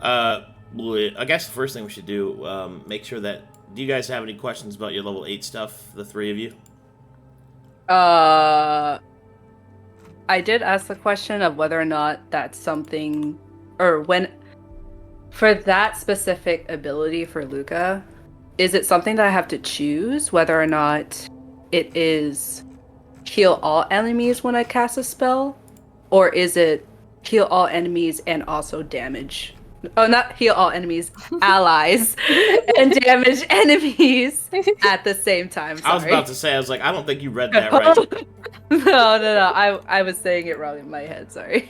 I guess the first thing we should do, make sure that... Do you guys have any questions about your level 8 stuff, the three of you? I did ask the question of whether or not that's something, or when, for that specific ability for Luka, is it something that I have to choose whether or not it is heal all enemies when I cast a spell, or is it heal all enemies and also damage? Oh, not heal all enemies, allies, and damage enemies at the same time. Sorry. I was about to say, I was like, I don't think you read that right. No. I was saying it wrong in my head. Sorry.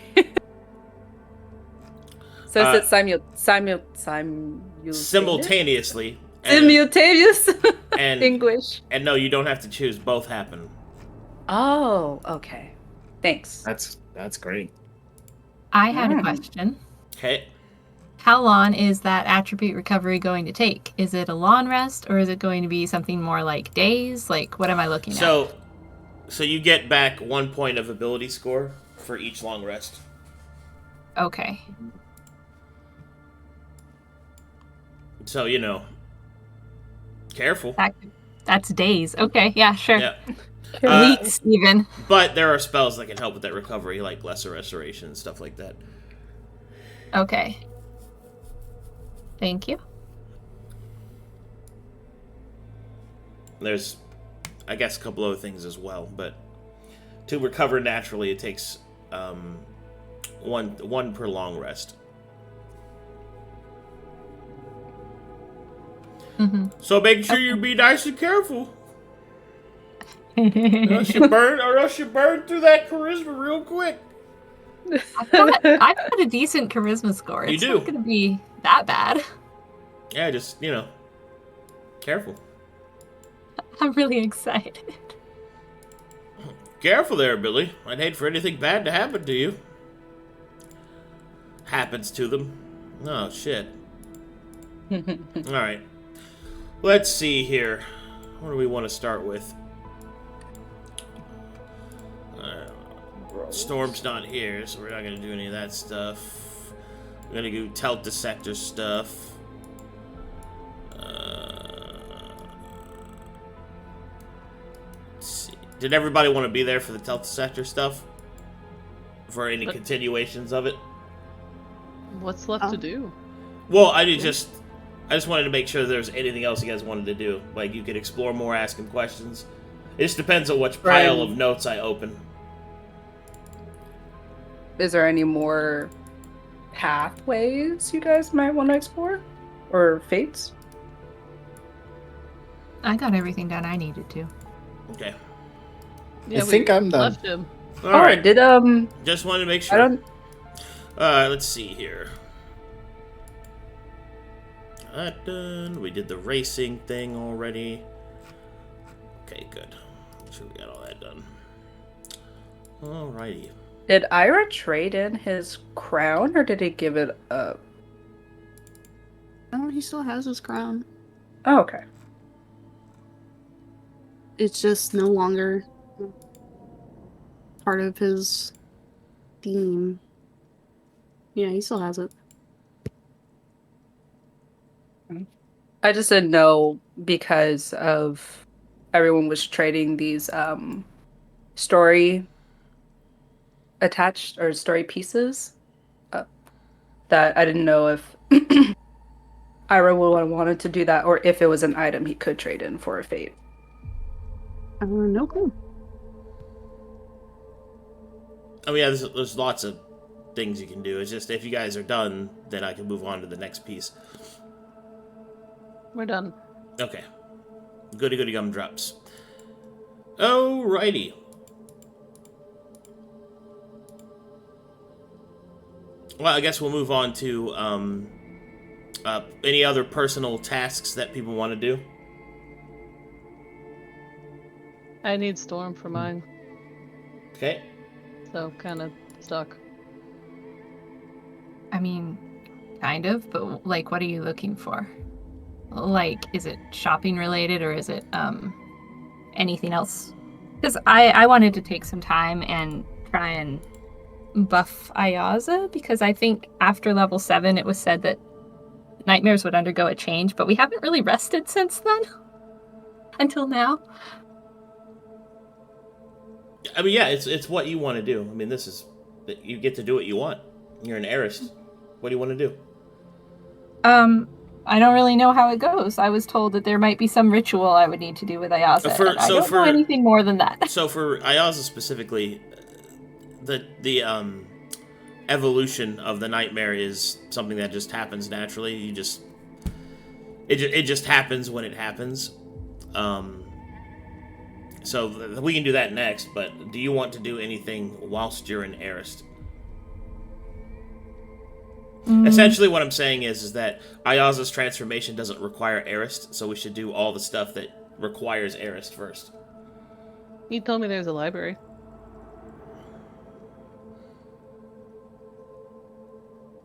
So is it simultaneously? Simultaneous and English. And no, you don't have to choose. Both happen. Oh, okay. Thanks. That's great. I had a question. Okay. How long is that attribute recovery going to take? Is it a long rest, or is it going to be something more like days? Like, what am I looking at? So you get back 1 point of ability score for each long rest. Okay. So, careful. That's days. Okay, yeah, sure. Yeah. Weeks, even. But there are spells that can help with that recovery, like Lesser Restoration and stuff like that. Okay. Thank you. There's, I guess, a couple other things as well, but to recover naturally, it takes one per long rest. Mm-hmm. So make sure you be nice and careful. Or else you burn through that charisma real quick. I've got a decent charisma score. It's not going to be that bad. Yeah, just, careful. I'm really excited. Careful there, Billy. I'd hate for anything bad to happen to you. Happens to them. Oh, shit. Alright. Let's see here. What do we want to start with? Storm's not here, so we're not going to do any of that stuff. We're going to do Telt Dissector stuff. Let's see. Did everybody want to be there for the Telt Dissector stuff? For any continuations of it? What's left to do? Well, I just wanted to make sure there's anything else you guys wanted to do. Like, you could explore more, ask him questions. It just depends on which pile of notes I open. Is there any more pathways you guys might want to explore? Or fates? I got everything done I needed to. Okay. Yeah, I think I'm done. Left him. All right. Did Just wanted to make sure. Let's see here. That done. We did the racing thing already. Okay, good. Make sure we got all that done. Alrighty. Did Irha trade in his crown, or did he give it up? Oh, he still has his crown. Oh, okay. It's just no longer part of his theme. Yeah, he still has it. I just didn't know because of everyone was trading these story attached or story pieces that I didn't know if Irha would have wanted to do that or if it was an item he could trade in for a fate. No clue. Oh yeah, there's lots of things you can do. It's just if you guys are done, then I can move on to the next piece. We're done. Okay. Goody gumdrops. Alrighty. Well, I guess we'll move on to any other personal tasks that people want to do. I need Storm for mine. Okay. So, kind of stuck. I mean, kind of, but like, what are you looking for? Like, is it shopping related or is it anything else? Because I wanted to take some time and try and buff Ayaza, because I think after level 7 it was said that nightmares would undergo a change, but we haven't really rested since then. Until now. I mean, yeah, it's what you want to do. I mean, this is you get to do what you want. You're an heiress. What do you want to do? I don't really know how it goes. I was told that there might be some ritual I would need to do with Ayaza. I don't know anything more than that. So for Ayaza specifically, the evolution of the nightmare is something that just happens naturally. It just happens when it happens. So we can do that next, but do you want to do anything whilst you're an heiress? Essentially what I'm saying is that Ayaza's transformation doesn't require heiress, so we should do all the stuff that requires heiress first. You told me there's a library.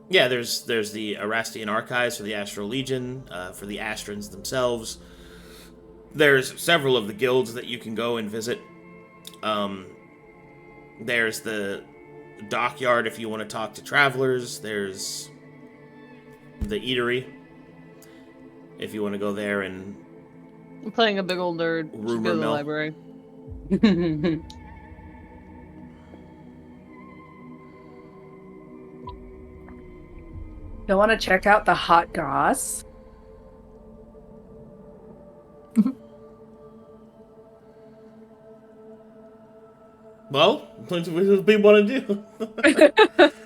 Yeah, there's the Erastian Archives for the Astral Legion, for the Astrans themselves. There's several of the guilds that you can go and visit. There's the dockyard if you want to talk to travelers. There's the eatery if you want to go there and... I'm playing a big old nerd. Should go to the library. You want to check out the hot goss? Well, what do people want to do?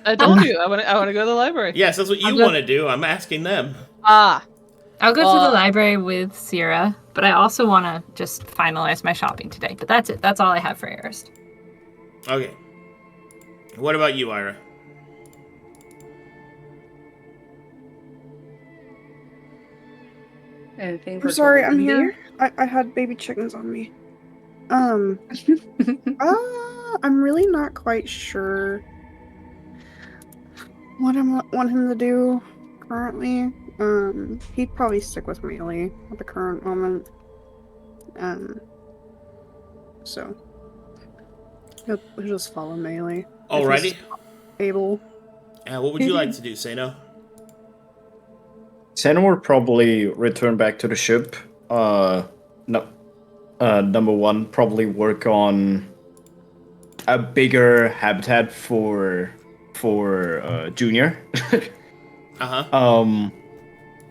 I told you, I want to go to the library. Yes, that's what you want to do. I'm asking them. Ah. I'll go to the library with Sera, but I also want to just finalize my shopping today. But that's it. That's all I have for Arist. Okay. What about you, Irha? Anything I'm sorry, I'm here. I had baby chickens on me. I'm really not quite sure what I want him to do currently. He'd probably stick with Maelie at the current moment. So he'll just follow Maelie. Alrighty. Able. What would you like to do, Seino? Seino will probably return back to the ship. Number one, probably work on a bigger habitat for Junior.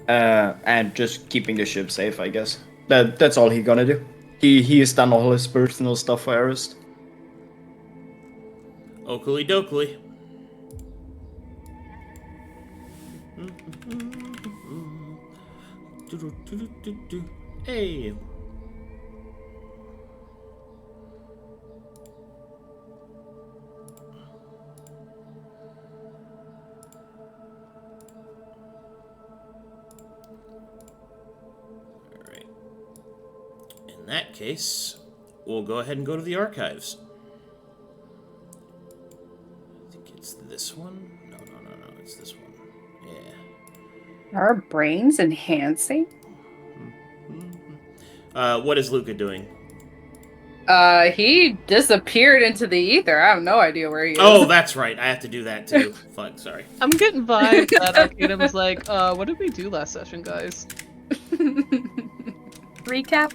And just keeping the ship safe, I guess. That's all he's gonna do. He has done all his personal stuff for Arist. Oakley dokley. Hey. Alright. In that case, we'll go ahead and go to the archives. I think it's this one. No, it's this one. Yeah. Are brains enhancing? What is Luka doing? He disappeared into the ether. I have no idea where he is. Oh, that's right. I have to do that too. Fuck, sorry. I'm getting vibes that Arcadum was like, what did we do last session, guys? Recap.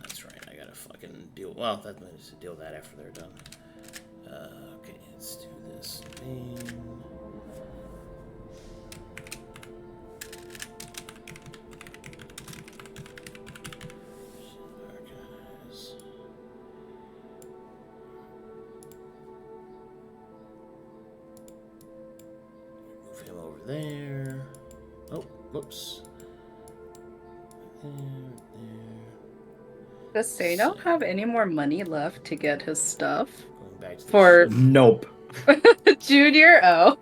That's right. I gotta fucking deal. Well, that means to deal with that after they're done. Okay, let's do this. There. Oh, whoops. There. Does Seino have any more money left to get his stuff? Going back to For Nope. Junior? Oh.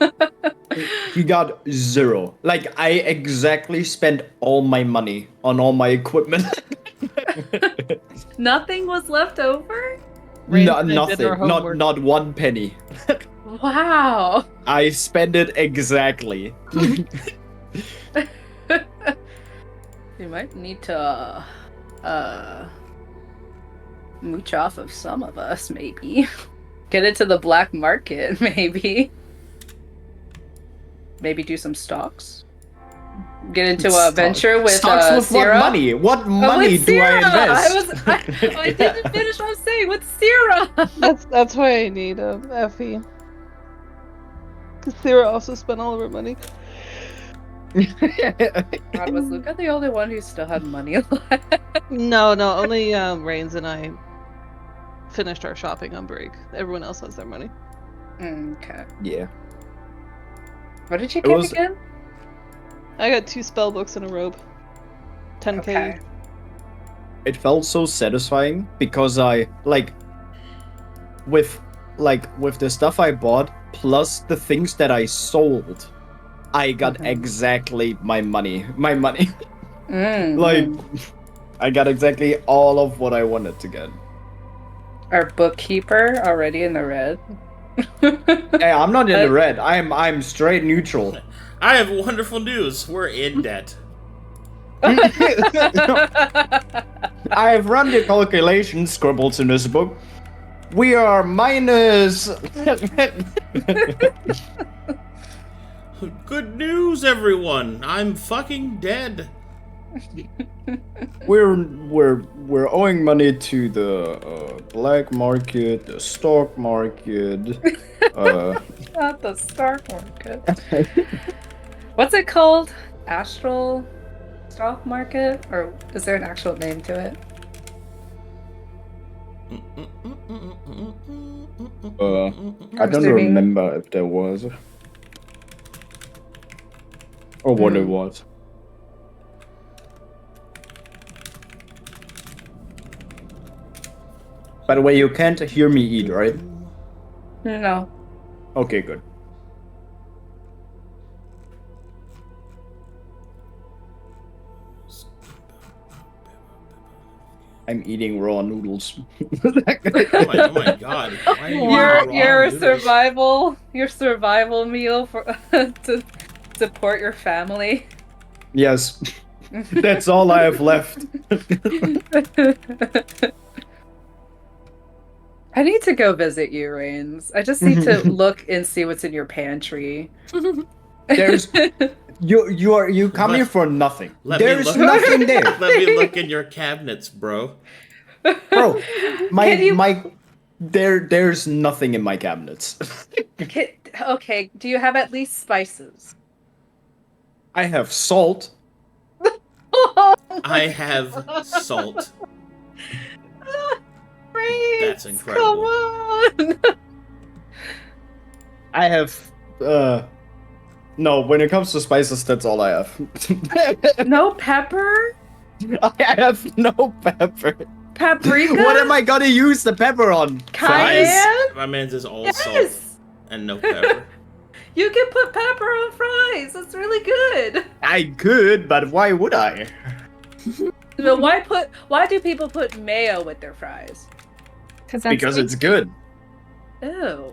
He got 0. Like, I exactly spent all my money on all my equipment. Nothing was left over? Nothing. Not one penny. Wow. I spend it exactly. You might need to mooch off of some of us, maybe. Get into the black market, maybe. Maybe do some stocks. Get into a venture with stocks with Sera. what money? What money do I invest? I didn't finish what I was saying with Sera. That's why I need Effie. Because Sera also spent all of her money. God, was Luka the only one who still had money left? No, only Rainzz and I finished our shopping on break. Everyone else has their money. Okay. Yeah. What did you get again? I got 2 spell books and a robe. 10k. Okay. It felt so satisfying because I with the stuff I bought plus the things that I sold, I got exactly my money. Like I got exactly all of what I wanted to get. Our bookkeeper already in the red. Hey, I'm not in the red. I'm straight neutral. I have wonderful news. We're in debt. I have run the calculations scribbled in this book. We are minus. Good news, everyone. I'm fucking dead. We're owing money to the black market, the stock market. Not the stock market. What's it called? Astral stock market? Or is there an actual name to it? I don't remember if there was. Or what it was. By the way, you can't hear me eat, right? No. Okay, good. I'm eating raw noodles. Oh my god. Why are you Your survival meal for to support your family. Yes. That's all I have left. I need to go visit you, Rainzz. I just need to look and see what's in your pantry. There's you come here for nothing. There's nothing there. Let me look in your cabinets, bro. Bro, there's nothing in my cabinets. Okay, do you have at least spices? I have salt. I have salt. Rainzz, That's incredible. Come on. I have no, when it comes to spices, that's all I have. No pepper? I have no pepper. Paprika? What am I gonna use the pepper on? Cayenne? My man's is all Yes! salt and no pepper. You can put pepper on fries. That's really good. I could, but why would I? But why do people put mayo with their fries? Because it's good. Ew.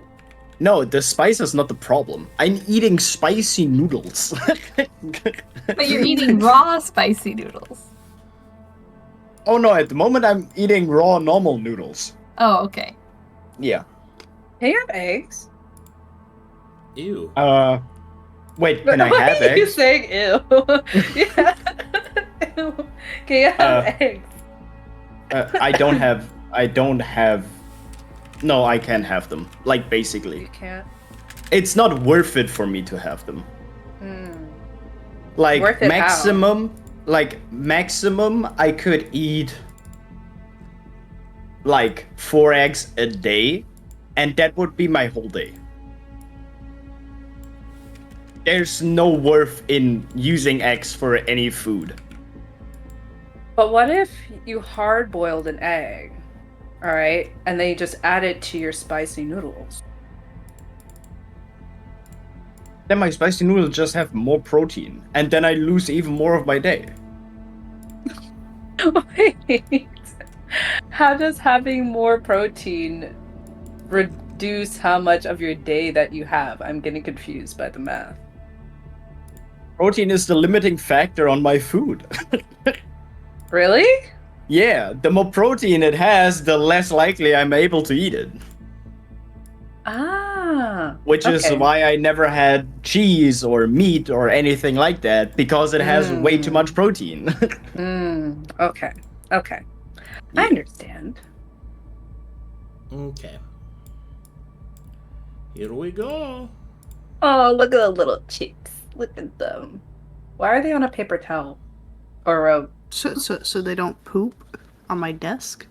No, the spice is not the problem. I'm eating spicy noodles. But you're eating raw spicy noodles. Oh no, at the moment I'm eating raw normal noodles. Oh, okay. Yeah. Can you have eggs? Ew. Wait, can I have Why are you eggs? saying ew? Yeah. Ew. Can you have eggs? I don't have. No, I can't have them. Like, basically. You can't. It's not worth it for me to have them. Like, Worth it maximum, I could eat like 4 eggs a day, and that would be my whole day. There's no worth in using eggs for any food. But what if you hard-boiled an egg, all right, and then you just add it to your spicy noodles? Then my spicy noodles just have more protein, and then I lose even more of my day. Wait, how does having more protein reduce how much of your day that you have? I'm getting confused by the math. Protein is the limiting factor on my food. Really? Yeah, the more protein it has, the less likely I'm able to eat it. Ah. Which is okay. why I never had cheese or meat or anything like that, because it has way too much protein. Okay. Okay. Yeah. I understand. Okay. Here we go. Oh, look at the little cheeks. Look at them. Why are they on a paper towel? Or a... So they don't poop on my desk?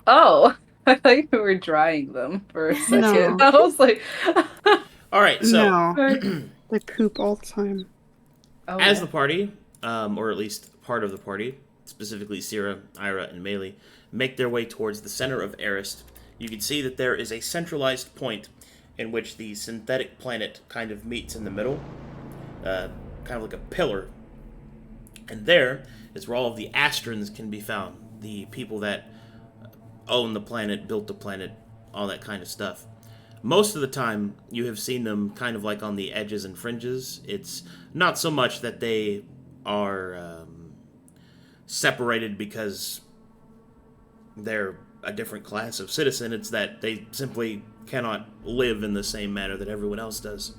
Oh, I thought you were drying them for a second. No. I was like... All right, so No. They poop all the time. Oh, as yeah. the party, or at least part of the party, specifically Sera, Irha, and Maelie, make their way towards the center of Arist, you can see that there is a centralized point in which the synthetic planet kind of meets in the middle, kind of like a pillar. And there is where all of the Astrans can be found, the people that own the planet, built the planet, all that kind of stuff. Most of the time, you have seen them kind of like on the edges and fringes. It's not so much that they are separated because they're a different class of citizen. It's that they simply cannot live in the same manner that everyone else does.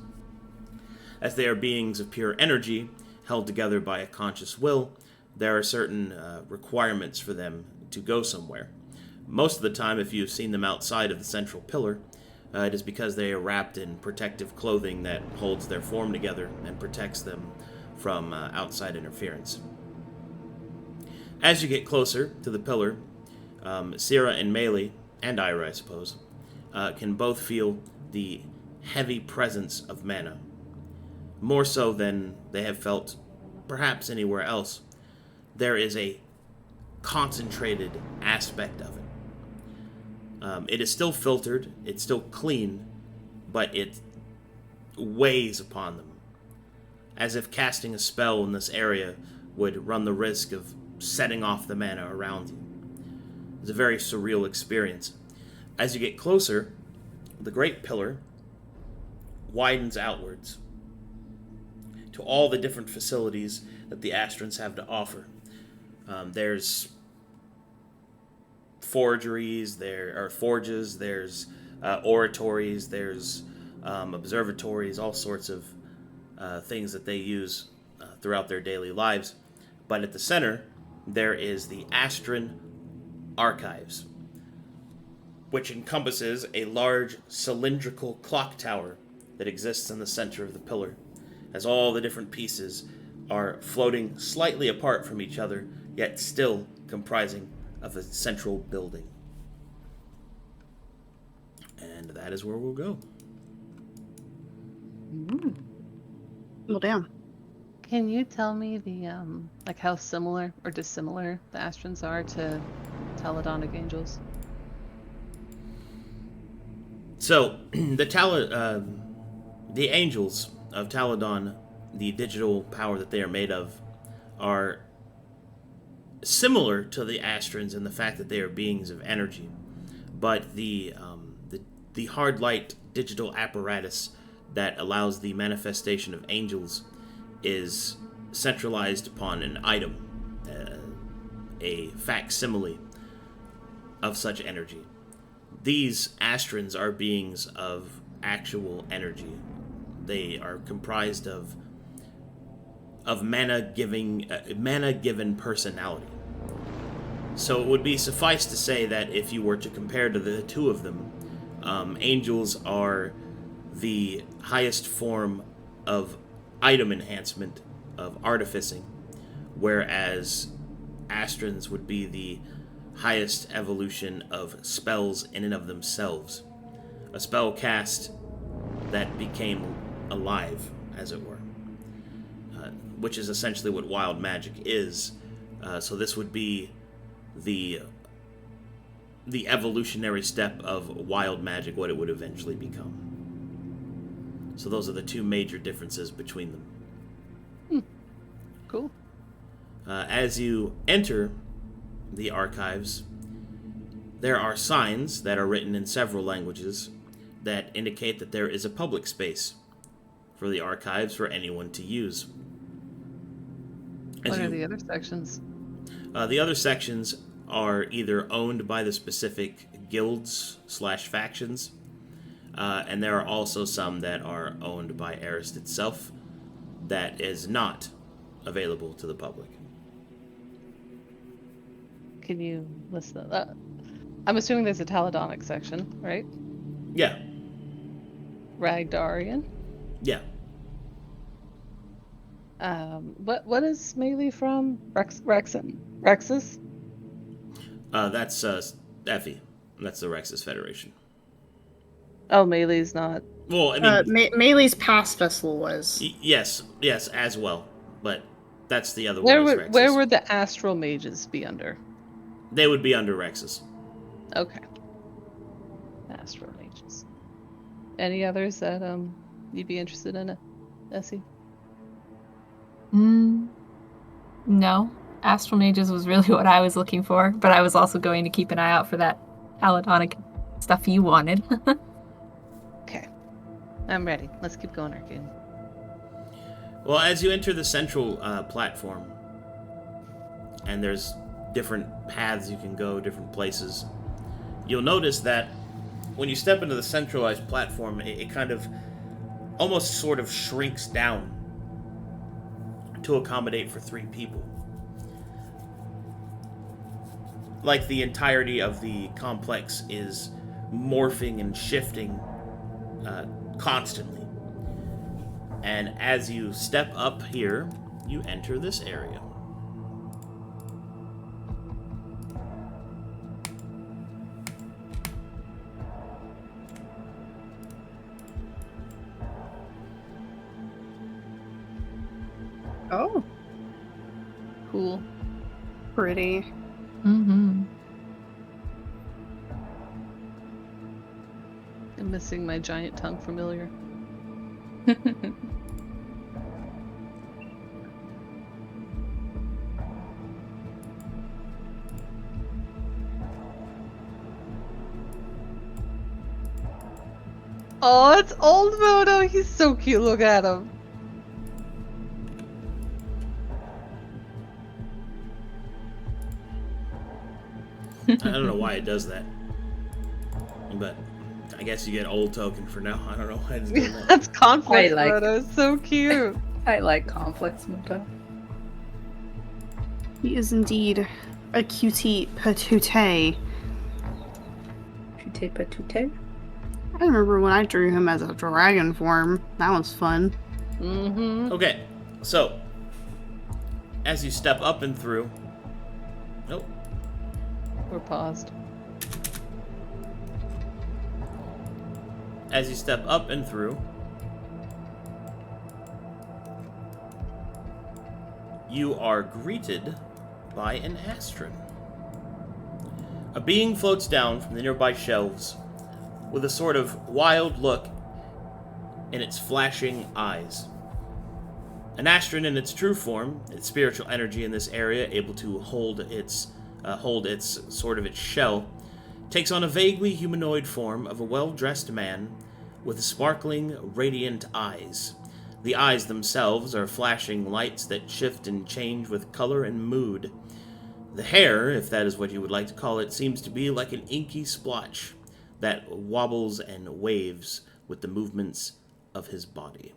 As they are beings of pure energy, held together by a conscious will, there are certain requirements for them to go somewhere. Most of the time, if you've seen them outside of the central pillar, it is because they are wrapped in protective clothing that holds their form together and protects them from outside interference. As you get closer to the pillar, Sera and Maelie, and Irha, I suppose, can both feel the heavy presence of mana. More so than they have felt perhaps anywhere else. There is a concentrated aspect of it. It is still filtered, it's still clean, but it weighs upon them. As if casting a spell in this area would run the risk of setting off the mana around you. It's a very surreal experience. As you get closer, the Great Pillar widens outwards to all the different facilities that the Astrans have to offer. There's forgeries, there are forges, there's oratories, there's observatories, all sorts of things that they use throughout their daily lives. But at the center, there is the Astran Archives, which encompasses a large cylindrical clock tower that exists in the center of the pillar, as all the different pieces are floating slightly apart from each other, yet still comprising of a central building. And that is where we'll go. Well, damn. Can you tell me the like how similar or dissimilar the Astrans are to Taladonic angels? So, the angels of Taladon, the digital power that they are made of, are similar to the Astrans in the fact that they are beings of energy, but the hard light digital apparatus that allows the manifestation of angels is centralized upon an item, a facsimile of such energy. These Astrans are beings of actual energy. They are comprised of mana-given personality. So it would be suffice to say that if you were to compare to the two of them, angels are the highest form of item enhancement, of artificing, whereas Astrans would be the highest evolution of spells in and of themselves. A spell cast that became alive, as it were. Which is essentially what wild magic is. So this would be the evolutionary step of wild magic, what it would eventually become. So those are the two major differences between them. Cool. As you enter the archives, there are signs that are written in several languages that indicate that there is a public space for the archives for anyone to use. What are the other sections? The other sections are either owned by the specific guilds/factions, and there are also some that are owned by Arist itself that is not available to the public. Can you list that? I'm assuming there's a Taladonic section, right? Yeah, Ragdarian. yeah. What is Maelie from? Rexus? That's Effie. That's the Rexus Federation. Oh, Maelie's not. Well, I mean, Maelie's past vessel was. yes, as well, but that's the other Where one. would where would the Astral Mages be under? They would be under Rexus. Okay. Astral Mages. Any others that you'd be interested in, Essie? No. Astral Mages was really what I was looking for, but I was also going to keep an eye out for that Taladonic stuff you wanted. Okay. I'm ready. Let's keep going, Arcadum. Well, as you enter the central platform, and there's different paths you can go, different places, you'll notice that when you step into the centralized platform, it kind of almost sort of shrinks down to accommodate for 3 people. Like the entirety of the complex is morphing and shifting constantly. And as you step up here, you enter this area. Oh, Cool. pretty. Mm-hmm. I'm missing my giant tongue familiar. Oh, it's old Moto. He's so cute. Look at him. I don't know why it does that, but I guess you get old token for now. I don't know why it's doing that. That's conflict I like- Moto. It's so cute. I like conflicts, Muto. He is indeed a cutie patootie. Tute patute. I remember when I drew him as a dragon form. That was fun. Mm-hmm. Okay, so as you step up and through, nope. We're paused. As you step up and through, you are greeted by an Astron. A being floats down from the nearby shelves with a sort of wild look in its flashing eyes. An Astron in its true form, its spiritual energy in this area, able to hold its shell, takes on a vaguely humanoid form of a well-dressed man with sparkling, radiant eyes. The eyes themselves are flashing lights that shift and change with color and mood. The hair, if that is what you would like to call it, seems to be like an inky splotch that wobbles and waves with the movements of his body.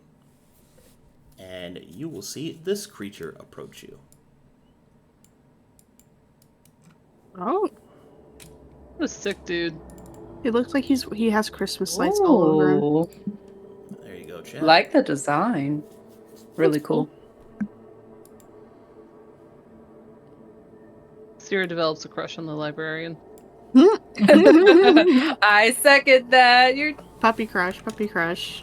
And you will see this creature approach you. Oh, What a sick dude. it looks like he has Christmas lights all over him. Ooh, There you go, Chad. like the design. Really That's cool. Sera develops a crush on the librarian. I second that. You're Puppy crush, puppy crush.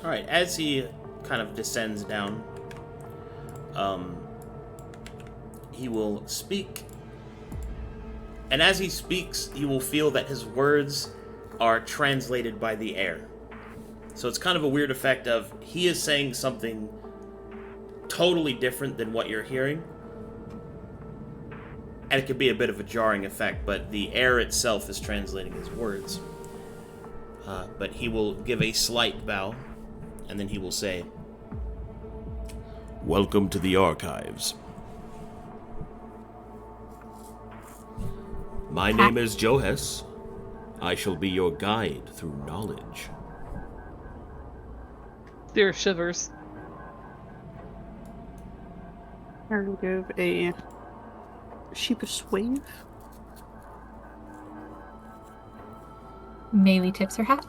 Alright, as he kind of descends down, he will speak. And as he speaks, you will feel that his words are translated by the air. So it's kind of a weird effect of he is saying something totally different than what you're hearing. And it could be a bit of a jarring effect, but the air itself is translating his words. But he will give a slight bow, and then he will say, "Welcome to the archives. My name is Johes. I shall be your guide through knowledge. Dear shivers. I will give a sheepish wave. Maelie tips her hat.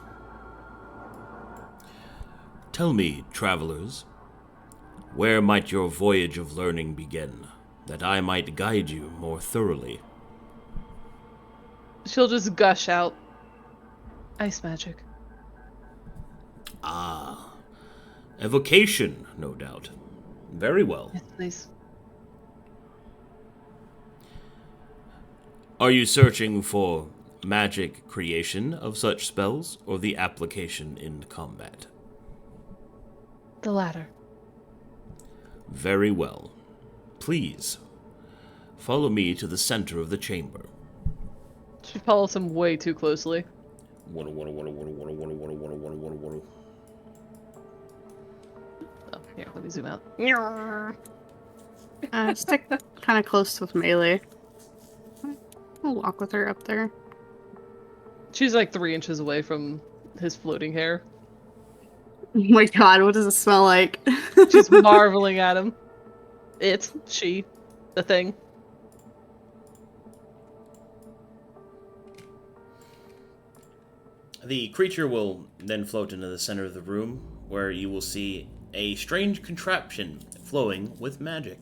Tell me, travelers, where might your voyage of learning begin, that I might guide you more thoroughly? She'll just gush out. Ice magic. Ah, evocation, no doubt. Very well. Yes, please. Are you searching for magic creation of such spells, or the application in combat? The latter. Very well. Please, follow me to the center of the chamber. She follows him way too closely. Oh, Oh, here, let me zoom out. Stick kind of close with Maelie. I'll walk with her up there. She's like 3 inches away from his floating hair. Oh my god, what does it smell like? She's marveling at him. She, the thing. The creature will then float into the center of the room, where you will see a strange contraption flowing with magic.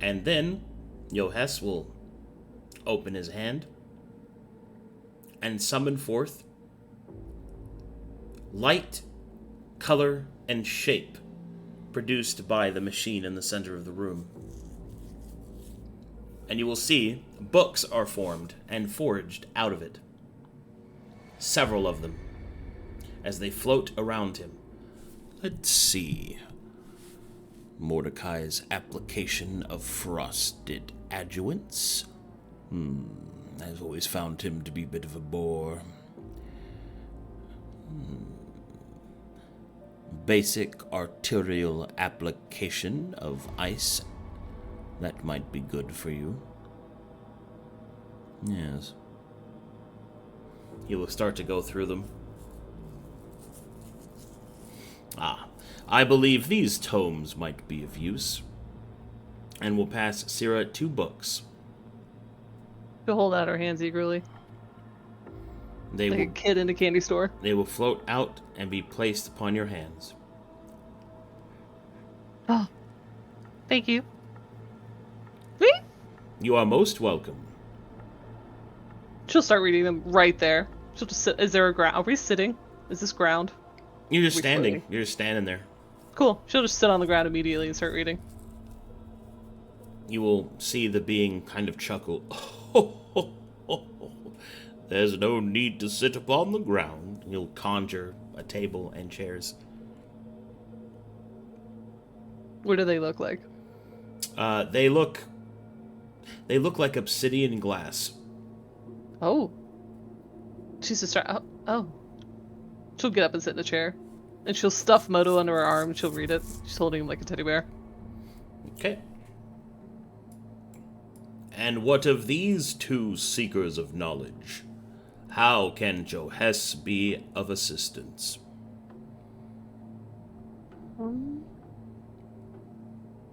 And then, Johes will open his hand and summon forth light, color, and shape produced by the machine in the center of the room. And you will see books are formed and forged out of it. Several of them, as they float around him. Let's see. Mordecai's application of frosted adjuvants. I've always found him to be a bit of a bore. Basic arterial application of ice. That might be good for you. Yes. He will start to go through them. I believe these tomes might be of use. And will pass Sera 2 books. She'll hold out her hands eagerly. They Like a kid in a candy store. They will float out and be placed upon your hands. Oh. Thank you. You are most welcome. She'll start reading them right there. She'll just sit. Is there a ground? Are we sitting? Is this ground? You're just We standing. floating? You're just standing there. Cool. She'll just sit on the ground immediately and start reading. You will see the being kind of chuckle. There's no need to sit upon the ground. He'll conjure a table and chairs. What do they look like? They look like obsidian glass. Oh. She's just start. Oh. She'll get up and sit in a chair. And she'll stuff Moto under her arm and she'll read it. She's holding him like a teddy bear. Okay. And what of these 2 seekers of knowledge? How can Johes be of assistance?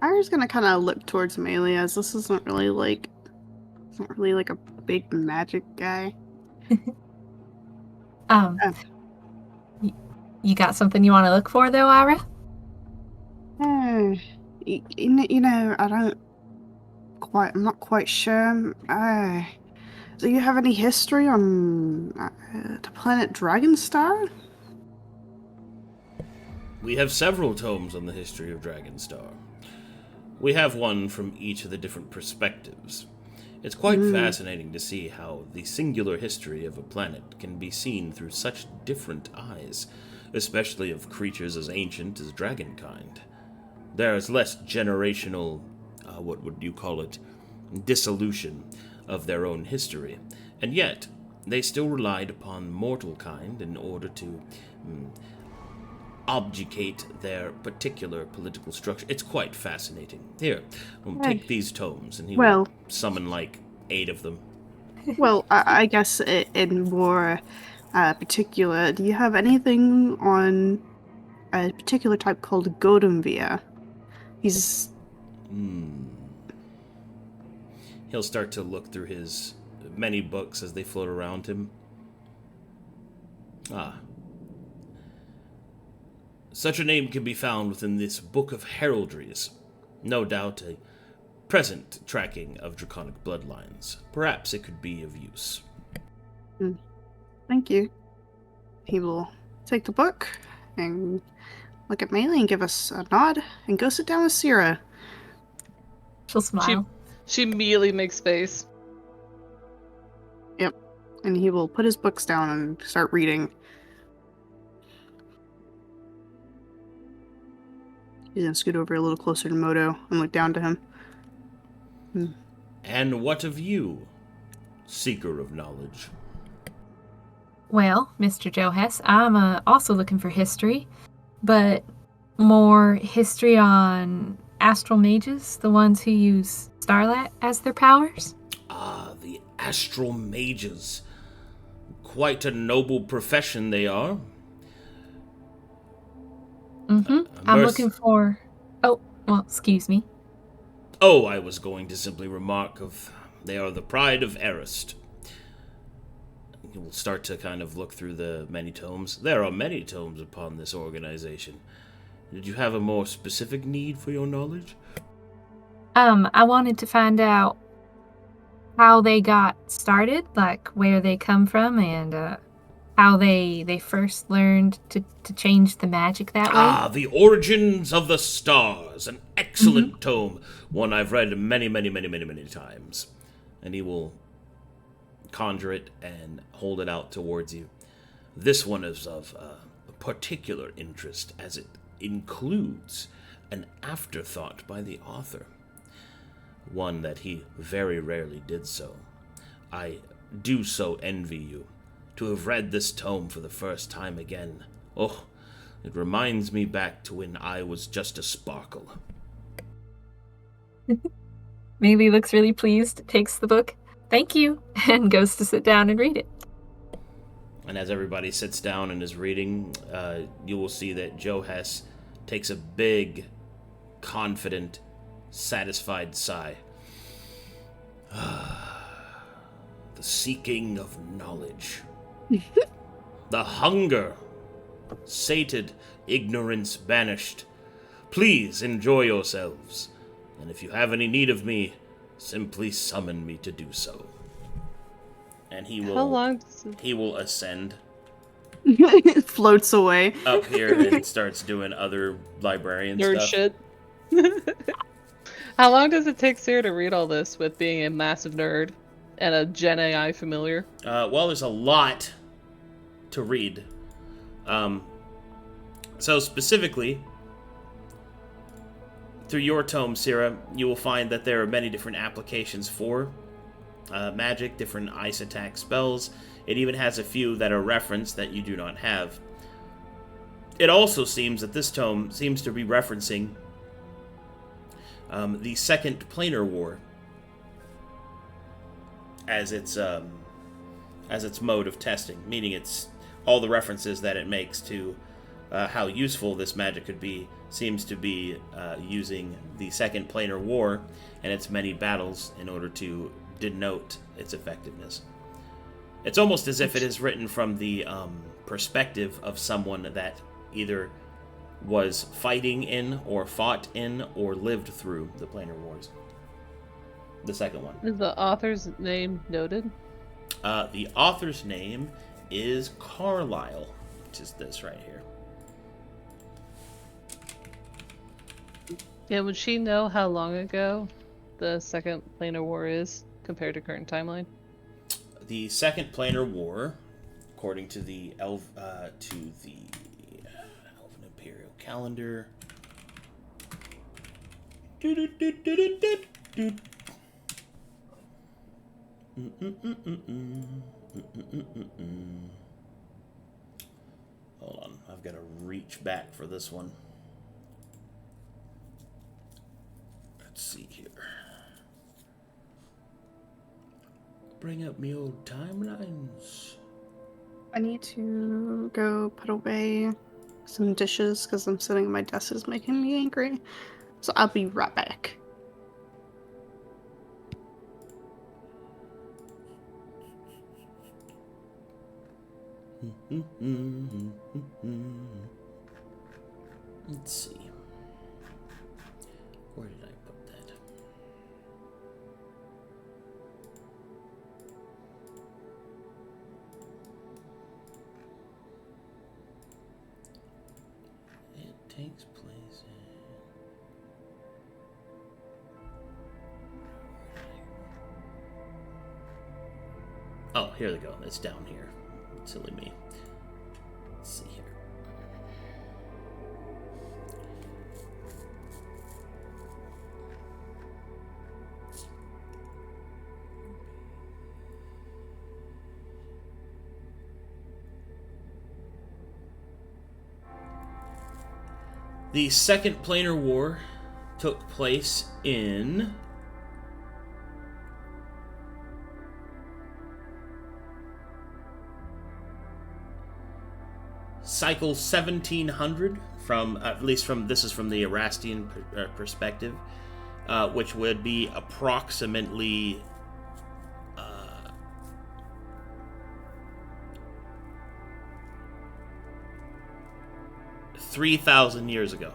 I was gonna kind of look towards Maelie, as this isn't really like a big magic guy. You got something you want to look for, though, Irha? You know, I'm not quite sure. Do you have any history on the planet Dragonstar? We have several tomes on the history of Dragonstar. We have one from each of the different perspectives. It's quite fascinating to see how the singular history of a planet can be seen through such different eyes, especially of creatures as ancient as dragonkind. There is less generational, what would you call it, dissolution of their own history, and yet they still relied upon mortal kind in order to objugate their particular political structure. It's quite fascinating. Here, take these tomes, and he will summon like 8 of them. Well, I guess in more particular, do you have anything on a particular type called Godumvia? He's... He'll start to look through his many books as they float around him. Such a name can be found within this Book of Heraldries. No doubt a present tracking of draconic bloodlines. Perhaps it could be of use. Thank you. He will take the book and look at Maelie and give us a nod and go sit down with Sera. She'll smile. She immediately makes face. Yep. And he will put his books down and start reading. He's gonna scoot over a little closer to Moto and look down to him. And what of you, seeker of knowledge? Well, Mr. Joe Hess, I'm also looking for history, but more history on astral mages, the ones who use starlight as their powers. Ah, the astral mages. Quite a noble profession they are. I'm looking for... Oh, well, excuse me. Oh, I was going to simply remark they are the pride of Erist. You will start to kind of look through the many tomes. There are many tomes upon this organization. Did you have a more specific need for your knowledge? I wanted to find out how they got started, like where they come from, and how they first learned to change the magic that way. Ah, The Origins of the Stars, an excellent tome, one I've read many, many, many, many, many times. And he will conjure it and hold it out towards you. This one is of particular interest, as it includes an afterthought by the author, one that he very rarely did so. I do so envy you to have read this tome for the first time again. Oh, it reminds me back to when I was just a sparkle. Maelie looks really pleased, takes the book, thank you, and goes to sit down and read it. And as everybody sits down and is reading, you will see that Joe Hess takes a big, confident, satisfied sigh. The seeking of knowledge. The hunger. Sated, ignorance banished. Please enjoy yourselves. And if you have any need of me, simply summon me to do so. And he will... How long does it... He will ascend It floats away. up here and starts doing other librarian nerd stuff. shit? How long does it take Sera to read all this with being a massive nerd and a Gen AI familiar? Well, there's a lot to read. So specifically, through your tome, Sera, you will find that there are many different applications for magic, different ice attack spells. It even has a few that are referenced that you do not have. It also seems that this tome seems to be referencing the Second Planar War as its mode of testing, meaning it's all the references that it makes to how useful this magic could be seems to be using the Second Planar War and its many battles in order to denote its effectiveness. It's almost as if it is written from the perspective of someone that either was fighting in, or fought in, or lived through the Planar Wars. The second one. Is the author's name noted? The author's name is Carlisle, which is this right here. Yeah, would she know how long ago the Second Planar War is compared to current timeline? The Second Planar War, according to the Elven Imperial calendar. Hold on, I've got to reach reach back for this one. Let's see here. Bring up me old timelines. I need to go put away some dishes because I'm sitting at my desk is making me angry. So I'll be right back. Let's see. Where did I put that? It takes place in... Oh, here we go. It's down here. Silly me. Let's see here. The Second Planar War took place in... Cycle 1700, from at least from this is from the Erastian perspective, which would be approximately 3,000 years ago.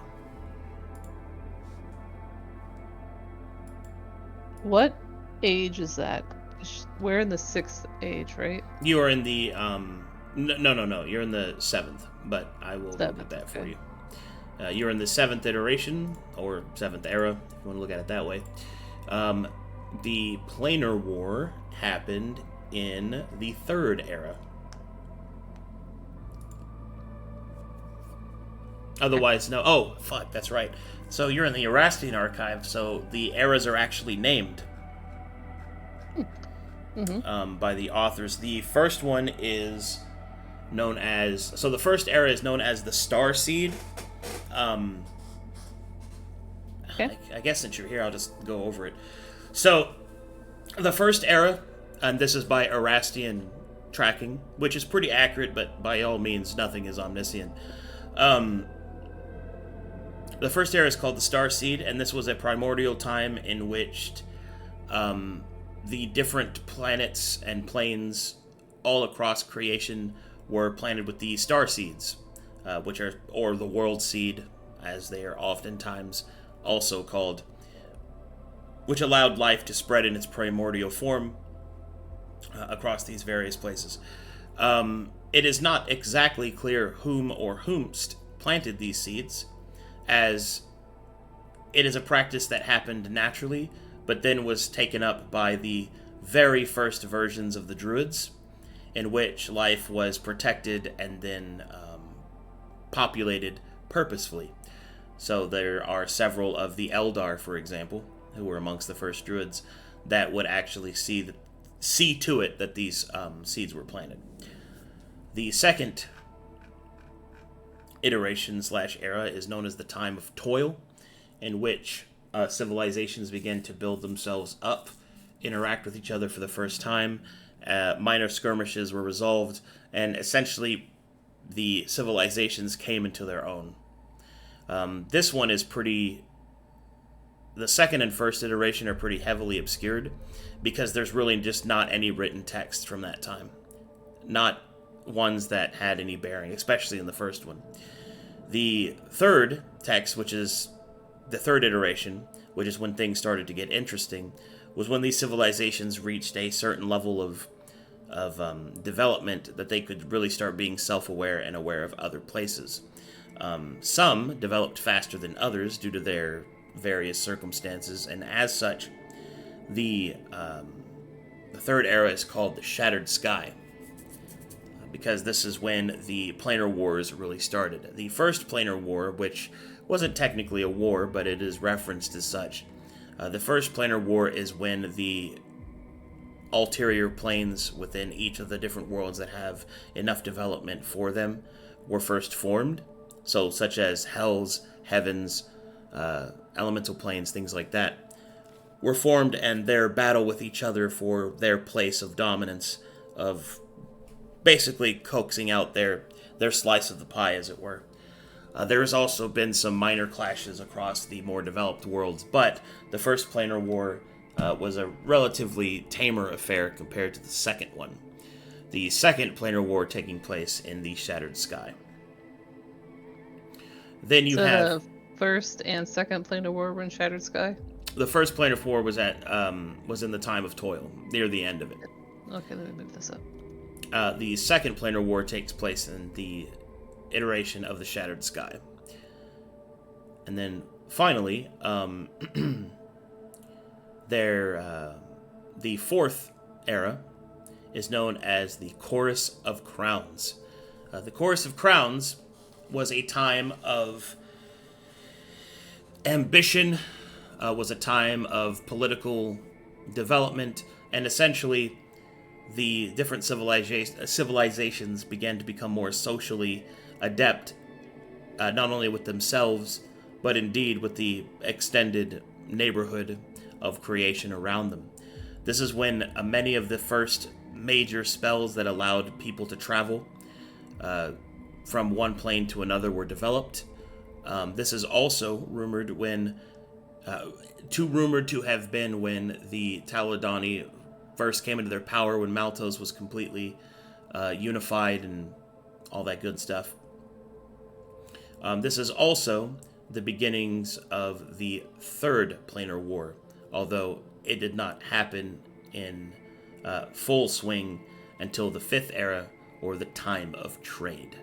What age is that? We're in the 6th age, right? You are in the no. You're in the 7th, but I will look at that for you. You're in the 7th iteration, or 7th era, if you want to look at it that way. The Planar War happened in the 3rd era. Otherwise, no. Oh, fuck, that's right. So you're in the Erastian archive, so the eras are actually named by the authors. The first one is known as... So the first era is known as the Star Seed. Okay. I guess since you're here, I'll just go over it. So, the first era, and this is by Erastian tracking, which is pretty accurate, but by all means, nothing is omniscient. The first era is called the Star Seed, and this was a primordial time in which the different planets and planes all across creation were planted with the Star Seeds, which are, or the World Seed, as they are oftentimes also called, which allowed life to spread in its primordial form across these various places. It is not exactly clear whom or whomst planted these seeds, as it is a practice that happened naturally, but then was taken up by the very first versions of the Druids, in which life was protected and then populated purposefully. So there are several of the Eldar, for example, who were amongst the first Druids, that would actually see to it that these seeds were planted. The second iteration / era is known as the Time of Toil, in which civilizations began to build themselves up, interact with each other for the first time. Minor skirmishes were resolved, and essentially the civilizations came into their own. This one is pretty... The second and first iteration are pretty heavily obscured, because there's really just not any written text from that time. Not ones that had any bearing, especially in the first one. The third text, which is the third iteration, which is when things started to get interesting, was when these civilizations reached a certain level of development that they could really start being self-aware and aware of other places. Some developed faster than others due to their various circumstances, and as such, the third era is called the Shattered Sky, because this is when the Planar Wars really started. The first Planar War, which wasn't technically a war, but it is referenced as such. The first Planar War is when the ulterior planes within each of the different worlds that have enough development for them were first formed. so such as hells, heavens, elemental planes, things like that, were formed, and their battle with each other for their place of dominance, of basically coaxing out their slice of the pie, as it were. There has also been some minor clashes across the more developed worlds, but the first planar war was a relatively tamer affair compared to the second one. The second planar war taking place in the Shattered Sky. Then you have the first and second planar war were in Shattered Sky. the first planar war was in the Time of Toil, near the end of it. Okay, let me move this up. The second planar war takes place in the iteration of the Shattered Sky. And then finally, the fourth era is known as the Chorus of Crowns. The Chorus of Crowns was a time of ambition, was a time of political development, and essentially the different civilizations began to become more socially adept, not only with themselves, but indeed with the extended neighborhood of creation around them. This is when many of the first major spells that allowed people to travel from one plane to another were developed. This is also rumored to have been when the Taladani first came into their power, when Maltos was completely unified and all that good stuff. This is also the beginnings of the third planar war, although it did not happen in full swing until the fifth era, or the Time of Trade.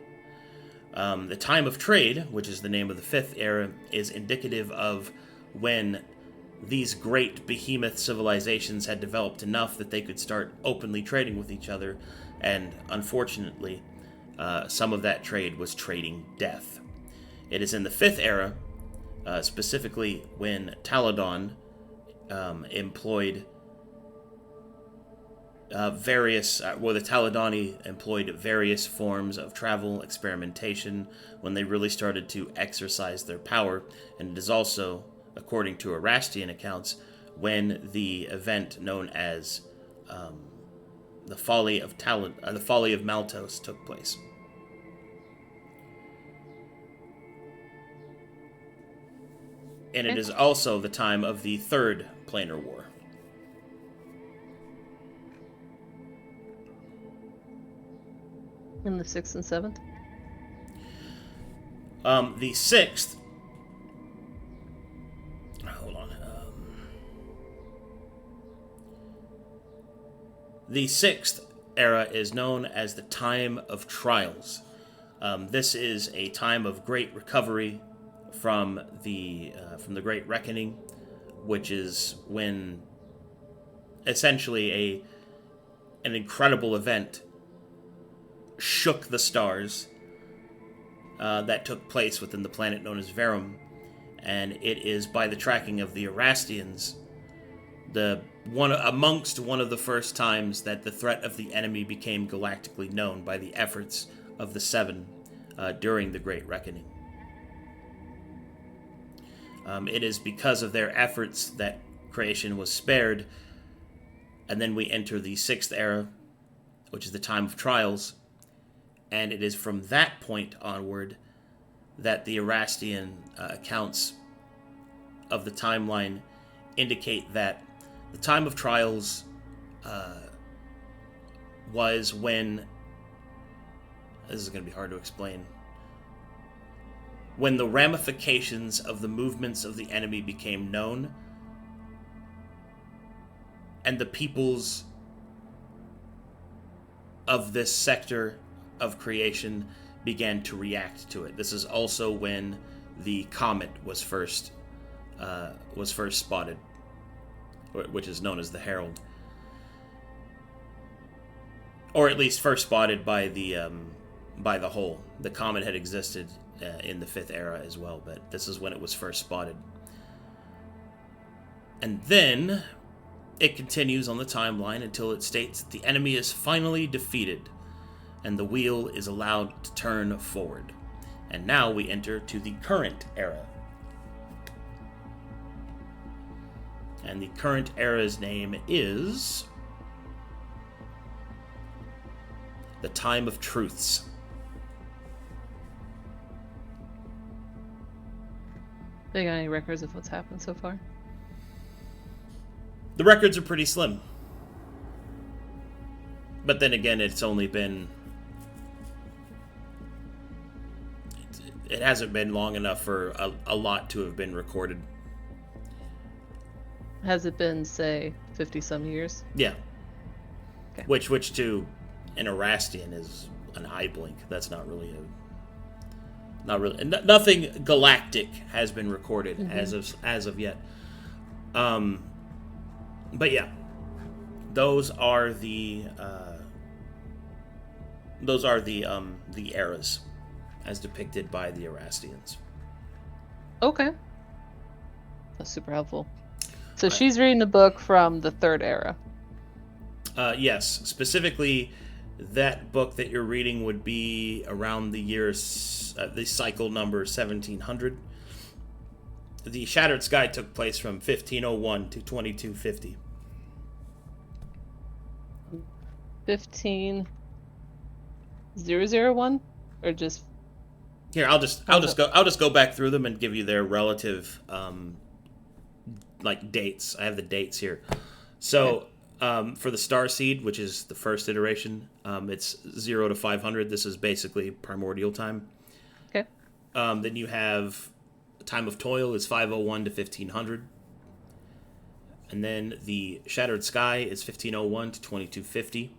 The Time of Trade, which is the name of the fifth era, is indicative of when these great behemoth civilizations had developed enough that they could start openly trading with each other, and unfortunately, some of that trade was trading death. It is in the fifth era, specifically when Taladon employed the Taladani employed various forms of travel, experimentation, when they really started to exercise their power, and it is also, according to Erastian accounts, when the event known as the Folly of Maltos took place. And it is also the time of the third planar war. In the 6th and 7th? The sixth... Hold on. The sixth era is known as the Time of Trials. This is a time of great recovery from the Great Reckoning, which is when essentially an incredible event shook the stars that took place within the planet known as Verum, and it is by the tracking of the Erastians amongst one of the first times that the threat of the enemy became galactically known by the efforts of the Seven during the Great Reckoning. It is because of their efforts that creation was spared, and then we enter the sixth era, which is the Time of Trials, and it is from that point onward that the Erastian accounts of the timeline indicate that the Time of Trials was when... This is going to be hard to explain. When the ramifications of the movements of the enemy became known, and the peoples of this sector of creation began to react to it. This is also when the comet was first spotted, which is known as the Herald, or at least first spotted by the Whole. The comet had existed in the fifth era as well, but this is when it was first spotted. And then it continues on the timeline until it states that the enemy is finally defeated and the wheel is allowed to turn forward. And now we enter to the current era. And the current era's name is the Time of Truths. They got any records of what's happened so far? The records are pretty slim. But then again, it's only been... It hasn't been long enough for a lot to have been recorded. Has it been, say, 50-some years? Yeah. Okay. Which to an Erastian is an eye blink. That's not really nothing galactic has been recorded as of yet. But yeah, those are the eras as depicted by the Erastians. Okay. That's super helpful. So she's reading a book from the Third Era. Yes, specifically, that book that you're reading would be around the the cycle number 1700. The Shattered Sky took place from 1501 to 2250. 15001, or just Here, I'll just go back through them and give you their relative dates. I have the dates here. So, for the Star Seed, which is the first iteration, it's 0 to 500. This is basically primordial time. okay. Then you have Time of Toil is 501 to 1500. And then the Shattered Sky is 1501 to 2250.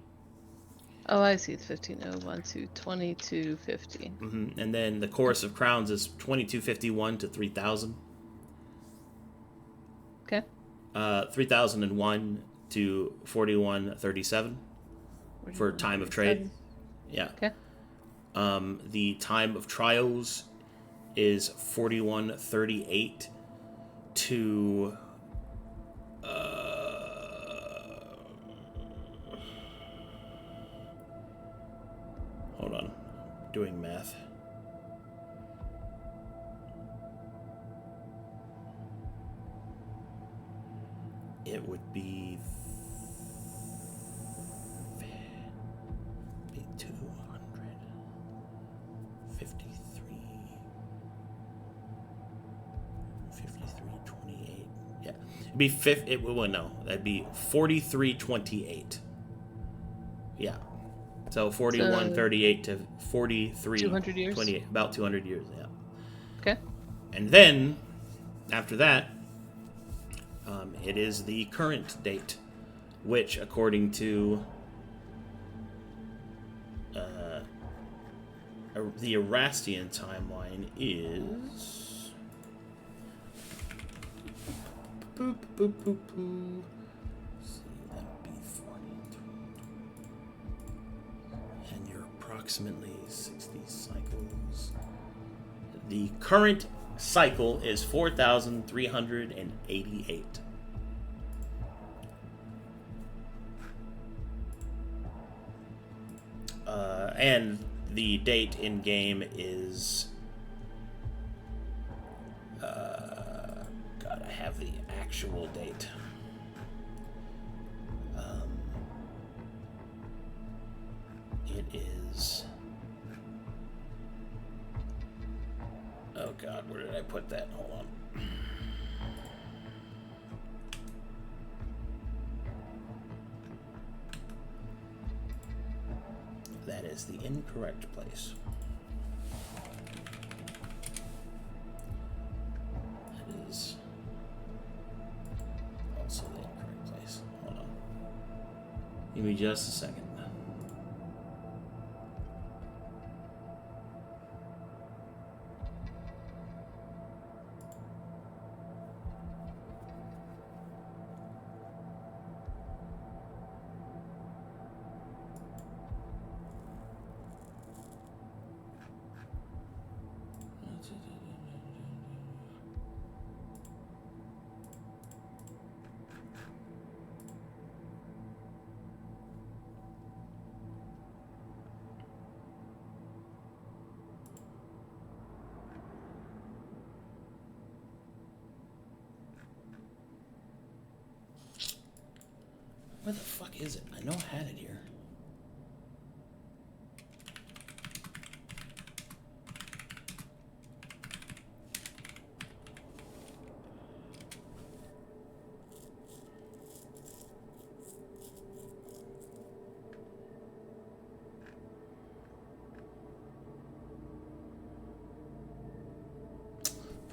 Oh, I see. It's 1501 to 2250. And then the Chorus of Crowns is 2251 to 3000. Okay. 3001 to 4137 for Time of Trade. Yeah. Okay. The Time of Trials is 4138 to hold on, doing math. It would be 2328. Yeah, it'd be that'd be 4328. Yeah, so 4138 to 200 years? 4328, about 200 years. Yeah. Okay. And then after that, it is the current date, which, according to the Erastian timeline, is boop boop boop boop. See, that'd be 43, and you're approximately 60 cycles. The current cycle is 4,388. And the date in game is God, I have the actual date. It is, oh God, where did I put that? Hold on. That is the incorrect place. That is also the incorrect place. Hold on. Give me just a second. Where the fuck is it? I know I had it here.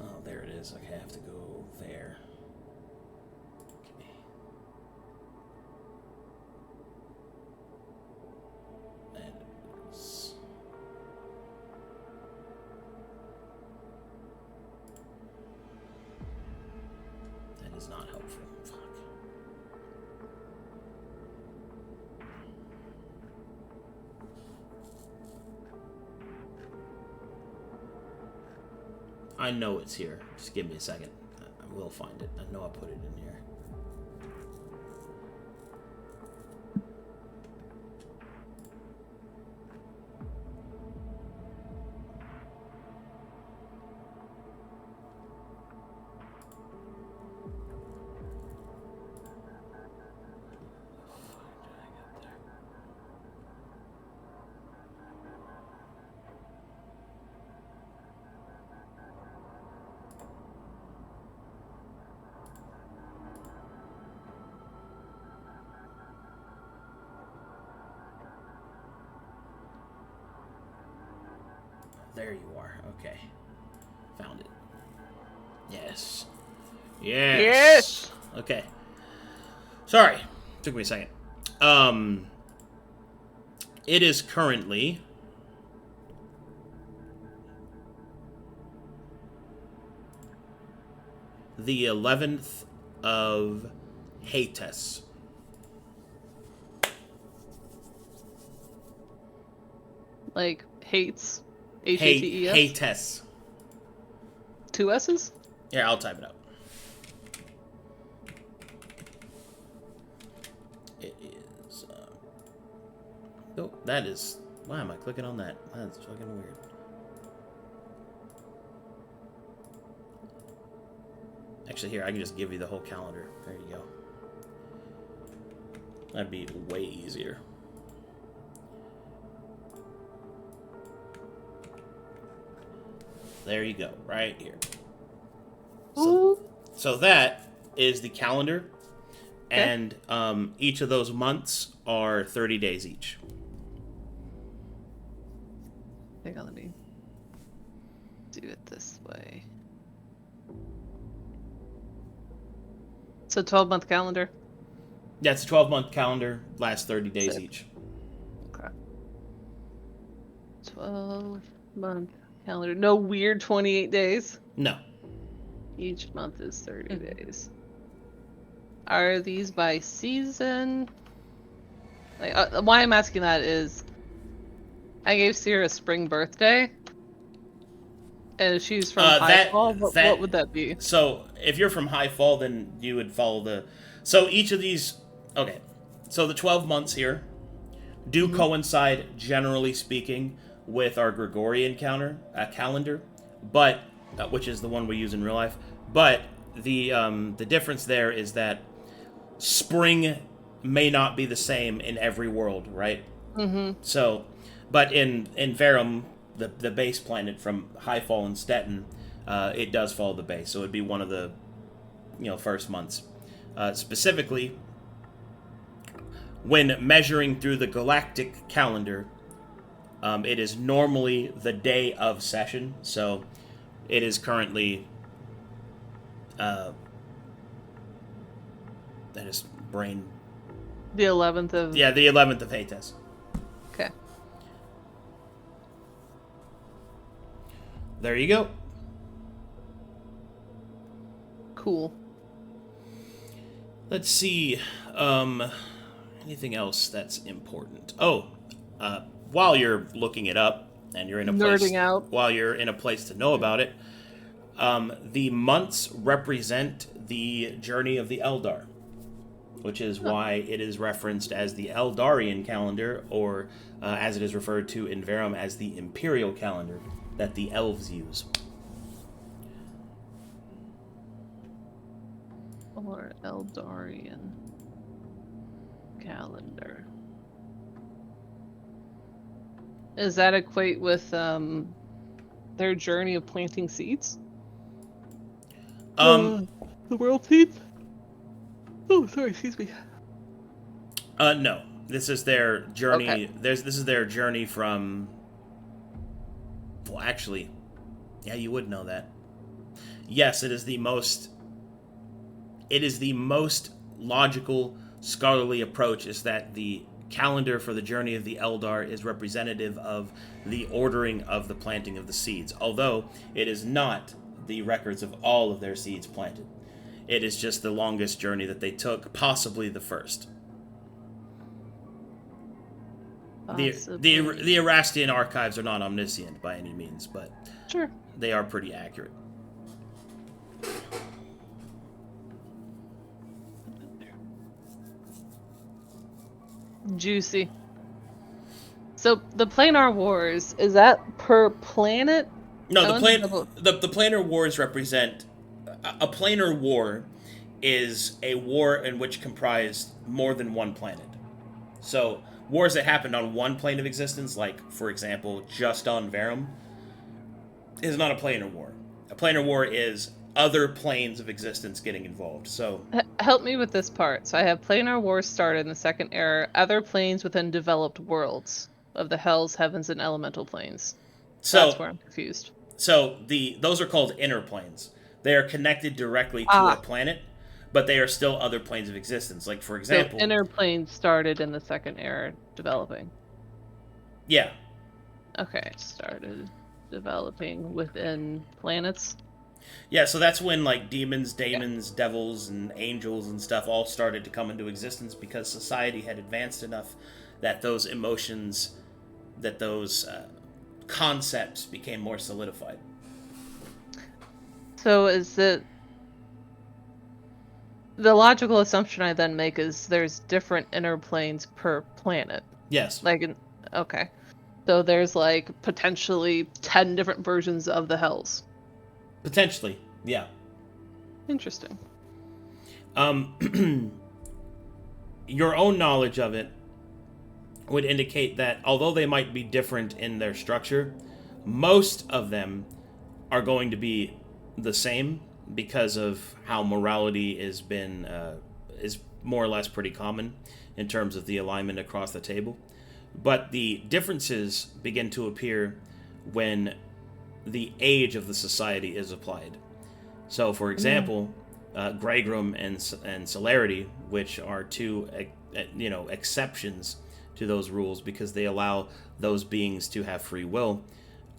Oh, there it is. Okay, I have to go there. Okay. That is... That is not helpful. Fuck. I know it's here. Just give me a second. I will find it. I know I put it in here. There you are. Okay. Found it. Yes. Yes. Yes! Okay. Sorry. Took me a second. It is currently the 11th of Hates. Like, hates. H-A-T-E-S? Hates. 2 S's? Yeah, I'll type it out. It is... Oh, that is... Why am I clicking on that? That's fucking weird. Actually, here, I can just give you the whole calendar. There you go. That'd be way easier. There you go, right here. So that is the calendar, and each of those months are 30 days each. Hang on, let me do it this way. It's a 12-month calendar. Yeah, it's a 12-month calendar, lasts 30 days each. Okay. 12-month calendar. No weird 28 days? No. Each month is 30 days. Are these by season? Like, why I'm asking that is, I gave Sera a spring birthday, and if she's from Highfall, what would that be? So, if you're from Highfall, then you would follow the... So, each of these... Okay. So, the 12 months here do coincide, generally speaking, with our Gregorian calendar, but... which is the one we use in real life. But the difference there is that spring may not be the same in every world, right? Mm-hmm. So, but in Verum, the base planet from Highfall and Stettin, it does follow the base. So it'd be one of the first months. Specifically, when measuring through the galactic calendar, it is normally the day of session. So it is currently that is brain. The 11th of... Yeah, the 11th of Hates. Okay. There you go. Cool. Let's see. Anything else that's important? Oh, while you're looking it up and you're in a place... Nerding out. While you're in a place to know about it, the months represent the journey of the Eldar, which is why it is referenced as the Eldarian calendar, or as it is referred to in Verum as the Imperial calendar that the elves use. Or Eldarian. calendar. Does that equate with their journey of planting seeds? The world seeds? Oh, sorry, excuse me. No. This is their journey. Okay. This is their journey from. Well, actually, yeah, you would know that. Yes, it is the most. It is the most logical, scholarly approach. Is that the calendar for the journey of the Eldar is representative of the ordering of the planting of the seeds, although it is not the records of all of their seeds planted. It is just the longest journey that they took, possibly the first. The Erastian archives are not omniscient by any means, but sure, they are pretty accurate. Juicy. So the Planar Wars, is that per planet? No, the planar wars represent a planar war is a war in which comprised more than one planet. So wars that happened on one plane of existence, like for example, just on Verum, is not a planar war. A planar war is other planes of existence getting involved. So help me with this part. So I have Planar Wars started in the second era, other planes within developed worlds of the hells, heavens, and elemental planes. That's where I'm confused. So those are called inner planes. They are connected directly to a planet, but they are still other planes of existence. Like for example, so inner planes started in the second era developing. Yeah. Okay, started developing within planets. Yeah, so that's when like demons, daemons, devils, and angels and stuff all started to come into existence because society had advanced enough that those emotions, that those concepts became more solidified. So is it the logical assumption I then make is there's different inner planes per planet? Yes. Okay. So there's like potentially 10 different versions of the hells. Potentially, yeah. Interesting. Your own knowledge of it would indicate that although they might be different in their structure, most of them are going to be the same because of how morality is more or less pretty common in terms of the alignment across the table. But the differences begin to appear when the age of the society is applied. So, for example, Greygrim and Celerity, which are two, exceptions to those rules because they allow those beings to have free will,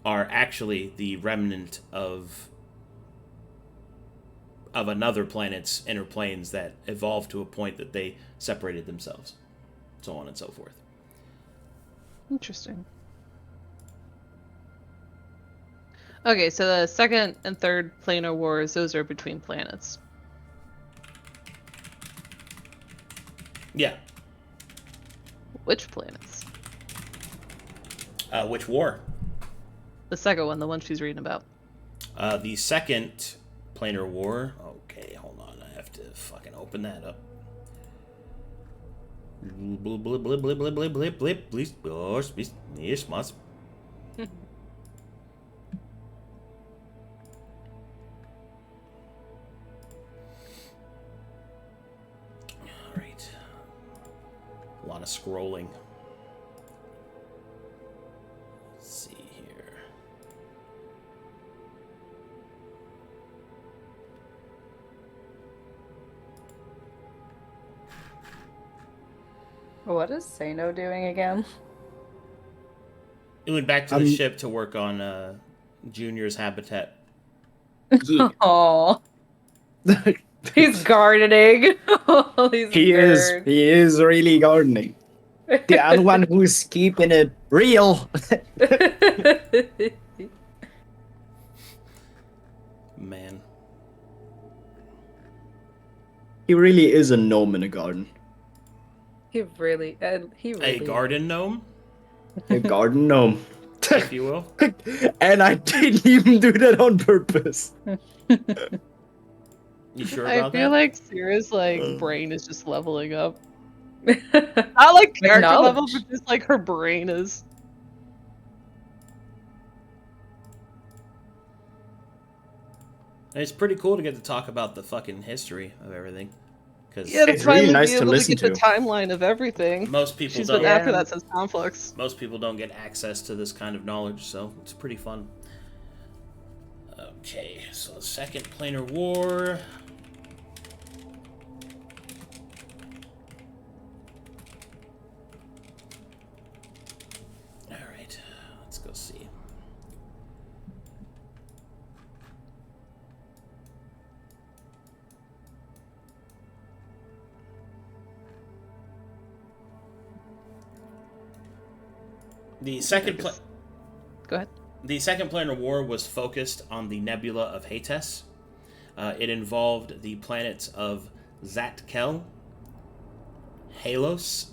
are actually the remnant of another planet's inner planes that evolved to a point that they separated themselves, so on and so forth. Interesting. Okay, so the second and third planar wars, those are between planets. Yeah. Which planets? Which war? The second one, the one she's reading about. The second planar war. Okay, hold on. I have to fucking open that up. Blip, blip, blip, blip, blip, blip, blip, blip, please. Yes, must. Alright. A lot of scrolling. Let's see here. What is Seino doing again? He went back to the ship to work on Junior's habitat. Oh, he's gardening. He is really gardening. The other one who's keeping it real. Man. He really is a gnome in a garden. He really. A garden gnome, A garden gnome. if you will. And I didn't even do that on purpose. You sure I about feel that? like Sera's brain is just leveling up. Not like character level, Acknowledge. but just like her brain is. And it's pretty cool to get to talk about the fucking history of everything. Because Yeah, to It's really finally nice be to able listen get the to. timeline of everything. most people She's don't. been after Yeah. that since Conflux. Most people don't get access to this kind of knowledge, so it's pretty fun. Okay, so the second planar war. Alright, let's go see. The second Go ahead. The second planar war was focused on the nebula of Hates. It involved the planets of Zatkel, Halos,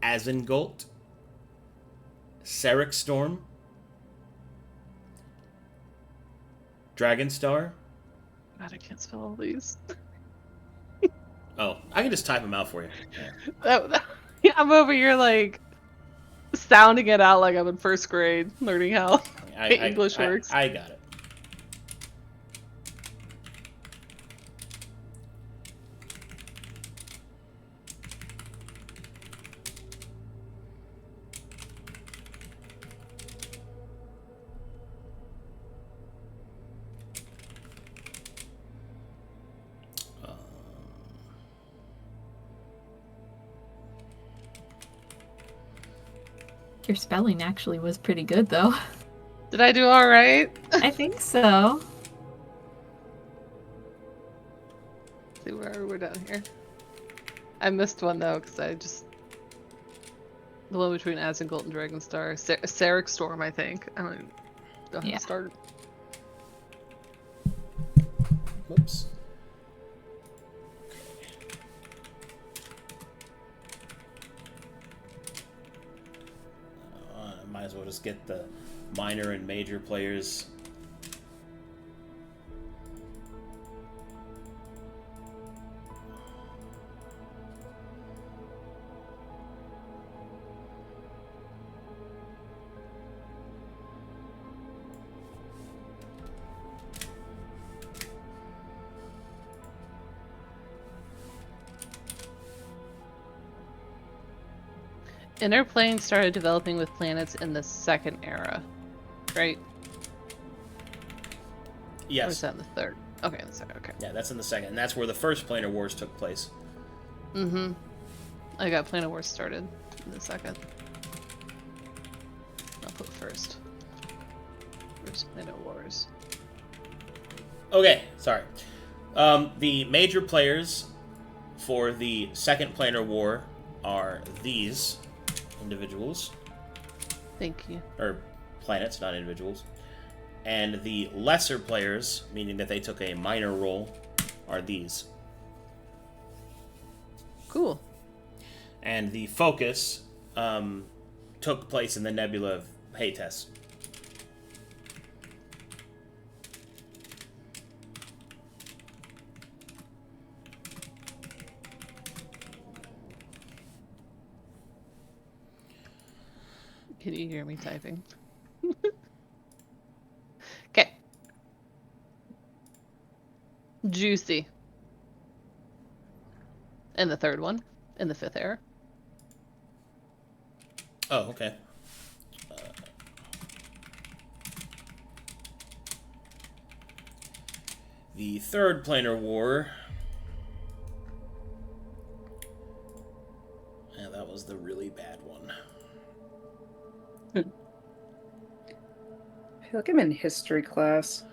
Azingolt, Storm, Dragonstar. God, I can't spell all these. Oh, I can just type them out for you. Yeah, I'm over here like sounding it out like I'm in first grade, learning how English works. I got it. Your spelling actually was pretty good, though. Did I do all right? I think so. See where we're down here. I missed one though because I just the one between Azingolt and Dragonstar, Serric Storm, I think. I don't know how Yeah. to start. Whoops. Might as well just get the minor and major players. Inner Plane started developing with planets in the second era, right? Or is Yes. that in the third? Okay, in the second. Okay. Yeah, that's in the second. And that's where the first planar wars took place. Mm-hmm. I got Planet Wars started in the second. I'll put first. First Planet Wars. Okay, sorry. The major players for the second planar war are these individuals. Thank you. Or planets, not individuals. And the lesser players, meaning that they took a minor role, are these. Cool. And the focus took place in the nebula of Hates. Can you hear me typing? Okay. Juicy. And the third one. In the fifth era. Oh, okay. The third planar war. Yeah, that was the really bad one. I feel like I'm in history class.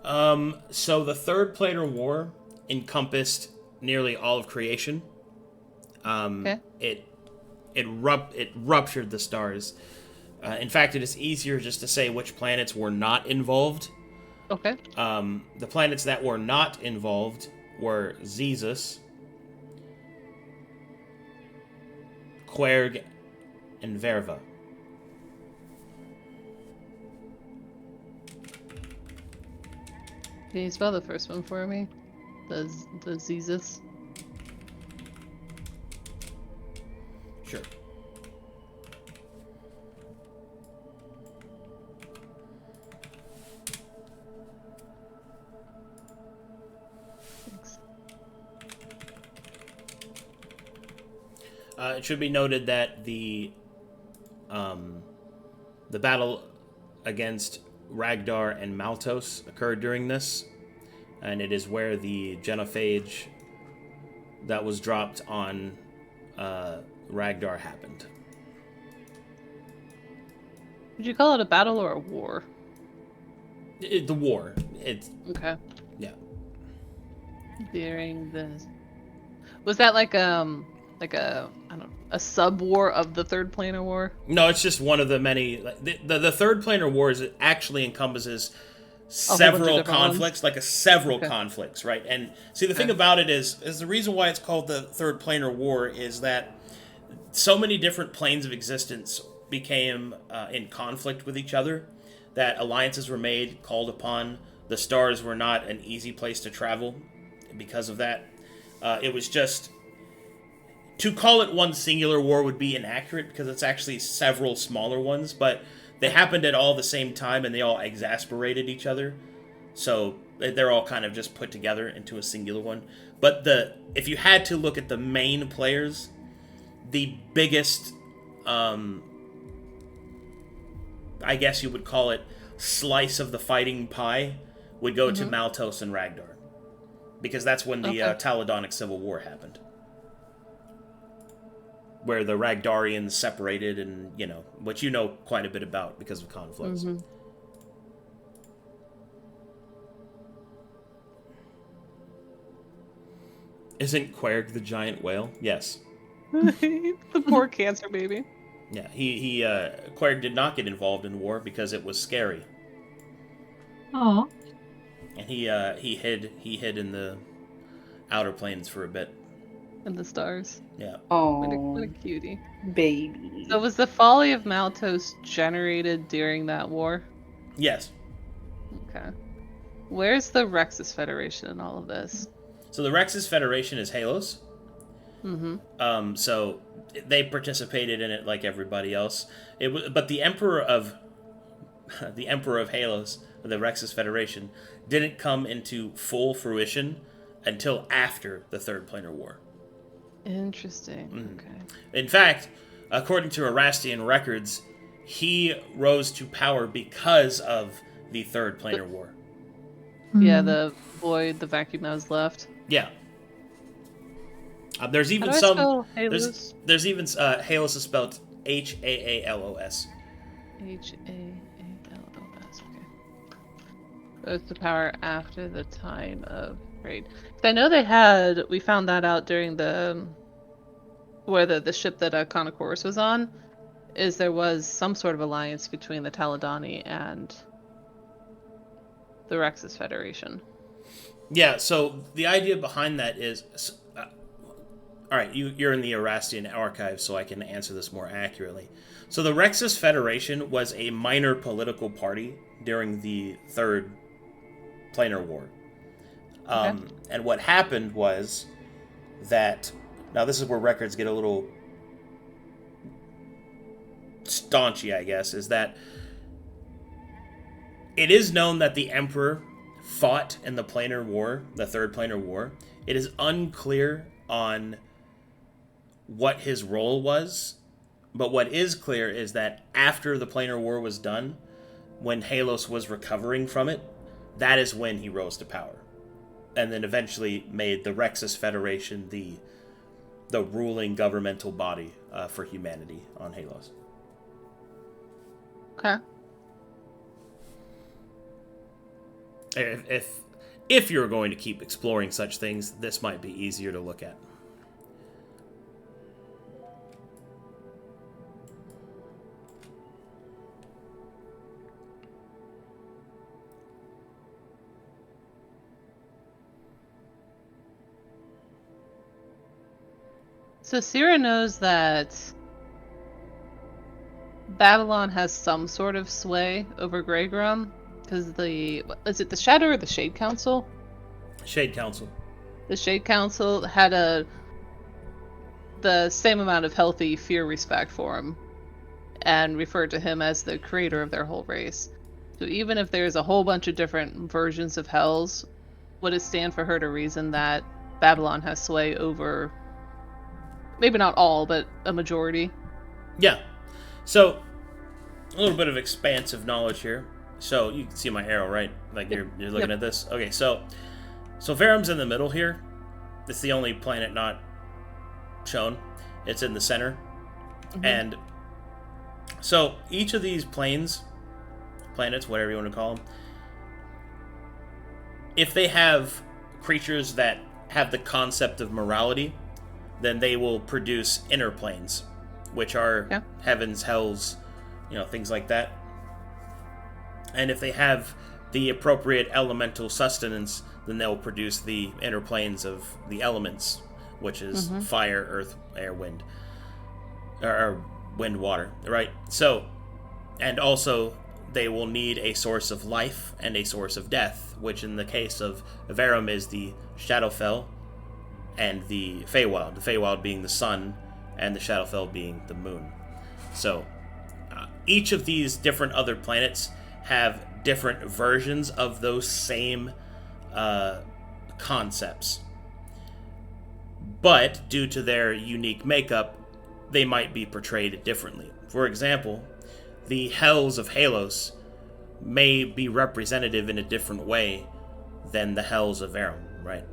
So the third planar war encompassed nearly all of creation. Okay. It ruptured the stars. In fact, it is easier just to say which planets were not involved. Okay. The planets that were not involved were Zezus, Querg, and Verva. Can you spell the first one for me? The Zezus? It should be noted that the battle against Ragdar and Maltos occurred during this, and it is where the genophage that was dropped on Ragdar happened. Would you call it a battle or a war? The war. It's Okay. yeah. During this, was that like a I don't know, a sub war of the Third Planar War? No, it's just one of the many. The Third Planar Wars actually encompasses several conflicts, several conflicts, right? And see, the thing about it is the reason why it's called the Third Planar War is that so many different planes of existence became in conflict with each other, that alliances were made, called upon. The stars were not an easy place to travel because of that. It was just... To call it one singular war would be inaccurate, because it's actually several smaller ones, but they happened at all the same time, and they all exasperated each other. So they're all kind of just put together into a singular one. But if you had to look at the main players, the biggest, I guess you would call it, slice of the fighting pie would go to Maltos and Ragdar. Because that's when the Taladonic Civil War happened. Where the Ragdarians separated, and, what you know quite a bit about because of conflicts. Mm-hmm. Isn't Querg the giant whale? Yes. The poor cancer baby. Yeah, Querg did not get involved in war because it was scary. Oh. And he hid in the outer planes for a bit. And the stars. Yeah. Oh, What a cutie. baby. So was the folly of Maltos generated during that war? Yes. Okay. Where's the Rexus Federation in all of this? So the Rexus Federation is Halos. Mm-hmm. So they participated in it like everybody else. But the Emperor of Halos, the Rexus Federation, didn't come into full fruition until after the Third Planar War. Interesting. Okay. In fact, according to Erastian records, he rose to power because of the Third Planar War. Yeah, the void, the vacuum that was left. Yeah. There's even How do I some. spell Halos? There's even Halos is spelled Haalos. Haalos. Okay. Rose to power after the time of raid. I know we found that out during where the ship that Conochorus was on, is there was some sort of alliance between the Taladani and the Rexus Federation. Yeah, so the idea behind that is... Alright, you're in the Erastian archive, so I can answer this more accurately. So the Rexus Federation was a minor political party during the Third Planar War. And what happened was that... Now, this is where records get a little staunchy, I guess, is that it is known that the Emperor fought in the Planar War, the Third Planar War. It is unclear on what his role was, but what is clear is that after the Planar War was done, when Halos was recovering from it, that is when he rose to power. And then eventually made the Rexus Federation the ruling governmental body for humanity on Halos. Okay. If you're going to keep exploring such things, this might be easier to look at. So Sera knows that Babylon has some sort of sway over Greygrum, because is it the Shadow or the Shade Council? Shade Council. The Shade Council had the same amount of healthy fear respect for him, and referred to him as the creator of their whole race. So even if there's a whole bunch of different versions of Hells, would it stand for her to reason that Babylon has sway over Maybe not all, but a majority. Yeah. So, a little bit of expansive knowledge here. So, you can see my arrow, right? Like, you're looking at this? Okay, so Verum's in the middle here. It's the only planet not shown. It's in the center. Mm-hmm. And so, each of these planets, whatever you want to call them, if they have creatures that have the concept of morality, then they will produce inner planes, which are heavens, hells, things like that. And if they have the appropriate elemental sustenance, then they'll produce the inner planes of the elements, which is fire, earth, air, wind, or wind, water, right? So, and also they will need a source of life and a source of death, which in the case of Verum is the Shadowfell and the Feywild. The Feywild being the sun, and the Shadowfell being the moon. So, each of these different other planets have different versions of those same concepts. But, due to their unique makeup, they might be portrayed differently. For example, the Hells of Halos may be representative in a different way than the Hells of Verum, right?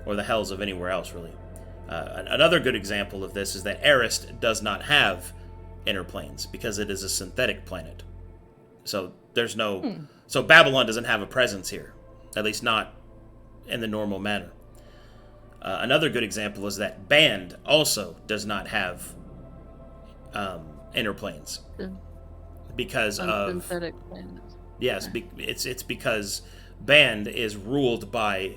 Or the Hells of anywhere else, really. Another good example of this is that Arist does not have inner planes because it is a synthetic planet. So there's no... So Babylon doesn't have a presence here, at least not in the normal manner. Another good example is that Band also does not have inner planes because of synthetic planets. Yes, it's because Band is ruled by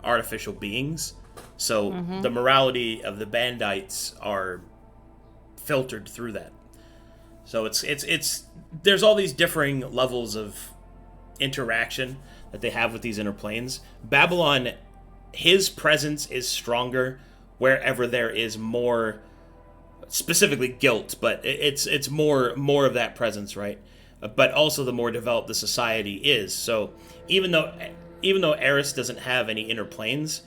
artificial beings, so the morality of the Bandites are filtered through that. So it's there's all these differing levels of interaction that they have with these inner planes. Babylon, his presence is stronger wherever there is more, specifically guilt, but it's more of that presence, right? But also the more developed the society is. So even though Eris doesn't have any inner planes,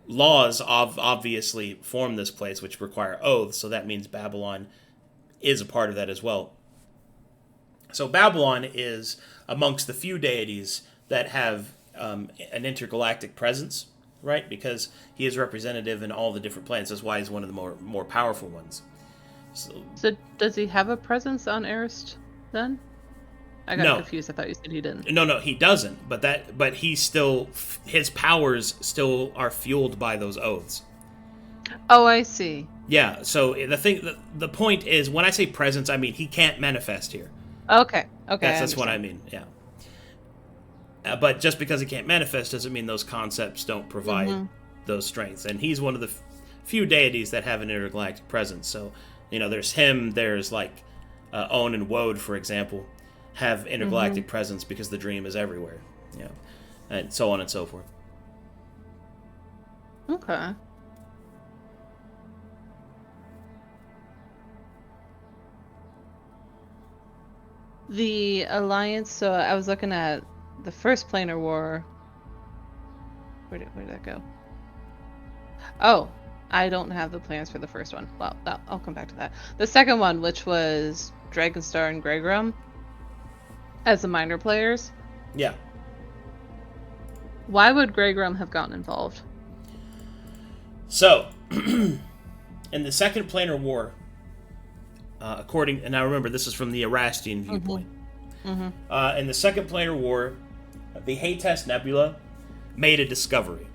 laws obviously form this place, which require oaths. So that means Babylon is a part of that as well. So Babylon is amongst the few deities that have an intergalactic presence, right? Because he is representative in all the different planets. That's why he's one of the more powerful ones. So does he have a presence on Arist then? I got confused. I thought you said he didn't. No, he doesn't. But he's still, his powers still are fueled by those oaths. Oh, I see. Yeah. So the point is, when I say presence, I mean he can't manifest here. Okay. That's what I mean. Yeah. But just because he can't manifest doesn't mean those concepts don't provide those strengths. And he's one of the few deities that have an intergalactic presence. So, there's him. There's like Own and Woad, for example, have intergalactic presence because the dream is everywhere. And so on and so forth. Okay. The Alliance, so I was looking at the first Planar War. Where did that go? Oh, I don't have the plans for the first one. Well, I'll come back to that. The second one, which was Dragonstar and Greygrum, as the minor players. Yeah. Why would Greygrum have gotten involved? So, in the second Planar War, and now remember, this is from the Erastian viewpoint. In the second Planar War, the Haytest Nebula made a discovery.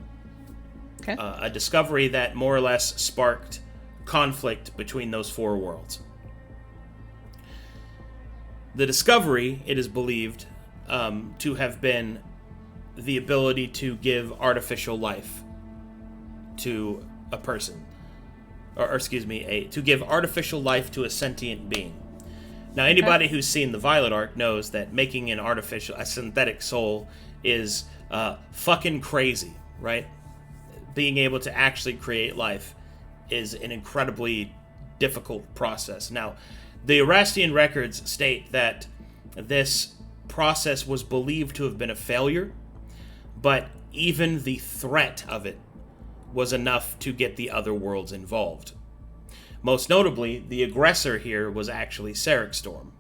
Okay. A discovery that more or less sparked conflict between those four worlds. The discovery, it is believed, to have been the ability to give artificial life to a person. To give artificial life to a sentient being. Now, anybody who's seen the Violet Arc knows that making a synthetic soul is fucking crazy, right? Being able to actually create life is an incredibly difficult process. Now, the Erastian records state that this process was believed to have been a failure, but even the threat of it was enough to get the other worlds involved. Most notably, the aggressor here was actually Storm.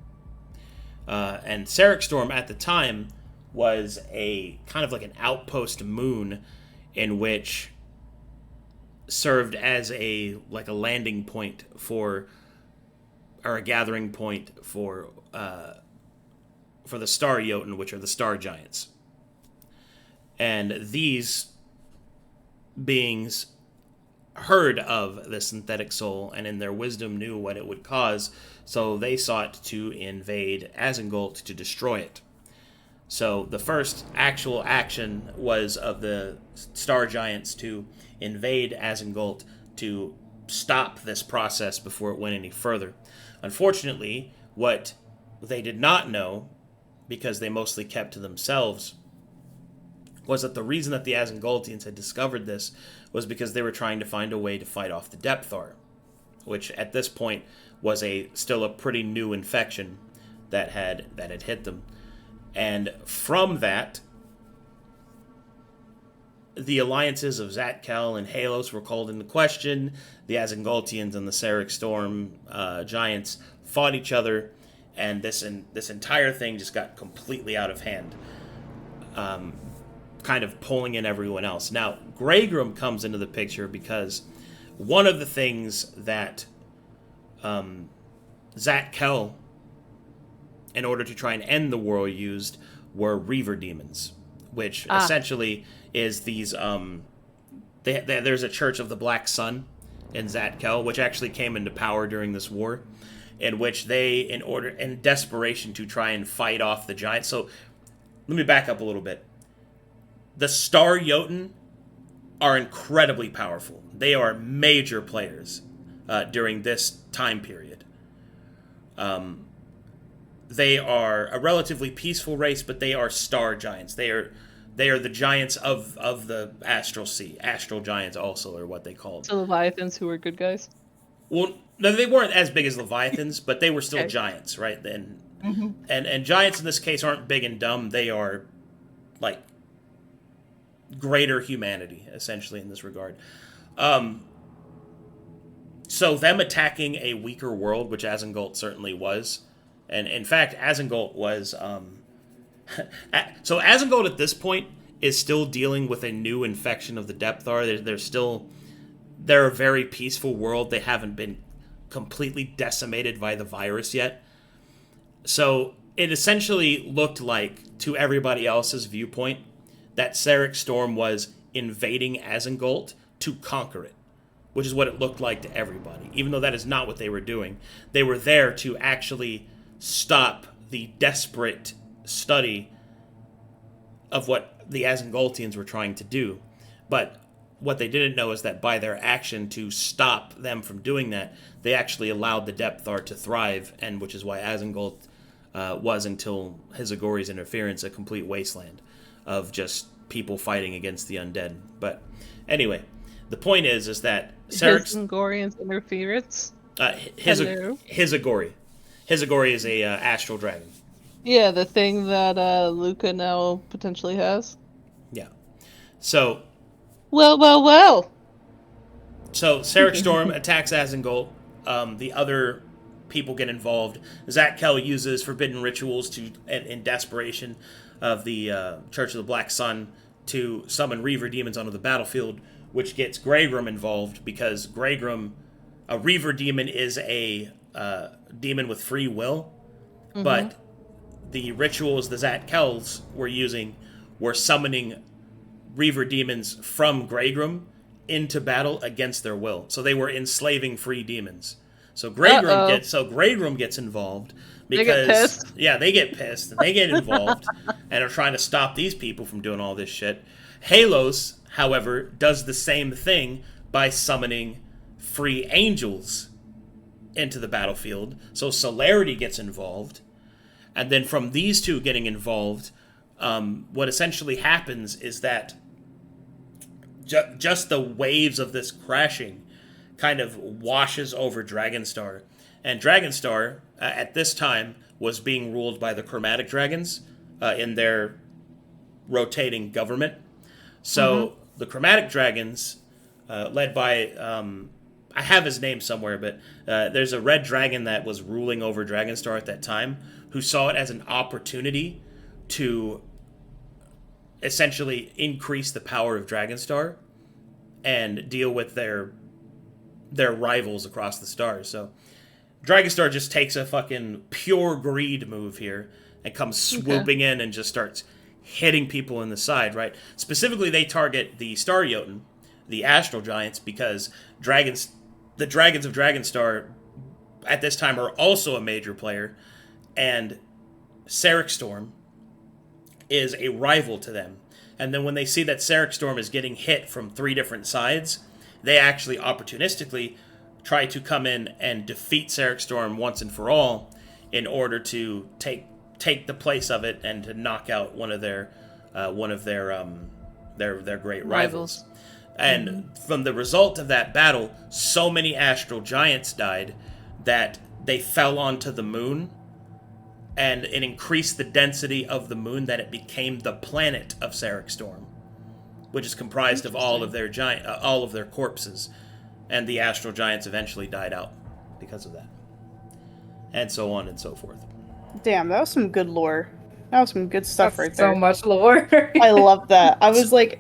And Storm at the time was a kind of like an outpost moon in which served as a landing point for, or a gathering point for the Star Jotun, which are the Star Giants. And these beings heard of the synthetic soul and in their wisdom knew what it would cause, so they sought to invade Asengult to destroy it. So the first actual action was of the Star Giants to invade Asengult to stop this process before it went any further. Unfortunately, what they did not know, because they mostly kept to themselves, was that the reason that the Asengultians had discovered this was because they were trying to find a way to fight off the Depthar, which at this point was still a pretty new infection that had hit them. And from that, the alliances of Zatkel and Halos were called into question. The Asengultians and the Serric Storm giants fought each other, and this entire thing just got completely out of hand, kind of pulling in everyone else. Now, Greygrim comes into the picture because one of the things that Zatkel, in order to try and end the war, used were Reaver demons, which essentially is these... there's a Church of the Black Sun in Zatkel, which actually came into power during this war, in which they, in desperation to try and fight off the giants... So, let me back up a little bit. The Star Jotun are incredibly powerful. They are major players during this time period. They are a relatively peaceful race, but they are star giants. They are the giants of the Astral Sea. Astral giants also are what they called. So Leviathans, who were good guys? Well, no, they weren't as big as Leviathans, but they were still Okay. giants, right? And giants in this case aren't big and dumb. They are like greater humanity, essentially, in this regard. So them attacking a weaker world, which Asengult certainly was, and in fact, Asengult was... so Asengult at this point is still dealing with a new infection of the Depthar. They're a very peaceful world. They haven't been completely decimated by the virus yet. So it essentially looked like, to everybody else's viewpoint, that Serric Storm was invading Asengult to conquer it, which is what it looked like to everybody, even though that is not what they were doing. They were there to actually stop the desperate study of what the Asengultians were trying to do. But what they didn't know is that by their action to stop them from doing that, they actually allowed the Depthar to thrive, and which is why Asengult was, until Hizagori's interference, a complete wasteland of just people fighting against the undead. But anyway, the point is that Hizagorian's interference? Hello? Hizagori. Hizagori is a astral dragon. Yeah, the thing that Luka now potentially has. Yeah. So... Well. So Serric Storm attacks Asengult. The other people get involved. Zatkel uses forbidden rituals in desperation of the Church of the Black Sun to summon Reaver demons onto the battlefield, which gets Greygrim involved, because a Reaver demon is a demon with free will, but the rituals the Zatkels were using were summoning Reaver demons from Greygrim into battle against their will. So they were enslaving free demons. So Greygrim gets involved because they get pissed. Yeah, they get pissed and they get involved and are trying to stop these people from doing all this shit. Halos, however, does the same thing by summoning free angels into the battlefield. So Celerity gets involved, and then from these two getting involved, what essentially happens is that just the waves of this crashing kind of washes over Dragonstar. And Dragonstar, at this time, was being ruled by the Chromatic Dragons in their rotating government. So the Chromatic Dragons led by I have his name somewhere, but there's a red dragon that was ruling over Dragonstar at that time, who saw it as an opportunity to essentially increase the power of Dragonstar and deal with their rivals across the stars. So Dragonstar just takes a fucking pure greed move here and comes swooping in and just starts hitting people in the side, right? Specifically, they target the Star Jotun, the Astral Giants, because the Dragons of Dragonstar at this time are also a major player, and Storm is a rival to them. And then when they see that Storm is getting hit from 3 different sides, they actually opportunistically try to come in and defeat Storm once and for all in order to take the place of it and to knock out one of their great rivals. And from the result of that battle, so many astral giants died that they fell onto the moon, and it increased the density of the moon that it became the planet of Storm, which is comprised of all of their corpses, and the astral giants eventually died out because of that, and so on and so forth. Damn, that was some good lore. That was some good stuff right there. So much lore. I love that. I was like,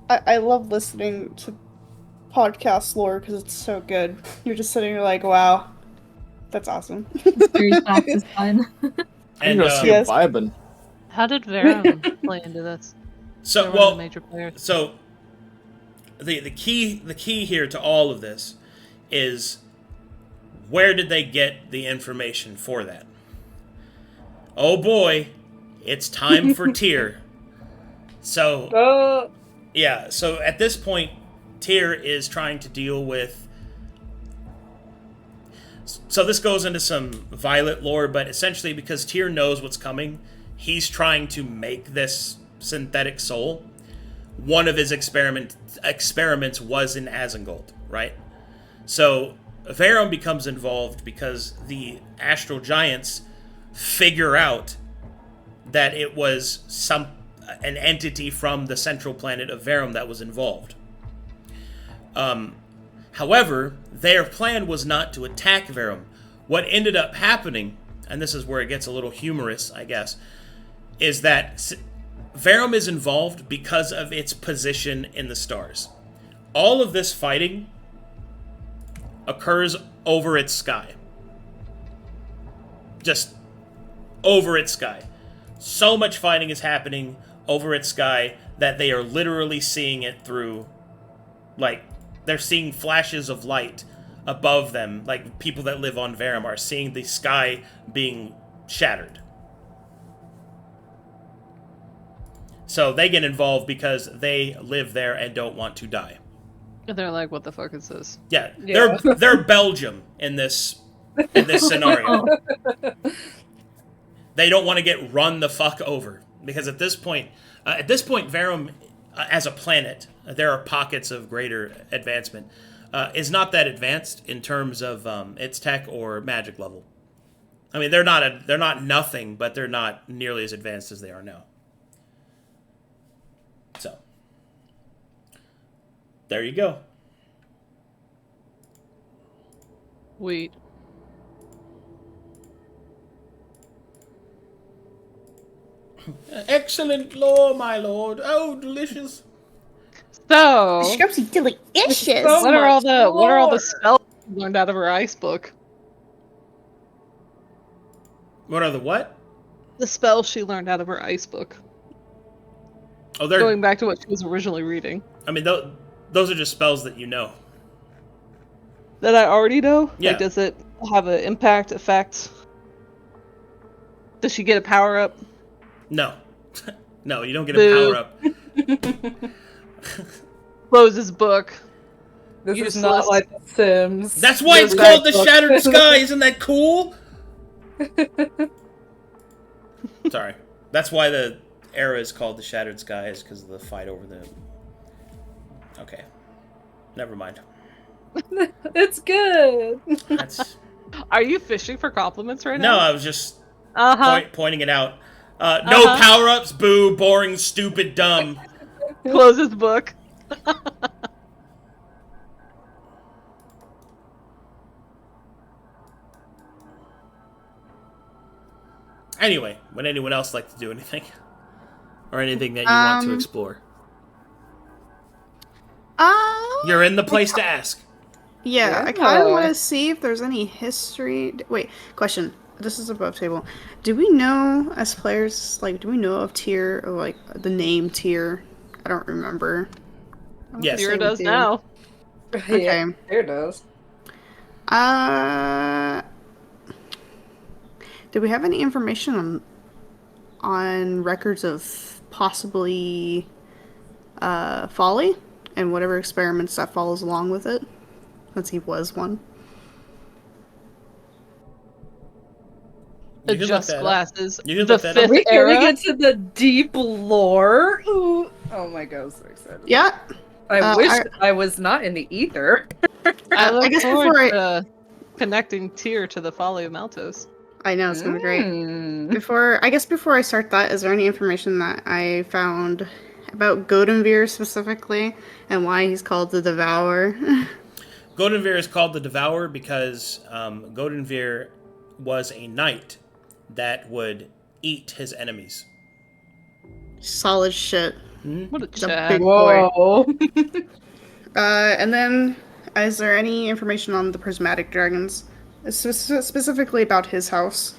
I love listening to podcast lore because it's so good. You're just sitting here like, wow, that's awesome. Mystery Box is fun. And Yes. vibing. How did Verum play into this? so They're one of well, the major players. so the key here to all of this is, where did they get the information for that? Oh boy, it's time for Tyr. So yeah, so at this point, Tyr is trying to deal with... So this goes into some Violet lore, but essentially because Tyr knows what's coming, he's trying to make this synthetic soul. One of his experiments was in Asmongold, right? So Verum becomes involved because the Astral Giants figure out that it was an entity from the central planet of Verum that was involved. However, their plan was not to attack Verum. What ended up happening, and this is where it gets a little humorous, I guess, is that Verum is involved because of its position in the stars. All of this fighting occurs over its sky. Just over its sky. So much fighting is happening over its sky that they are literally seeing it through, like, they're seeing flashes of light above them, like people that live on Verum are seeing the sky being shattered. So they get involved because they live there and don't want to die. And they're like, what the fuck is this? Yeah. They're Belgium in this scenario. They don't want to get run the fuck over, because at this point Verum, as a planet, there are pockets of greater advancement. Is not that advanced in terms of its tech or magic level. I mean, they're not nothing, but they're not nearly as advanced as they are now. So, there you go. Wait. Excellent lore, my lord. Oh, delicious. So, Scrubsy delicious. what are all the spells you learned out of her ice book? What are the what? The spells she learned out of her ice book. Oh, they're... Going back to what she was originally reading. I mean, those are just spells that you know. That I already know? Yeah. Like, does it have an impact, effect? Does she get a power-up? No. No, you don't get Boo. a power-up. Closes book. This is Useless. not like The Sims. That's why it's called the Shattered Sky. Isn't that cool? Sorry. That's why the era is called the Shattered Sky, is because of the fight over the... Okay. Never mind. It's good. That's... Are you fishing for compliments right No, now? I was just Uh-huh. pointing it out. No power-ups, boo, boring, stupid, dumb. Closes book. Anyway, would anyone else like to do anything? Or anything that you want to explore? You're in the place to ask. Yeah, I kind of want to see if there's any history. Wait, question. This is above table. Do we know, as players, like, do we know of Tyr, or, like, the name Tyr? I don't remember. Yes. Tyr does now. Okay. Yeah, Tyr does. Do we have any information on records of possibly folly and whatever experiments that follows along with it? Since he was one. You can look Adjust that up. glasses. You can The look that up. fifth We era. getting into the deep lore. Ooh. Oh my god, I'm so excited. Yeah. I wish I was not in the ether. I look guess forward before to connecting Tyr to the Folly of Maltos. I know it's gonna be great. Mm. Before I start that, is there any information that I found about Godinvir specifically and why he's called the Devourer? Godinvir is called the Devourer because Godinvir was a knight that would eat his enemies. Solid shit. What a He's a Chad. big boy. Whoa. And then, is there any information on the prismatic dragons? Specifically about his house?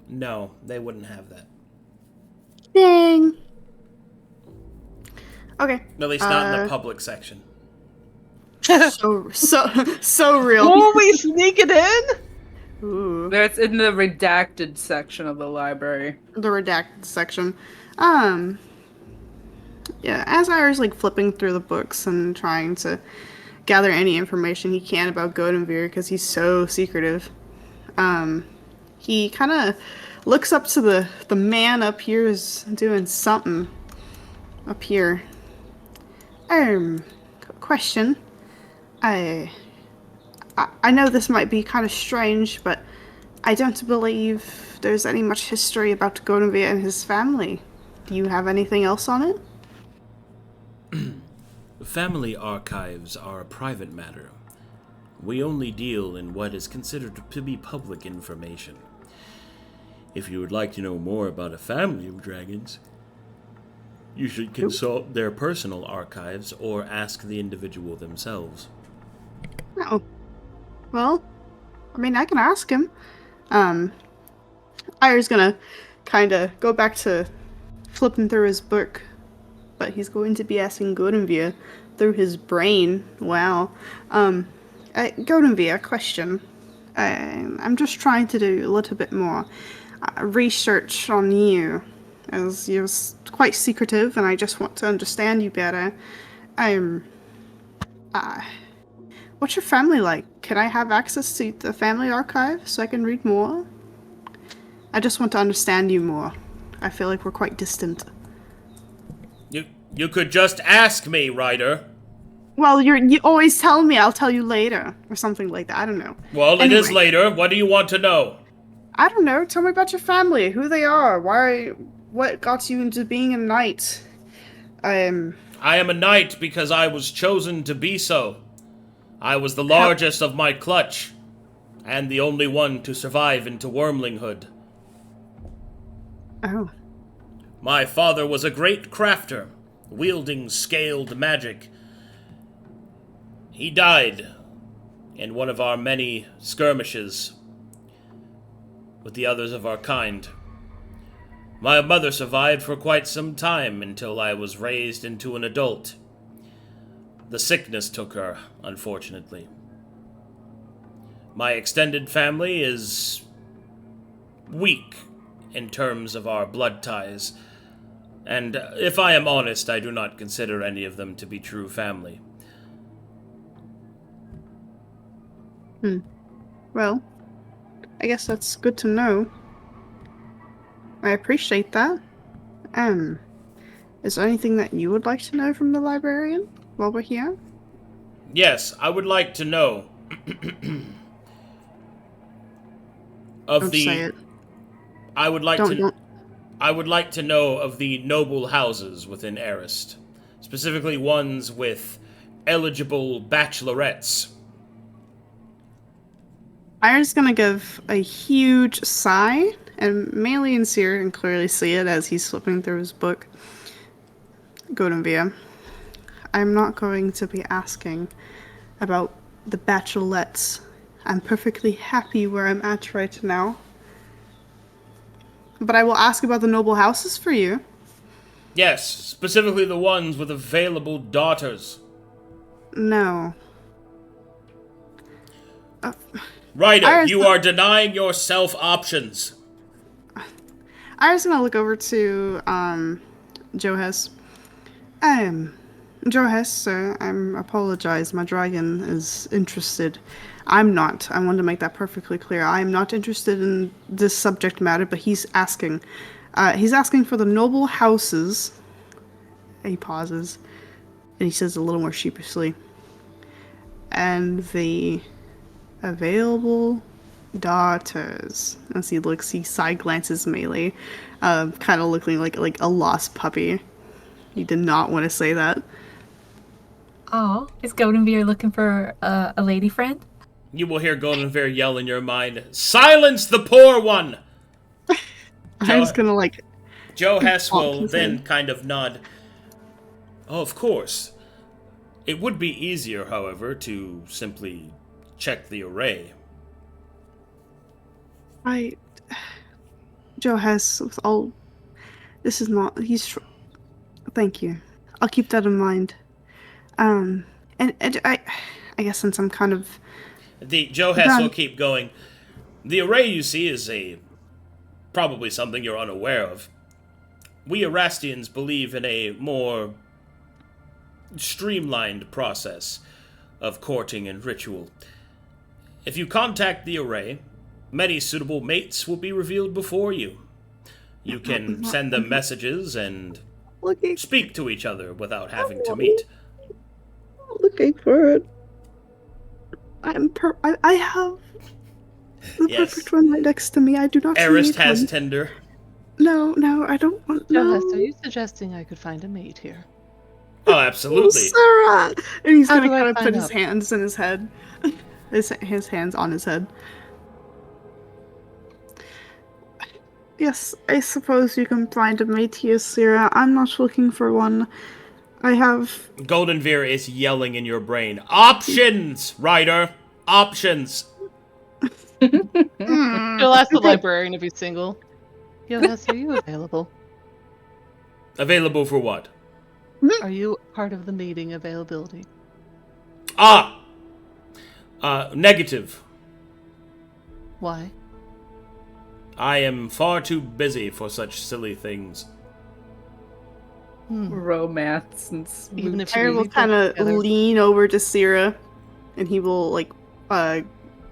No, they wouldn't have that. Dang. Okay. At least not in the public section. So real. Oh, we sneak it in? Ooh. That's in the redacted section of the library. The redacted section. Yeah, as I was like flipping through the books and trying to gather any information he can about Godinvir because he's so secretive, he kind of looks up to the man up here who's doing something up here. Question. I know this might be kind of strange, but I don't believe there's any much history about Godinvir and his family. Do you have anything else on it? Family archives are a private matter. We only deal in what is considered to be public information. If you would like to know more about a family of dragons, you should consult their personal archives or ask the individual themselves. Oh. Well, I mean, I can ask him. Ira's gonna kind of go back to flipping through his book, but he's going to be asking Godinvir through his brain. Wow. Godinvir, question. I'm just trying to do a little bit more research on you, as you're quite secretive, and I just want to understand you better. What's your family like? Can I have access to the family archive so I can read more? I just want to understand you more. I feel like we're quite distant. You could just ask me, Ryder. Well, you always tell me I'll tell you later, or something like that. I don't know. Well, Anyway. it is later. What do you want to know? I don't know. Tell me about your family, who they are, what got you into being a knight. I am a knight because I was chosen to be so. I was the largest of my clutch, and the only one to survive into wormlinghood. Oh. My father was a great crafter, wielding scaled magic. He died in one of our many skirmishes with the others of our kind. My mother survived for quite some time until I was raised into an adult. The sickness took her, unfortunately. My extended family is weak in terms of our blood ties, and if I am honest, I do not consider any of them to be true family. Well, I guess that's good to know. I appreciate that. Is there anything that you would like to know from the librarian while we're here? Yes, I would like to know Don't say it. I would like Don't. I would like to know of the noble houses within Arist, specifically ones with eligible bachelorettes. Iron's gonna give a huge sigh, and Maelie and Sera can clearly see it as he's flipping through his book. Goldenvia, I'm not going to be asking about the bachelorettes. I'm perfectly happy where I'm at right now. But I will ask about the noble houses for you. Yes, specifically the ones with available daughters. No. Ryder, you are denying yourself options. I was gonna look over to Johes. Johes, sir, I apologize. My dragon is interested. I'm not. I want to make that perfectly clear. I am not interested in this subject matter, but he's asking. He's asking for the noble houses. He pauses, and he says a little more sheepishly. And the available daughters. As he looks, he side glances Maelie, kind of looking like a lost puppy. He did not want to say that. Oh, is Goldenveer looking for a lady friend? You will hear Goldenveer yell in your mind, "Silence the poor one!" I was gonna Joe Hess will his then head. kind of nod. Oh, of course. It would be easier, however, to simply check the array. Joe has all. This is not. Thank you. I'll keep that in mind. And I guess since I'm kind of. Joe Hess will keep going. The array you see is probably something you're unaware of. We Erastians believe in a more streamlined process of courting and ritual. If you contact the array, many suitable mates will be revealed before you. You can send them messages and speak to each other without having to meet. Looking for it. I have the perfect one right next to me. I do not Arist need has one. Tinder. No, I don't want. Jonas, No. are you suggesting I could find a mate here? Oh, absolutely. Sera! And he's How gonna do I kind of find put his out? hands in his head. His hands on his head. Yes, I suppose you can find a mate here, Sera. I'm not looking for one. I have. Goldenveer is yelling in your brain. Options, Ryder! Options! She'll ask the librarian if he's single. Jonas, are you available? Available for what? Are you part of the meeting availability? Negative. Why? I am far too busy for such silly things. Romance and Even if Aaron you will leave kind them of together. lean over to Sera, and he will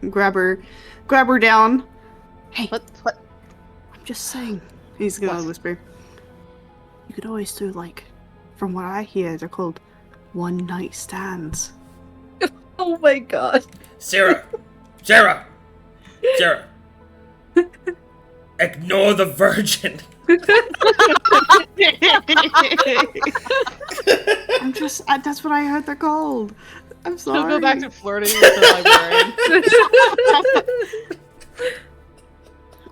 grab her down. Hey, What? I'm just saying. He's gonna What? whisper. You could always do from what I hear, they're called one-night stands. Oh my god. Sera! Ignore the virgin! That's what I heard they're called. I'm sorry. She'll go back to flirting with the librarian.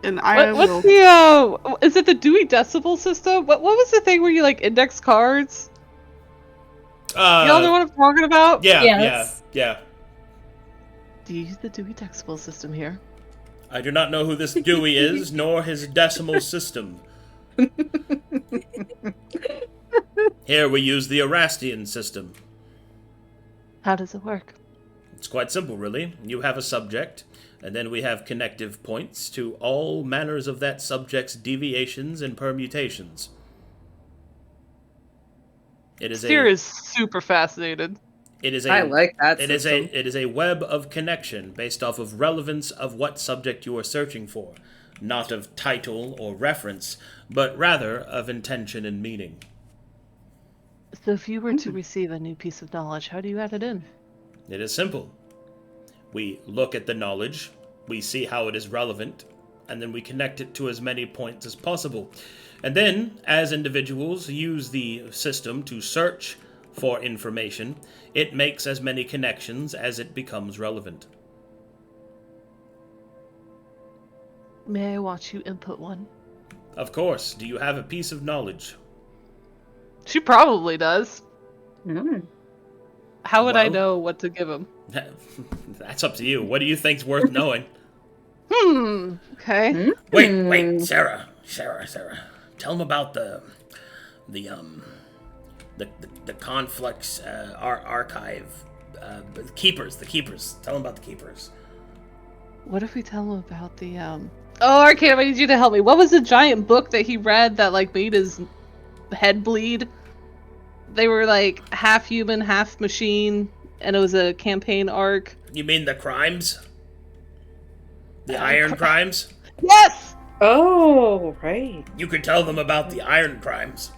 And I will. What's the, is it the Dewey Decimal System? What was the thing where you, index cards? Y'all know what I'm talking about? Yes. Yeah. Do you use the Dewey Decimal System here? I do not know who this Dewey is, nor his decimal system. Here we use the Erastian system. How does it work? It's quite simple, really. You have a subject, and then we have connective points to all manners of that subject's deviations and permutations. Steer is super fascinated. I like that It is a web of connection based off of relevance of what subject you are searching for, not of title or reference, but rather of intention and meaning. So if you were to receive a new piece of knowledge, how do you add it in? It is simple. We look at the knowledge, we see how it is relevant, and then we connect it to as many points as possible. And then, as individuals use the system to search for information, it makes as many connections as it becomes relevant. May I watch you input one? Of course. Do you have a piece of knowledge? She probably does. How would I Well- know what to give him? That's up to you. What do you think's worth knowing? Okay. Wait, Sera. Tell him about the conflicts archive. The keepers. Tell him about the keepers. What if we tell him about the Oh, Arcadum, I need you to help me. What was the giant book that he read that like made his head bleed? They were like half human, half machine, and it was a campaign arc. You mean the crimes? The Iron Crimes? Yes! Oh, right. You could tell them about the Iron Crimes.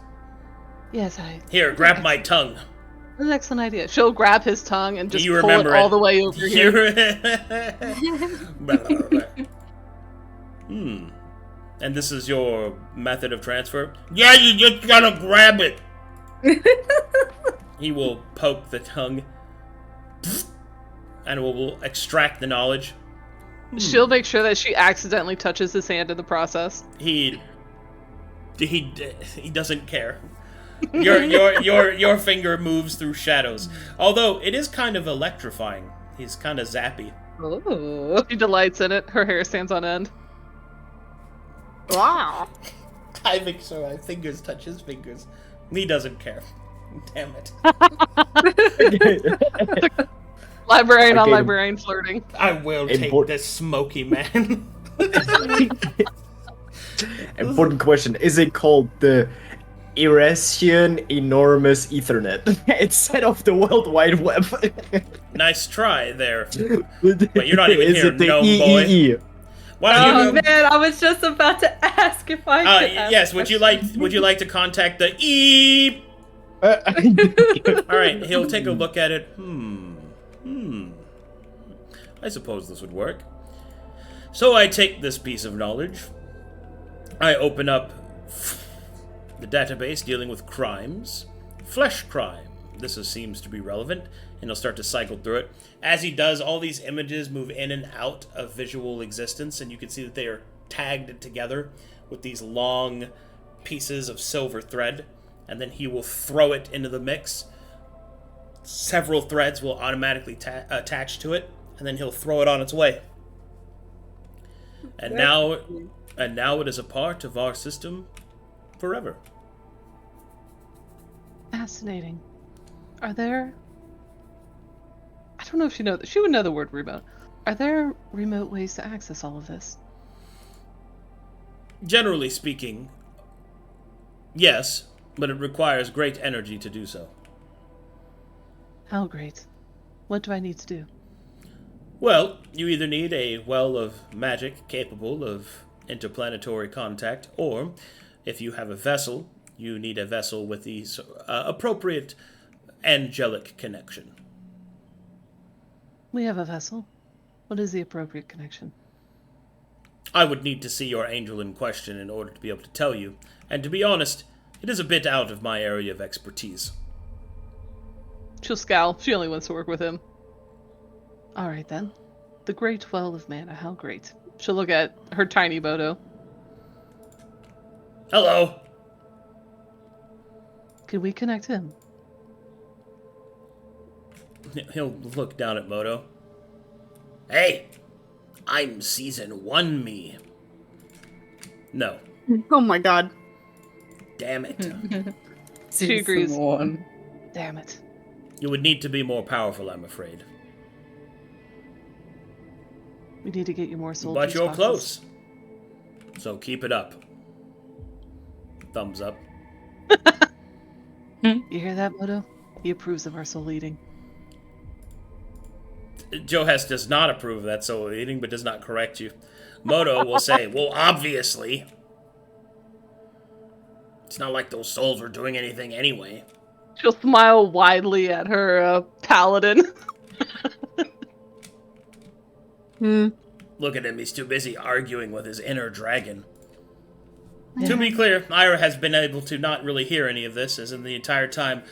Yes, Here, grab my tongue. That's an excellent idea. She'll grab his tongue and just You pull remember it all it. the way over here. Blah, blah, blah. And this is your method of transfer? Yeah, you just gotta grab it. He will poke the tongue and will extract the knowledge. She'll make sure that she accidentally touches his hand in the process. He doesn't care. Your finger moves through shadows. Although it is kind of electrifying. He's kind of zappy. Ooh. She delights in it. Her hair stands on end. Wow. I think so. My fingers touch his fingers. He doesn't care. Damn it. Librarian on Arcadum. librarian flirting. I will take this smoky man. Important question. Is it called the Irresian Enormous Ethernet instead of the World Wide Web? Nice try there. But you're not even Is here, it the gnome EEE? boy. Why don't you? Man, I was just about to ask if I could ask Yes. a Would you question. like to contact the E? All right. He'll take a look at it. I suppose this would work. So I take this piece of knowledge. I open up the database dealing with crimes. Flesh crime. Seems to be relevant, and he'll start to cycle through it. As he does, all these images move in and out of visual existence, and you can see that they are tagged together with these long pieces of silver thread, and then he will throw it into the mix. Several threads will automatically attach to it, and then he'll throw it on its way. And now it is a part of our system forever. Fascinating. Are there... I don't know if she knows... She would know the word remote. Are there remote ways to access all of this? Generally speaking, yes, but it requires great energy to do so. How great. What do I need to do? Well, you either need a well of magic capable of interplanetary contact, or, if you have a vessel, you need a vessel with the appropriate angelic connection. We have a vessel. What is the appropriate connection? I would need to see your angel in question in order to be able to tell you, and to be honest, it is a bit out of my area of expertise. She'll scowl. She only wants to work with him. Alright then. The Great Well of Mana, how great. She'll look at her tiny Bodo. Hello! Can we connect him? He'll look down at Moto. Hey! I'm Season 1 me. No. Oh my god. Damn it. She agrees. One. Damn it. You would need to be more powerful, I'm afraid. We need to get you more soldiers. But you're Colossus. close. So keep it up. Thumbs up. You hear that, Bodo? He approves of our soul eating. Joe Hess does not approve of that soul eating, but does not correct you. Moto will say, well, obviously. It's not like those souls were doing anything anyway. She'll smile widely at her paladin. Look at him, he's too busy arguing with his inner dragon. To be clear, Irha has been able to not really hear any of this, as in the entire time.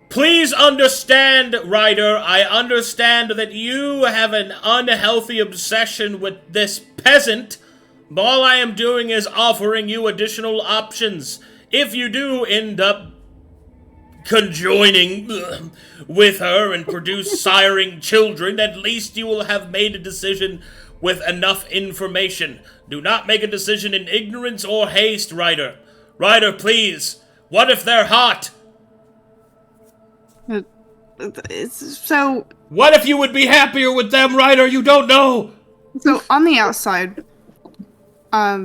Please understand, Ryder, I understand that you have an unhealthy obsession with this peasant, All I am doing is offering you additional options. If you do end up conjoining with her and produce siring children, at least you will have made a decision with enough information. Do not make a decision in ignorance or haste, Ryder. Ryder, please. What if they're hot? So, What if you would be happier with them, Ryder? You don't know. so on the outside,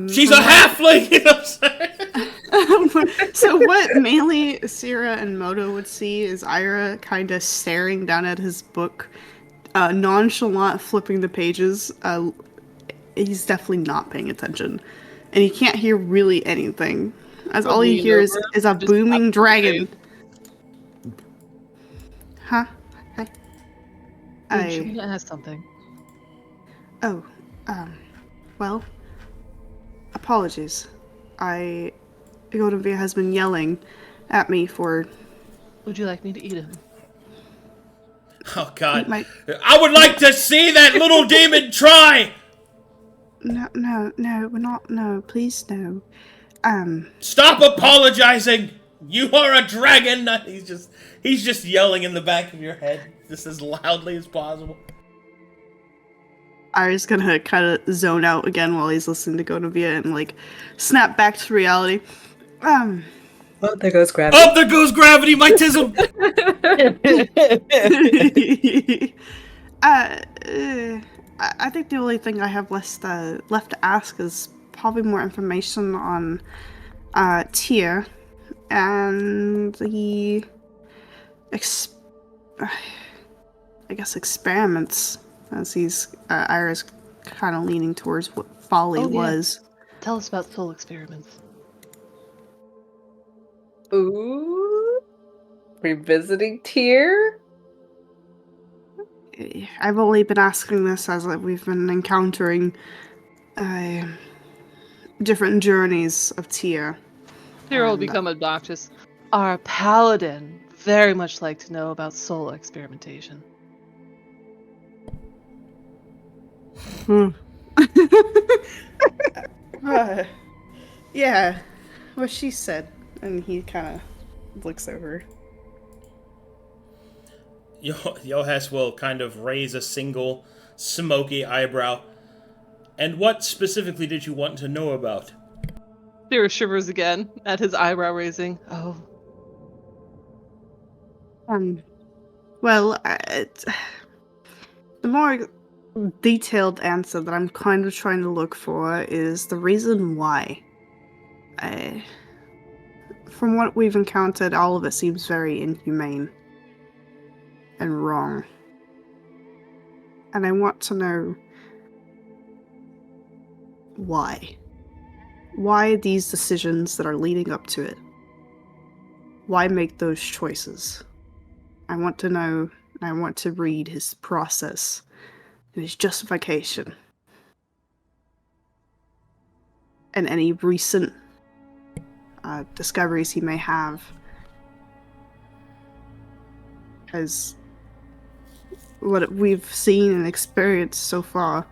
She's a halfling. You know what I'm saying? so what Maelie, Sera, and Moto would see is Irha kind of staring down at his book, nonchalant flipping the pages. He's definitely not paying attention, and he can't hear really anything. As all he hears is a booming dragon. Huh? Hi. I'm gonna ask something. Oh, well, apologies. Goldenveer has been yelling at me for... Would you like me to eat him? Oh, God. I would like to see that little demon try! No, we're not, no, please, no. Stop apologizing! You are a dragon! He's just yelling in the back of your head, just as loudly as possible. Irha's gonna kind of zone out again while he's listening to Goldenveer and, like, snap back to reality. Oh, there goes gravity. Oh, there goes gravity, my tism! I think the only thing I have left to ask is probably more information on Tyr and the experiments, as he's Irha's kind of leaning towards what folly was. Tell us about soul experiments. Ooh, revisiting Tyr. I've only been asking this as we've been encountering different journeys of Tyr. Tyr will become obnoxious. Our paladin very much like to know about soul experimentation. Yeah, what she said. And he kind of looks over. Yohas will kind of raise a single smoky eyebrow. And what specifically did you want to know about? Tyr shivers again at his eyebrow raising. Oh. Well, the more detailed answer that I'm kind of trying to look for is the reason why. From what we've encountered, all of it seems very inhumane and wrong. And I want to know why. Why these decisions that are leading up to it? Why make those choices? I want to know, and I want to read his process, his justification, and any recent discoveries he may have, as what we've seen and experienced so far.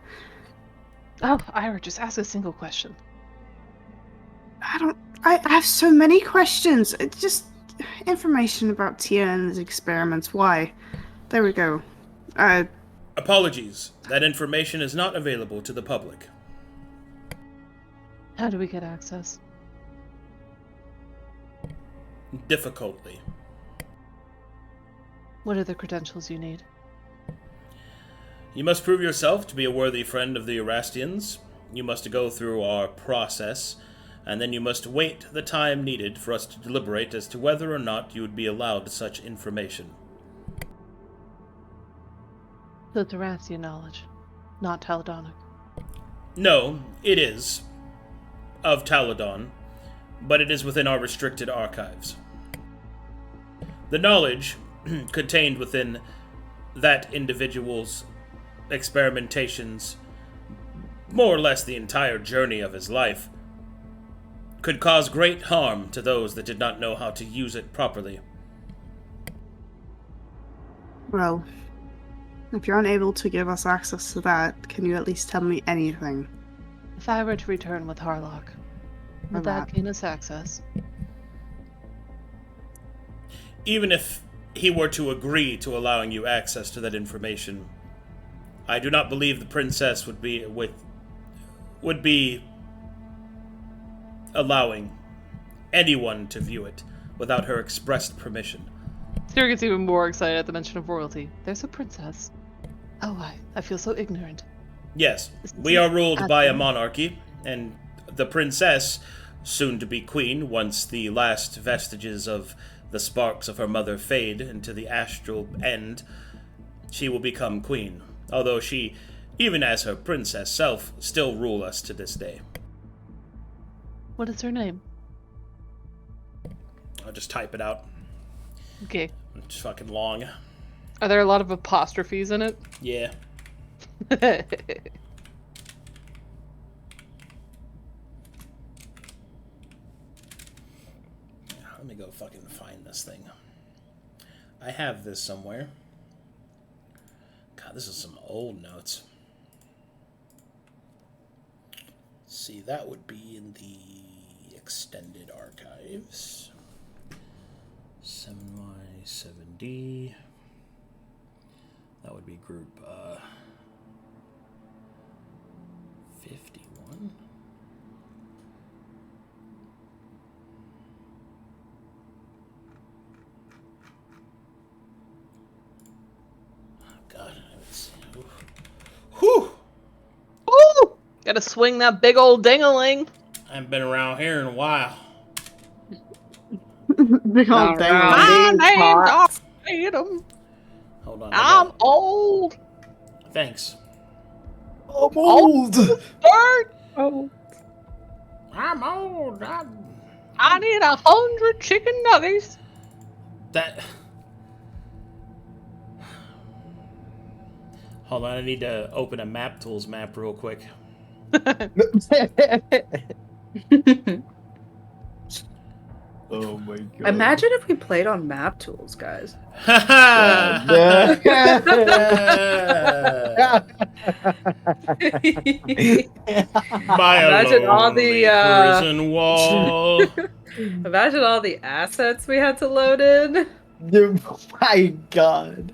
Oh, Irha, just ask a single question. I have so many questions. It's just information about Tyr and his experiments. Why? There we go. Apologies. That information is not available to the public. How do we get access? Difficultly. What are the credentials you need? You must prove yourself to be a worthy friend of the Erastians. You must go through our process, and then you must wait the time needed for us to deliberate as to whether or not you would be allowed such information. So it's Erastian knowledge, not Taladonic. No, it is of Taladon, but it is within our restricted archives. The knowledge contained within that individual's experimentations, more or less the entire journey of his life, could cause great harm to those that did not know how to use it properly. Well, if you're unable to give us access to that, can you at least tell me anything? If I were to return with Harlock, would that gain us access? Even if he were to agree to allowing you access to that information, I do not believe the princess would be allowing anyone to view it without her expressed permission. Sera gets even more excited at the mention of royalty. There's a princess. Oh, I feel so ignorant. Yes, we are ruled by a monarchy, and the princess, soon to be queen, once the last vestiges of the sparks of her mother fade into the astral end, she will become queen. Although she, even as her princess self, still rule us to this day. What is her name? I'll just type it out. Okay. It's fucking long. Are there a lot of apostrophes in it? Yeah. That's Let me go fucking find this thing. I have this somewhere. God, this is some old notes. See, that would be in the extended archives. 7Y, 7D. That would be group 51. God, I haven't seen it. Whew! Ooh! Gotta swing that big old ding-a-ling. I haven't been around here in a while. Big old thing. My name's Arcadum. Hold on. I'm old. Thanks. I'm old! Bird. Oh. I'm old. I need 100 chicken nuggets. That. Hold on, I need to open a map tools map real quick. Oh my god. Imagine if we played on map tools, guys. Imagine all the prison wall. imagine all the assets we had to load in. Oh my god.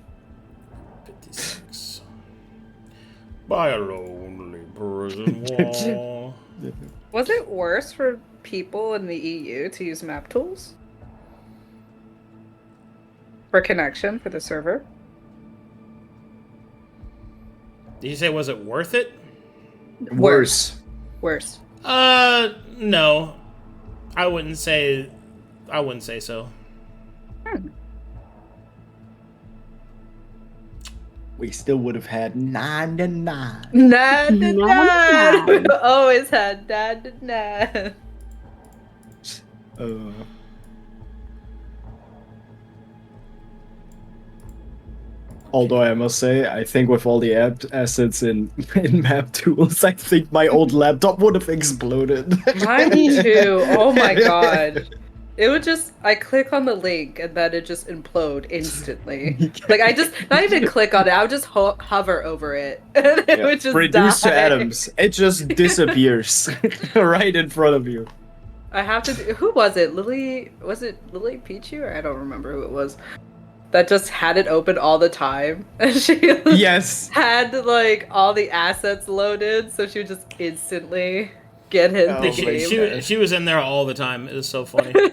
56. By a lonely prison wall. Was it worse for people in the EU to use map tools? For connection for the server? Did you say was it worth it? Worse. Worse. No. I wouldn't say so. We still would have had 9 to 9. 9 to 9. Always had 9 to 9. Although I must say, I think with all the assets in map tools, I think my old laptop would have exploded. Mine too. Oh my god. It would just, I click on the link and then it just implode instantly. Like I just, not even click on it, I would just hover over it. And it would just reduce die. to atoms. It just disappears right in front of you. I have to do, who was it? Lily, was it Lily Pichu? I don't remember who it was. That just had it open all the time. And she Yes. had like all the assets loaded, so she would just instantly get in the game. She was in there all the time. It was so funny. I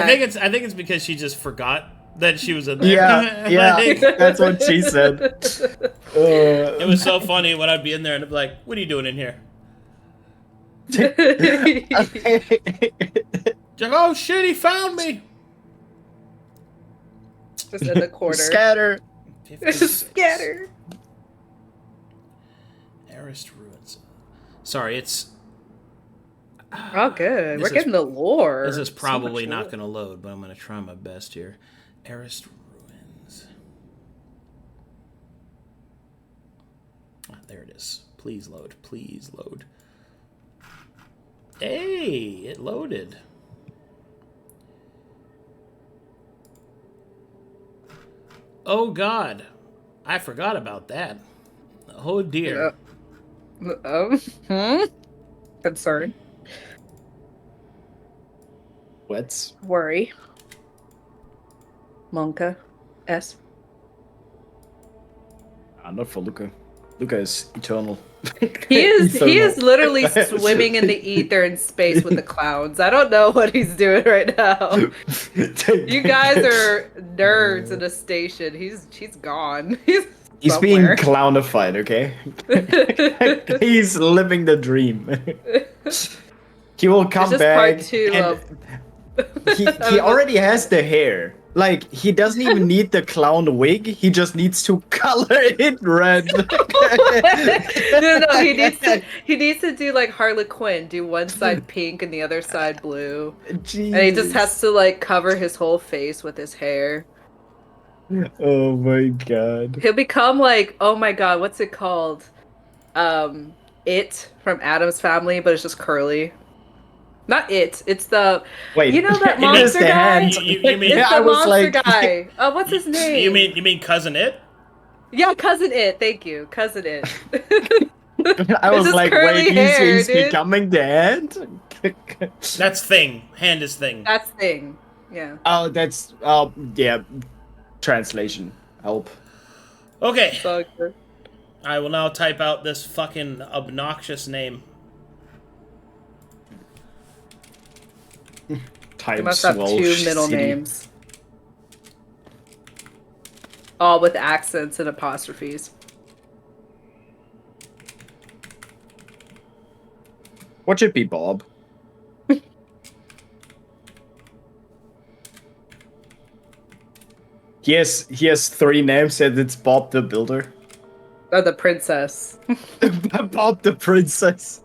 think it's because she just forgot that she was in there. Yeah, that's what she said. It was so funny when I'd be in there and I'd be like, "What are you doing in here?" She's like, "Oh shit, he found me." Just in the corner. Scatter. Scatter. Arist ruins. Sorry, it's. Oh, good. We're getting the lore. This is probably so not going to load, but I'm going to try my best here. Arist ruins. Ah, there it is. Please load. Please load. Hey, it loaded. Oh God, I forgot about that. Oh dear. Concern. What's Worry. Monka. S. not for Luka. Luka is eternal. He is Eternal. literally swimming in the ether in space with the clowns. I don't know what he's doing right now. You guys are nerds in a station. He's gone. He's being somewhere. clownified, okay? He's living the dream. He will come It's just back. part 2 and of he already has the hair. Like, he doesn't even need the clown wig. He just needs to color it red. no, he needs to do like Harley Quinn, do one side pink and the other side blue. Jeez. And he just has to like cover his whole face with his hair. Oh my god. He'll become like, oh my god, what's it called? It from Addams Family, but it's just curly. Not it. It's the Wait, you know that it monster is the guy. hand. You mean It's I the was monster like- guy. What's his name? you mean Cousin It? Yeah, Cousin It. Thank you, Cousin It. I was just like, curly wait, hair, he's dude. becoming the hand? That's Thing. Hand is Thing. That's thing. Yeah. Oh, that's yeah. Translation. Help. Okay, So good. I will now type out this fucking obnoxious name. He must have 2 middle names. All with accents and apostrophes. What should be Bob? He has 3 names and it's Bob the Builder. Oh, the princess. Bob the Princess.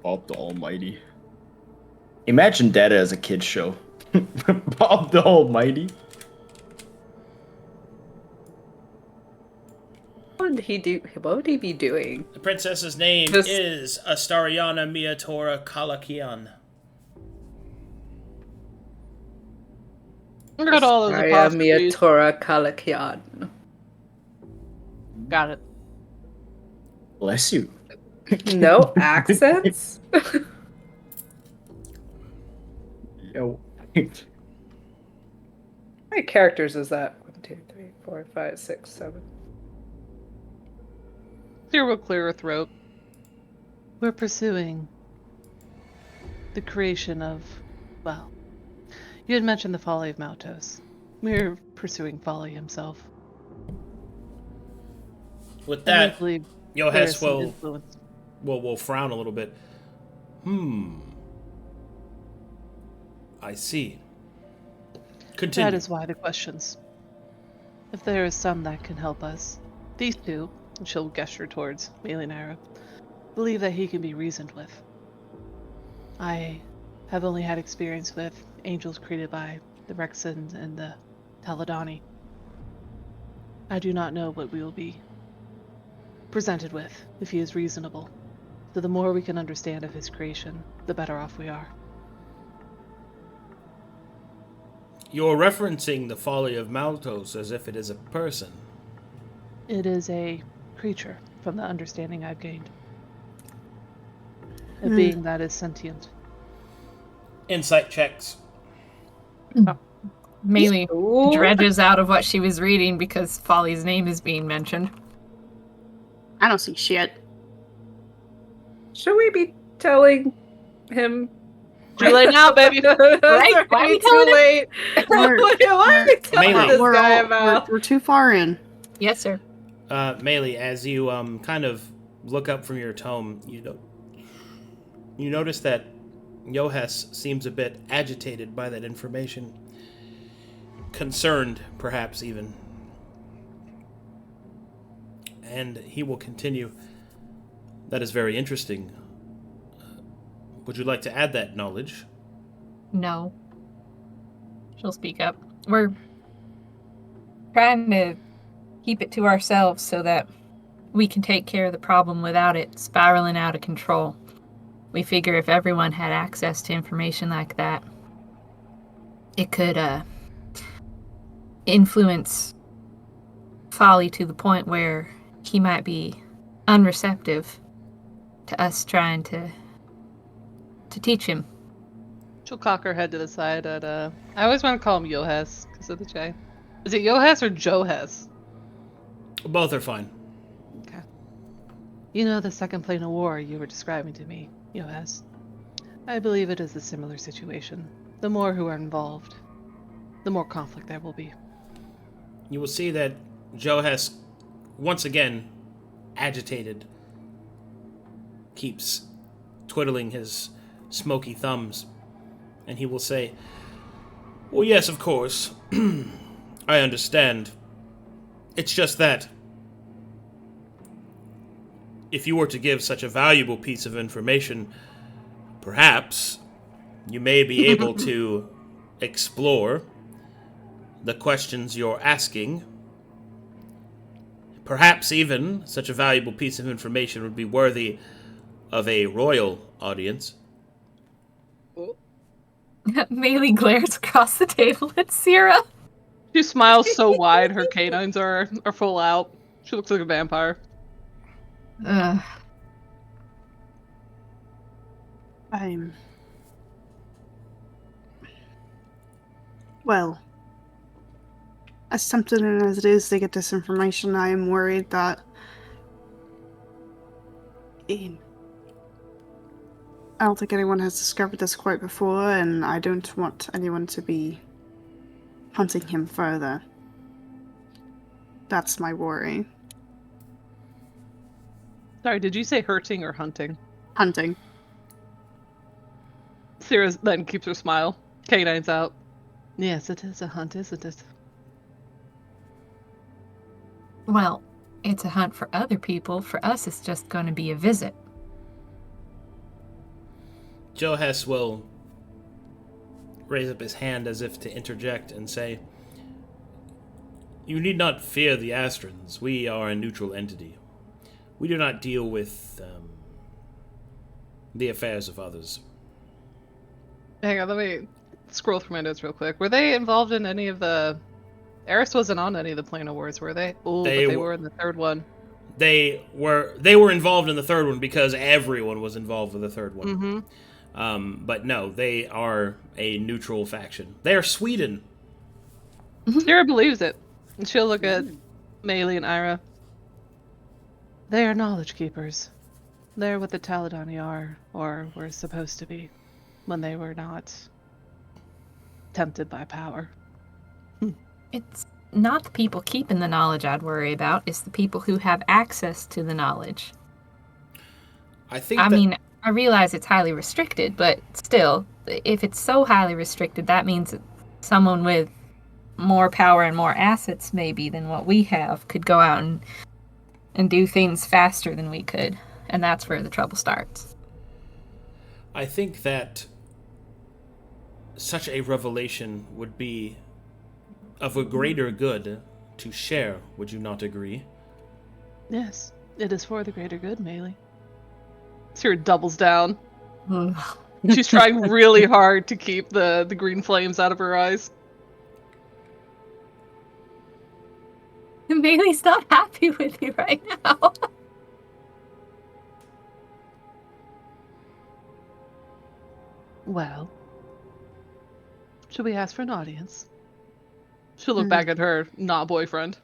Bob the Almighty. Imagine that as a kid's show. Bob the Almighty. What would he do? What would he be doing? The princess's name Just- is Astariana Miatora Kalakian. Look at all those apostrophes. Tora Kalakian. Got it. Bless you. No accents? Yo. How many characters is that? 1, 2, 3, 4, 5, 6, 7. Clear will clear her throat. We're pursuing the creation of, well, you had mentioned the folly of Maltos. We're pursuing folly himself. With And that, I believe there is Yohes some will influence. will frown a little bit. I see. Continue. That is why the questions. If there is some that can help us, these two, and she'll gesture towards Maelie and Irha, believe that he can be reasoned with. I have only had experience with angels created by the Rexans and the Taladani. I do not know what we will be presented with if he is reasonable. So the more we can understand of his creation, the better off we are. You're referencing the folly of Maltos as if it is a person. It is a creature, from the understanding I've gained. A being that is sentient. Insight checks. Maelie Ooh. dredges out of what she was reading because Folly's name is being mentioned. I don't see shit. Should we be telling him? Too late now, baby. Right? Why are we Too telling him? late. We're- What are we telling Mainly. this We're, guy all, about? we're too far in. Yes, sir. Maelie, as you kind of look up from your tome, you notice that Yohes seems a bit agitated by that information. Concerned, perhaps even. And he will continue. That is very interesting. Would you like to add that knowledge? No. She'll speak up. We're trying to keep it to ourselves so that we can take care of the problem without it spiraling out of control. We figure if everyone had access to information like that, it could influence Folly to the point where he might be unreceptive to us trying to teach him. She'll cock her head to the side at, I always want to call him Yohes, because of the J. Is it Yohes or Johes? Both are fine. Okay. You know the second plane of war you were describing to me, Yohes. I believe it is a similar situation. The more who are involved, the more conflict there will be. You will see that Johes, once again, agitated, keeps twiddling his smoky thumbs, and he will say, "Well, yes, of course. I understand. It's just that if you were to give such a valuable piece of information, perhaps you may be able to explore the questions you're asking. Perhaps even such a valuable piece of information would be worthy of a royal audience." Maelie glares across the table at Sera. She smiles so wide her canines are full out. She looks like a vampire. Well, as tempting as it is to get this information, I am worried that I don't think anyone has discovered this quite before, and I don't want anyone to be hunting him further. That's my worry. Sorry, did you say hurting or hunting? Hunting. Sera then keeps her smile. Canines out. Yes, it is a hunt, isn't it? Well, it's a hunt for other people. For us, it's just going to be a visit. Johes will raise up his hand as if to interject and say, "You need not fear the Astrans. We are a neutral entity. We do not deal with the affairs of others." Hang on, let me scroll through my notes real quick. Were they involved in any of the... Eris wasn't on any of the Plano Wars, were they? Oh, but they were in the third one. They were involved in the third one because everyone was involved with the third one. Mm-hmm. But no, they are a neutral faction. They are Sweden. Sera believes it. And she'll look at Maelie and Irha. They are knowledge keepers. They're what the Taladani are, or were supposed to be, when they were not tempted by power. It's not the people keeping the knowledge I'd worry about. It's the people who have access to the knowledge. I mean, I realize it's highly restricted, but still, if it's so highly restricted, that means that someone with more power and more assets, maybe, than what we have could go out and do things faster than we could. And that's where the trouble starts. I think that such a revelation would be of a greater good to share, would you not agree? Yes, it is for the greater good, Maelie. Sera doubles down. She's trying really hard to keep the green flames out of her eyes. Maelie's not happy with you right now. Well, should we ask for an audience? She'll look back at her not boyfriend.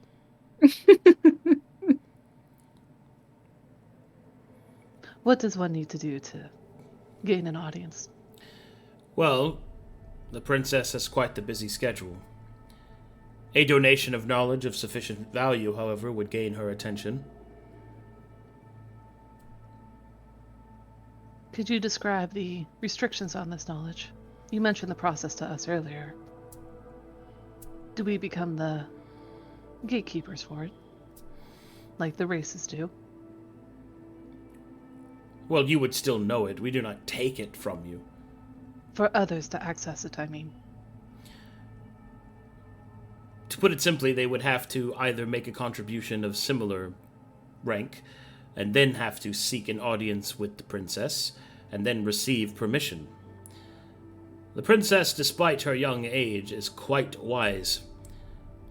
What does one need to do to gain an audience? Well, the princess has quite the busy schedule. A donation of knowledge of sufficient value, however, would gain her attention. Could you describe the restrictions on this knowledge? You mentioned the process to us earlier. Do we become the gatekeepers for it? Like the races do? Well, you would still know it. We do not take it from you. For others to access it, I mean. To put it simply, they would have to either make a contribution of similar rank, and then have to seek an audience with the princess, and then receive permission. The princess, despite her young age, is quite wise.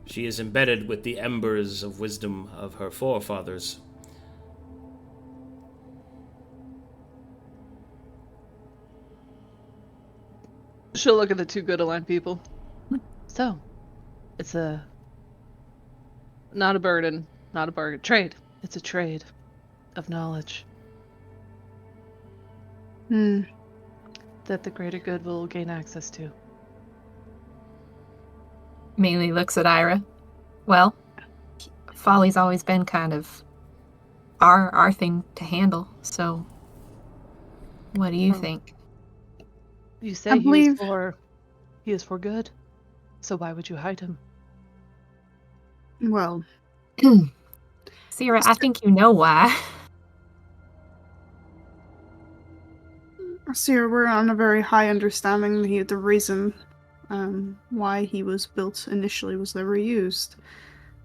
She is embedded with the embers of wisdom of her forefathers. She'll look at the two good aligned people. So, it's not a burden, not a bargain. Trade. It's a trade of knowledge that the greater good will gain access to. Maelie looks at Irha. Well, Folly's always been kind of our thing to handle, so what do you think? You say I believe- he is for good. So why would you hide him? Well, Sera, I think you know why. Sir, we're on a very high understanding that the reason why he was built initially was never used.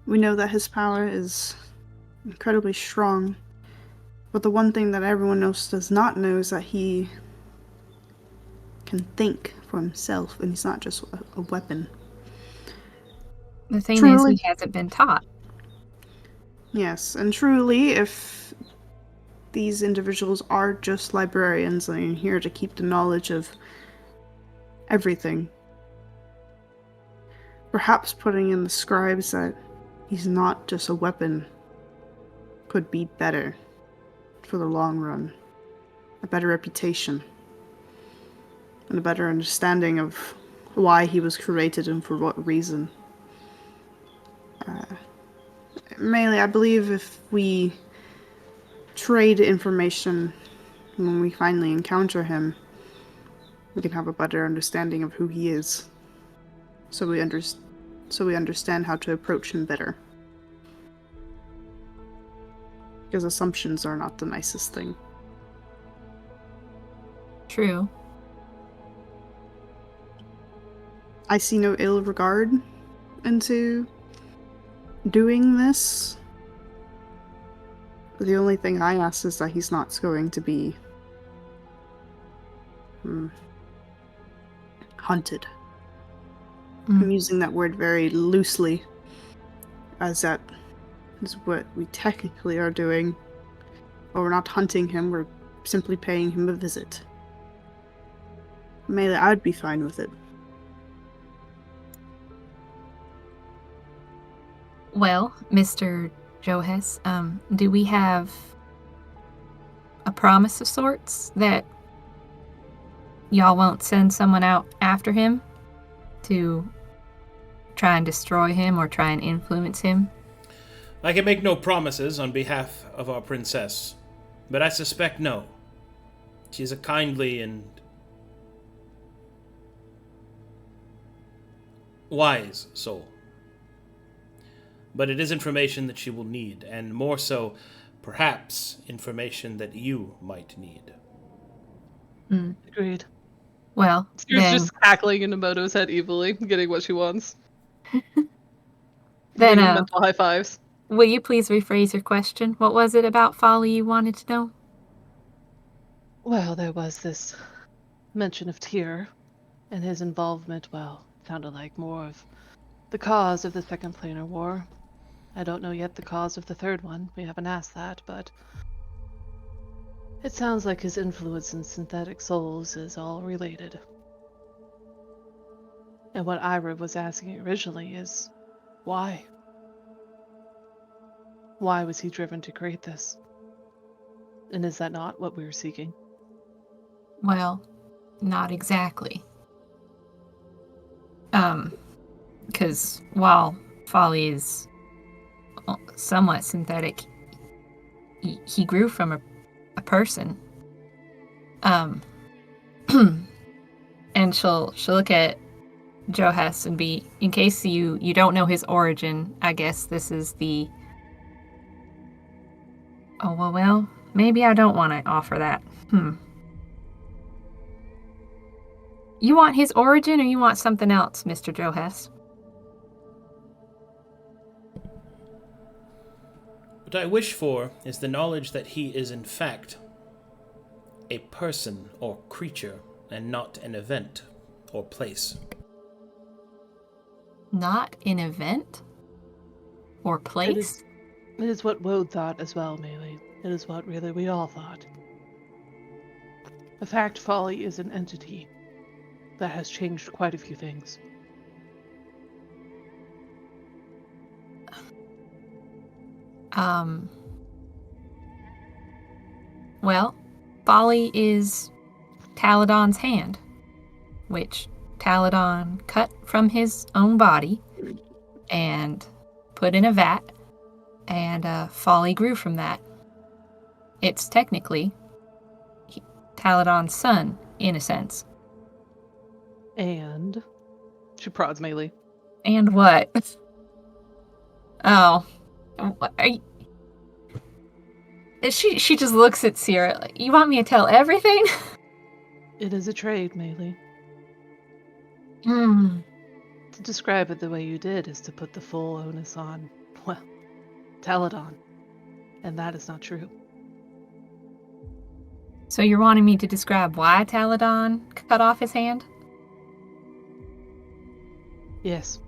We know that his power is incredibly strong, but the one thing that everyone else does not know is that he can think for himself, and he's not just a weapon. The thing Truly. is, he hasn't been taught. Yes, and truly, if these individuals are just librarians and are here to keep the knowledge of everything, perhaps putting in the scribes that he's not just a weapon could be better for the long run. A better reputation. And a better understanding of why he was created and for what reason. Mainly, I believe if we trade information when we finally encounter him, we can have a better understanding of who he is. So we understand how to approach him better. Because assumptions are not the nicest thing. True. I see no ill regard into doing this. The only thing I ask is that he's not going to be hunted. I'm using that word very loosely, as that is what we technically are doing. But we're not hunting him, we're simply paying him a visit. Maybe I'd be fine with it. Well, Mr. Johes, do we have a promise of sorts that y'all won't send someone out after him to try and destroy him or try and influence him? I can make no promises on behalf of our princess, but I suspect no. She is a kindly and wise soul. But it is information that she will need, and more so, perhaps, information that you might need. Agreed. Well, She's then, just cackling into Moto's head evilly, getting what she wants. then Giving mental high fives. will you please rephrase your question? What was it about Folly you wanted to know? Well, there was this mention of Tyr and his involvement. Well, sounded like more of the cause of the Second Planar War. I don't know yet the cause of the third one. We haven't asked that, but it sounds like his influence in synthetic souls is all related. And what Irha was asking originally is, why? Why was he driven to create this? And is that not what we were seeking? Well, not exactly. Because while Folly is somewhat synthetic, he grew from a person. And she'll look at Johes and be, in case you don't know his origin, I guess this is the... Oh, well, maybe I don't want to offer that. You want his origin or you want something else, Mr. Johes? What I wish for is the knowledge that he is in fact a person or creature, and not an event or place. Not an event? or place? It is what Woad thought as well, Maelie. It is what really we all thought. The fact Folly is an entity that has changed quite a few things. Well, Folly is Taladon's hand, which Taladon cut from his own body and put in a vat, and Folly grew from that. It's technically Taladon's son, in a sense. And she prods Maelie. And what? Oh. What are you... She just looks at Sera like, you want me to tell everything? It is a trade, Maelie. Hmm. To describe it the way you did is to put the full onus on, well, Taladon. And that is not true. So you're wanting me to describe why Taladon cut off his hand? Yes.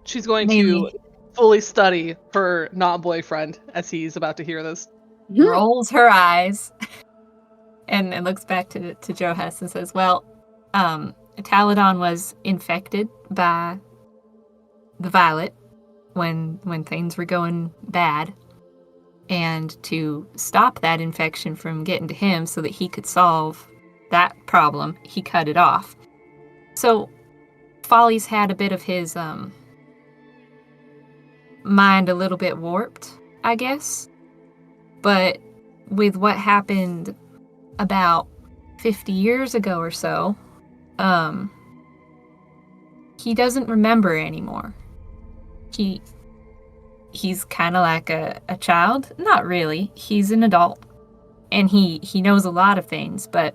She's going Maybe. to fully study her not-boyfriend as he's about to hear this. Rolls her eyes and looks back to Joe Hess and says, well, Taladon was infected by the Violet when things were going bad, and to stop that infection from getting to him so that he could solve that problem, he cut it off. So Folly's had a bit of his mind a little bit warped, I guess. But with what happened about 50 years ago or so, he doesn't remember anymore. He's kind of like a child. Not really. He's an adult. And he knows a lot of things, but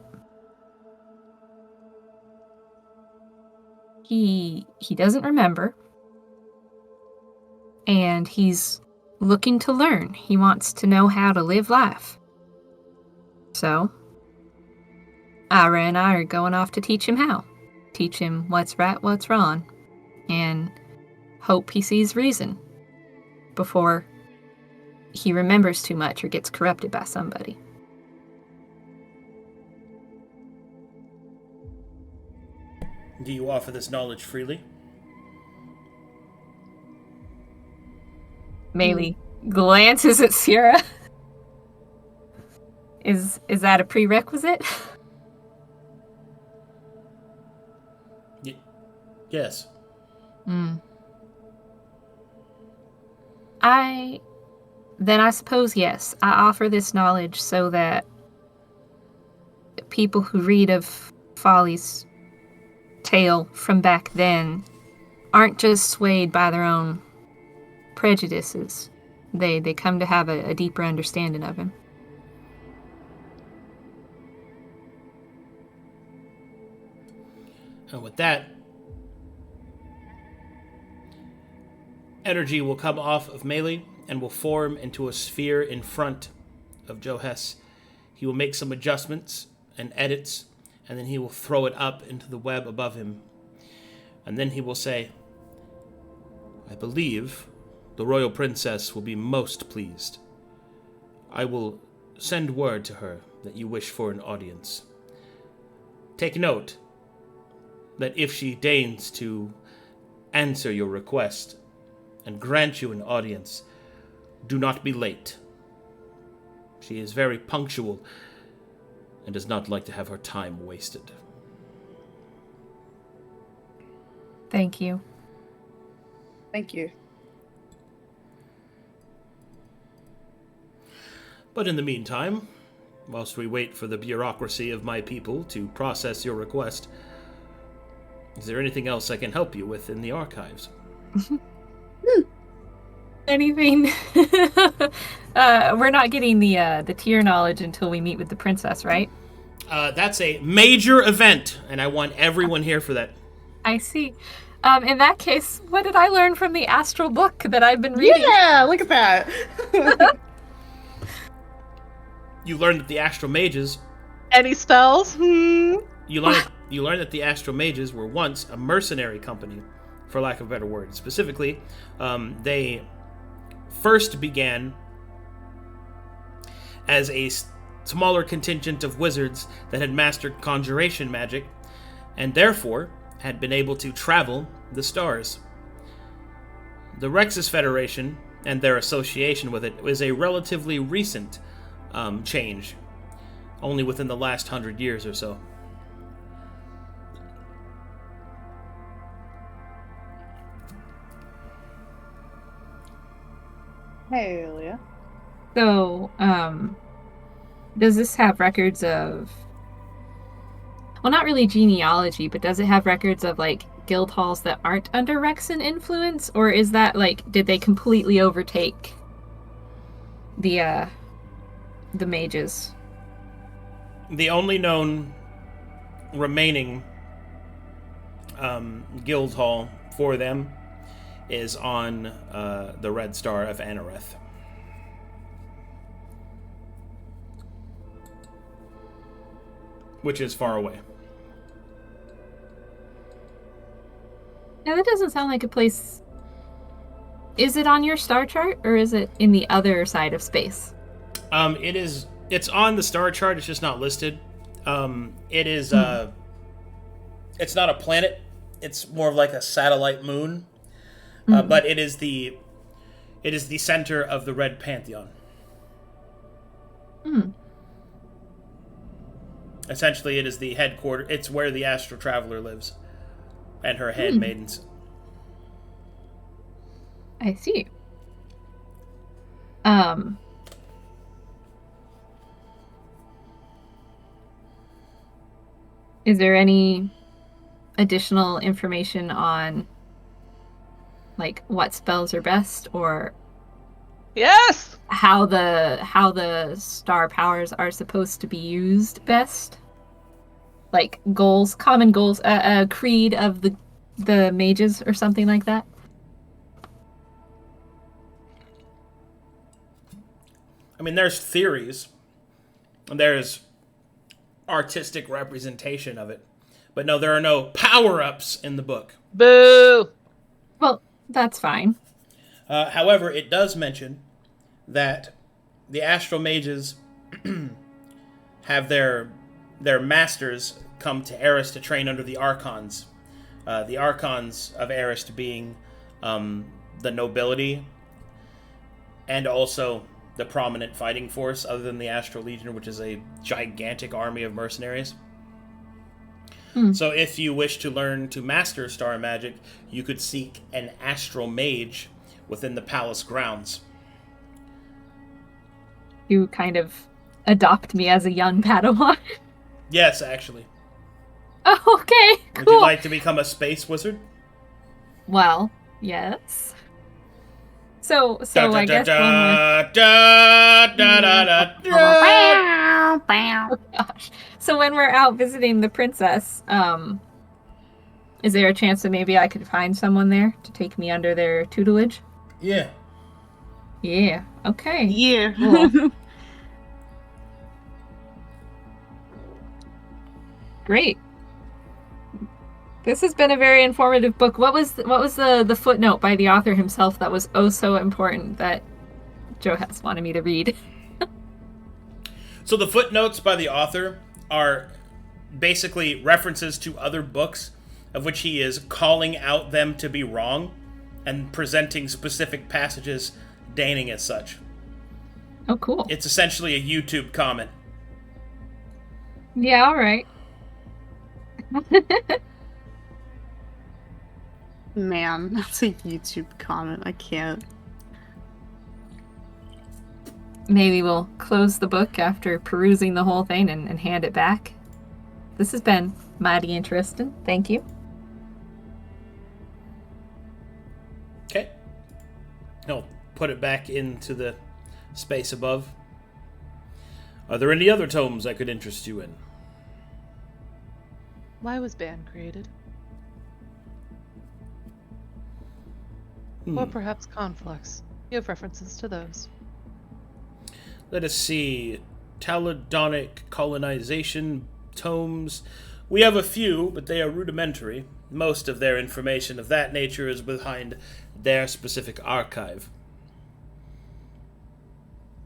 he doesn't remember. And he's looking to learn. He wants to know how to live life. So, Irha and I are going off to teach him how. Teach him what's right, what's wrong. And hope he sees reason before he remembers too much or gets corrupted by somebody. Do you offer this knowledge freely? Maelie glances at Sera. Is that a prerequisite? Yes. I suppose yes. I offer this knowledge so that people who read of Folly's tale from back then aren't just swayed by their own prejudices. They come to have a deeper understanding of him. And with that, energy will come off of Maelie and will form into a sphere in front of Joe Hess. He will make some adjustments and edits, and then he will throw it up into the web above him. And then he will say, I believe the royal princess will be most pleased. I will send word to her that you wish for an audience. Take note that if she deigns to answer your request and grant you an audience, do not be late. She is very punctual and does not like to have her time wasted. Thank you. Thank you. But in the meantime, whilst we wait for the bureaucracy of my people to process your request, is there anything else I can help you with in the archives? Anything? We're not getting the tier knowledge until we meet with the princess, right? That's a major event, and I want everyone here for that. I see. In that case, what did I learn from the astral book that I've been reading? Yeah, look at that. You learned that the astral mages... Any spells? You learned that the astral mages were once a mercenary company for lack of a better word. Specifically, they first began as a smaller contingent of wizards that had mastered conjuration magic, and therefore had been able to travel the stars. The Rexus Federation and their association with it was a relatively recent change, only within the last 100 years or so. Hey, Leah. So, does this have records of... Well, not really genealogy, but does it have records of, like, guild halls that aren't under Rexan influence? Or is that, like, did they completely overtake the mages? The only known remaining guild hall for them is on the Red Star of Anareth. Which is far away. Now, that doesn't sound like a place... Is it on your star chart, or is it in the other side of space? It is... It's on the star chart, it's just not listed. It is, it's not a planet. It's more of like a satellite moon. But it is the center of the Red Pantheon. Essentially, it is the headquarters. It's where the Astra Traveler lives, and her handmaidens. I see. Is there any additional information on, like, what spells are best, or Yes! how the star powers are supposed to be used best? Like goals, common goals, a creed of the mages or something like that? I mean, there's theories. There's artistic representation of it. But no, there are no power-ups in the book. Boo! Well, that's fine. However, it does mention that the astral mages have their masters come to Eris to train under the Archons. The Archons of Eris being the nobility and also the prominent fighting force other than the Astral Legion, which is a gigantic army of mercenaries. So if you wish to learn to master star magic, you could seek an astral mage within the palace grounds. You kind of adopt me as a young Padawan. Yes, actually. Oh, okay, cool. Would you like to become a space wizard? Well, yes. So I guess oh gosh. So when we're out visiting the princess, is there a chance that maybe I could find someone there to take me under their tutelage? Yeah. Yeah. Okay. Yeah. Cool. Great. This has been a very informative book. What was the footnote by the author himself that was oh so important that Joe has wanted me to read? So the footnotes by the author are basically references to other books of which he is calling out them to be wrong and presenting specific passages deigning as such. Oh, cool. It's essentially a YouTube comment. Yeah, all right. Man, that's a YouTube comment. I can't. Maybe we'll close the book after perusing the whole thing and hand it back. This has been mighty interesting. Thank you. Okay. He'll put it back into the space above. Are there any other tomes I could interest you in? Why was Ban created? Or perhaps Conflux. You have references to those. Let us see. Taladonic colonization tomes. We have a few, but they are rudimentary. most of their information of that nature is behind their specific archive.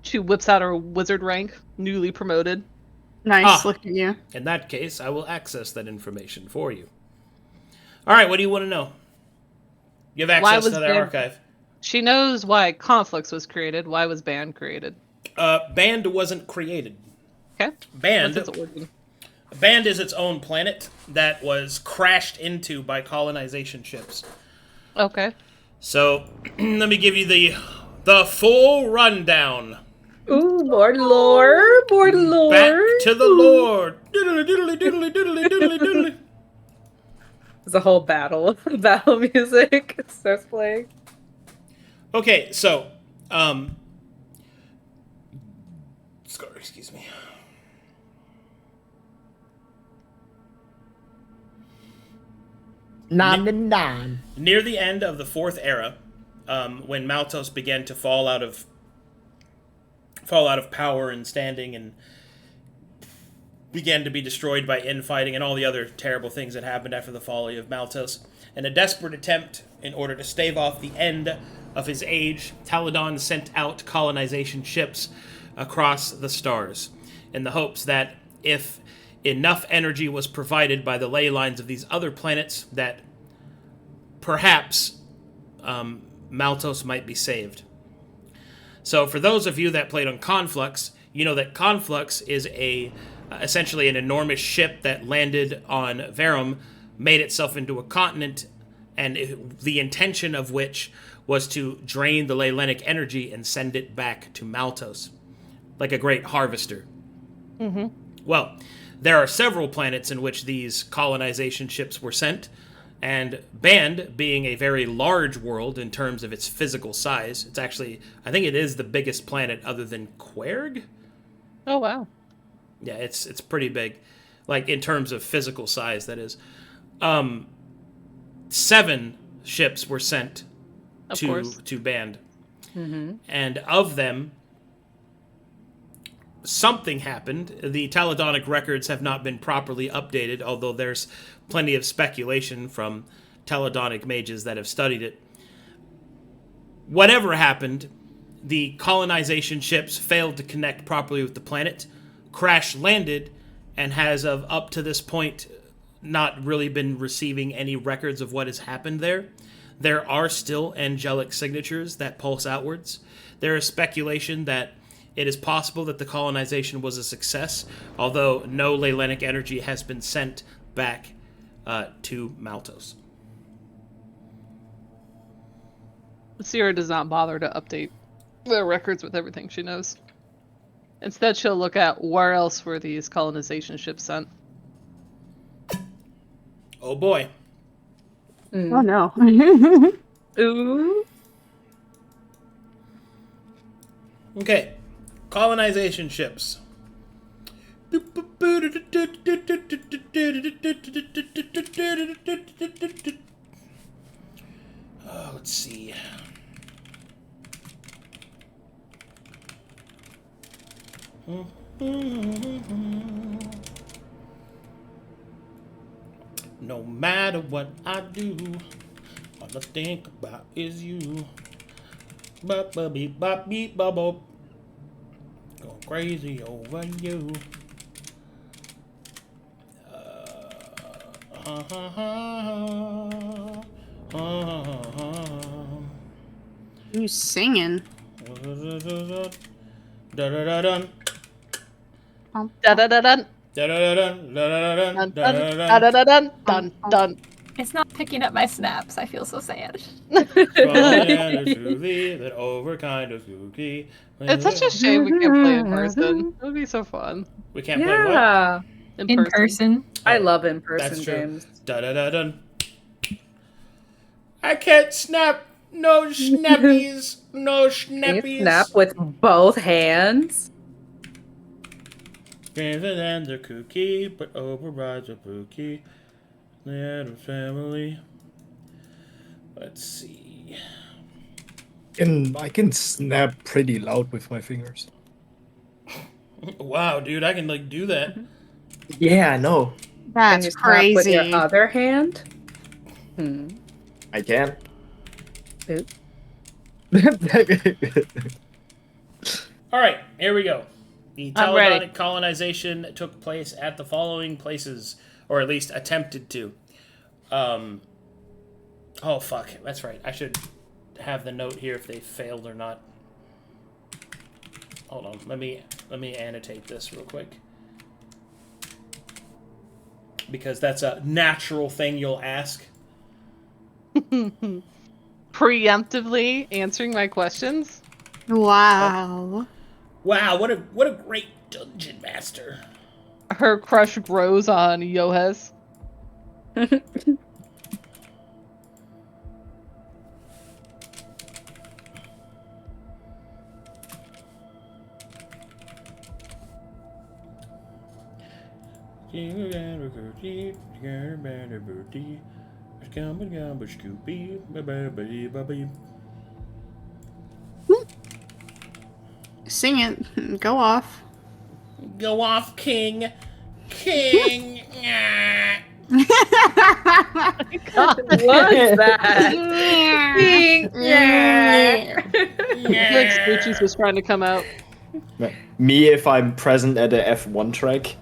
She whips out her wizard rank, newly promoted. Nice, look at you. In that case, I will access that information for you. All right, what do you want to know? You have access to their archive. She knows why Conflicts was created. Why was Band created? Band wasn't created. Okay. Band What's its origin? Band is its own planet that was crashed into by colonization ships. Okay. So, let me give you the full rundown. Ooh, more lore, more lore. Back to the Lord. Diddly, diddly, diddly, diddly, diddly, diddly. There's a whole battle music starts playing. Okay, so, excuse me. Near the end of the Fourth Era, when Maltos began to fall out of power and standing and began to be destroyed by infighting and all the other terrible things that happened after the fall of Maltos, in a desperate attempt in order to stave off the end of his age, Taladon sent out colonization ships across the stars in the hopes that if enough energy was provided by the ley lines of these other planets, that perhaps Maltos might be saved. So for those of you that played on Conflux, you know that Conflux is essentially an enormous ship that landed on Verum, made itself into a continent, and the intention of which was to drain the Leylenic energy and send it back to Maltos, like a great harvester. Mm-hmm. Well, there are several planets in which these colonization ships were sent, and Band, being a very large world in terms of its physical size, it's actually, I think it is the biggest planet other than Querg? Oh, wow. Yeah, it's pretty big. Like, in terms of physical size, that is. 7 ships were sent to Band. Mm-hmm. And of them, something happened. The Taladonic records have not been properly updated, although there's plenty of speculation from Taladonic mages that have studied it. Whatever happened, the colonization ships failed to connect properly with the planet, crash-landed, and has of up to this point not really been receiving any records of what has happened there. There are still angelic signatures that pulse outwards. There is speculation that it is possible that the colonization was a success, although no Leylenic energy has been sent back to Maltos. Sera does not bother to update the records with everything she knows. Instead, she'll look at where else were these colonization ships sent. Oh boy. Oh no. Ooh. Okay. Colonization ships. Let's see. No matter what I do, all I think about is you. Bop bop beep bop beep bop bop. Going crazy over you. You singing? Da da da dun. Da da da dun. Da da da dun. Da da da dun. Dun dun da da dun dun dun. It's not picking up my snaps. I feel so sad. That over kind of spooky. It's such a shame we can't play in person. It would be so fun. We can't play what? Yeah. In person. I love in-person That's true. games. Da da da dun. I can't snap. No snappies. No Can you snappies. snap with both hands? Stranger than the cookie, but overrides a bookie. The Addams Family. Let's see. And I can snap pretty loud with my fingers. Wow, dude, I can do that. Yeah, I know. Can That's you snap with crazy. your other hand? I can. Oop. All right, here we go. The I'm ready. Taladonic colonization took place at the following places, or at least attempted to. Oh fuck, that's right. I should have the note here if they failed or not. Hold on, let me annotate this real quick, because that's a natural thing you'll ask. Preemptively answering my questions. Wow. Wow, what a great dungeon master. Her crush grows on Yohez. Sing it. Go off. Go off, King. King. What's that? I feel like Scoochie's was trying to come out. Me if I'm present at the F1 track.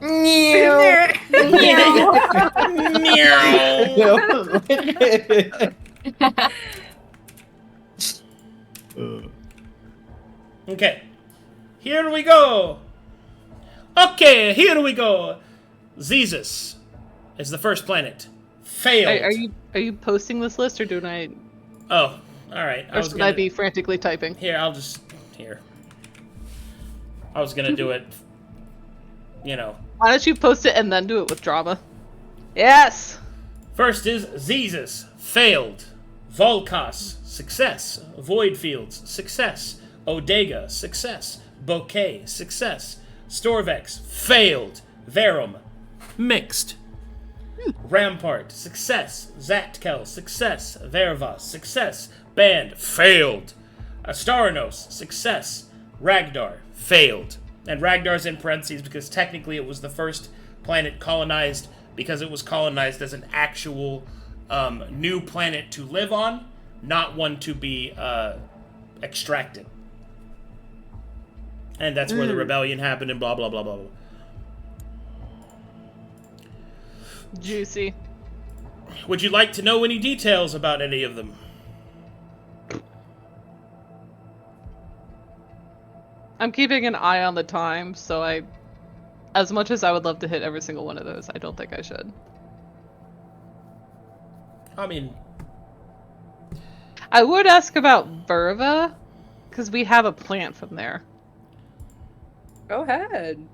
Okay. Here we go. Okay, here we go. Zezus is the first planet. Failed. Are you posting this list, or do I? Oh, all right. Or should I be frantically typing? Here, I'll just here. I was gonna do it. You know. Why don't you post it and then do it with drama? Yes. First is Zezus. Failed. Volcas. Success. Voidfields. Success. Odega. Success. Bouquet. Success. Storvex. Failed. Verum. Mixed. Rampart. Success. Zatkel. Success. Verva. Success. Band. Failed. Astaranos. Success. Ragdar. Failed. And Ragdar's in parentheses because technically it was the first planet colonized because it was colonized as an actual new planet to live on, not one to be extracted. And that's where the rebellion happened and blah, blah, blah, blah, blah. Juicy. Would you like to know any details about any of them? I'm keeping an eye on the time, so as much as I would love to hit every single one of those, I don't think I should. I mean, I would ask about Verva, because we have a plant from there. Go ahead.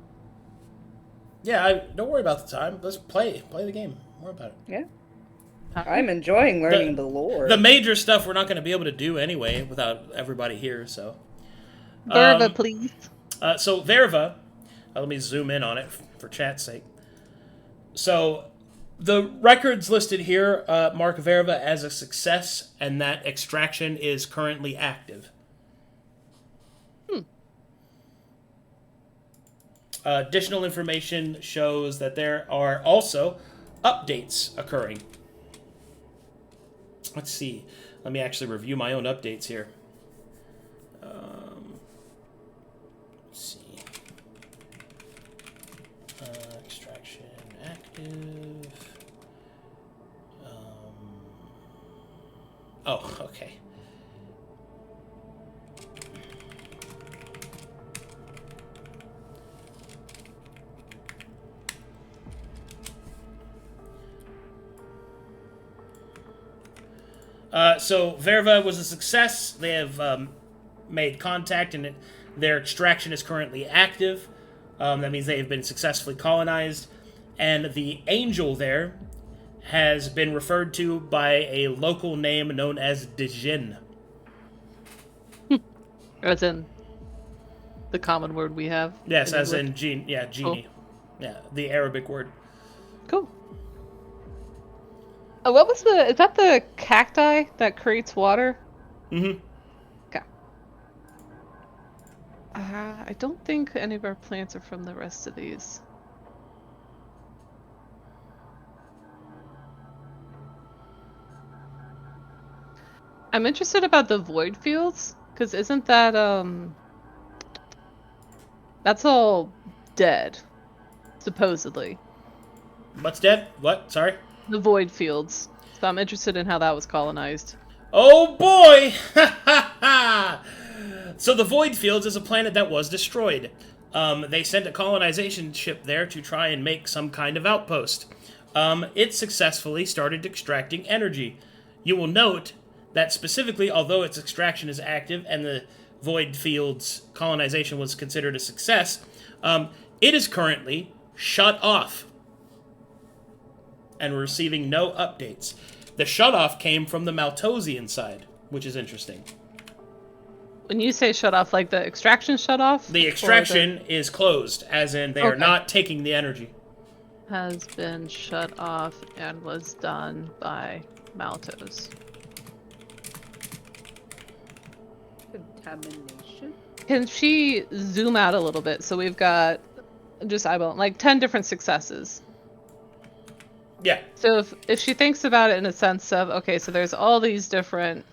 yeah, don't worry about the time. Let's play the game. Don't worry about it. Yeah. I'm enjoying learning the lore. The major stuff we're not going to be able to do anyway without everybody here, so. Verva, please. So Verva, let me zoom in on it for chat's sake. So the records listed here mark Verva as a success, and that extraction is currently active. Additional information shows that there are also updates occurring. Let's see. Let me actually review my own updates here. Let's see. Extraction active. Oh, okay. So Verva was a success. They have made contact, and their extraction is currently active. That means they have been successfully colonized. And the angel there has been referred to by a local name known as Djinn. As in the common word we have. Yes, as English. in genie. Yeah, genie. Cool. Yeah, the Arabic word. Cool. Oh, what was is that the cacti that creates water? Mm-hmm. Okay. I don't think any of our plants are from the rest of these. I'm interested about the void fields, because isn't that, that's all dead, supposedly. What's dead? What? Sorry? The void fields. So I'm interested in how that was colonized. Oh boy! So the Void Fields is a planet that was destroyed. They sent a colonization ship there to try and make some kind of outpost. It successfully started extracting energy. You will note that specifically, although its extraction is active and the Void Fields colonization was considered a success, it is currently shut off and receiving no updates. The shut-off came from the Maltosian side, which is interesting. When you say shut off, like the extraction shut off? The extraction is closed, as in they are not taking the energy. Has been shut off and was done by Maltos. Contamination? Can she zoom out a little bit? So we've got, just eyeball, like 10 different successes. Yeah. So if she thinks about it in a sense of, okay, so there's all these different,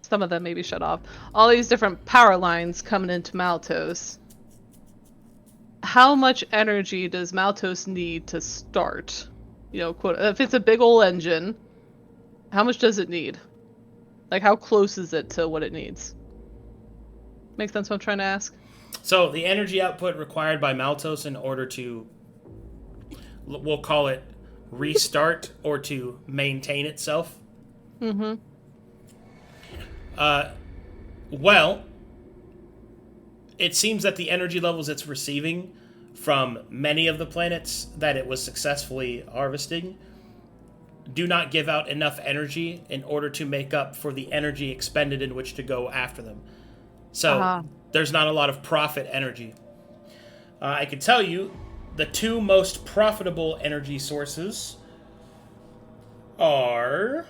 some of them maybe shut off, all these different power lines coming into Maltos. How much energy does Maltos need to start? You know, quote, if it's a big old engine, how much does it need? Like, how close is it to what it needs? Make sense what I'm trying to ask? So the energy output required by Maltos in order to, we'll call it, restart or to maintain itself. Mm-hmm. Well, it seems that the energy levels it's receiving from many of the planets that it was successfully harvesting do not give out enough energy in order to make up for the energy expended in which to go after them. So there's not a lot of profit energy. I can tell you the two most profitable energy sources are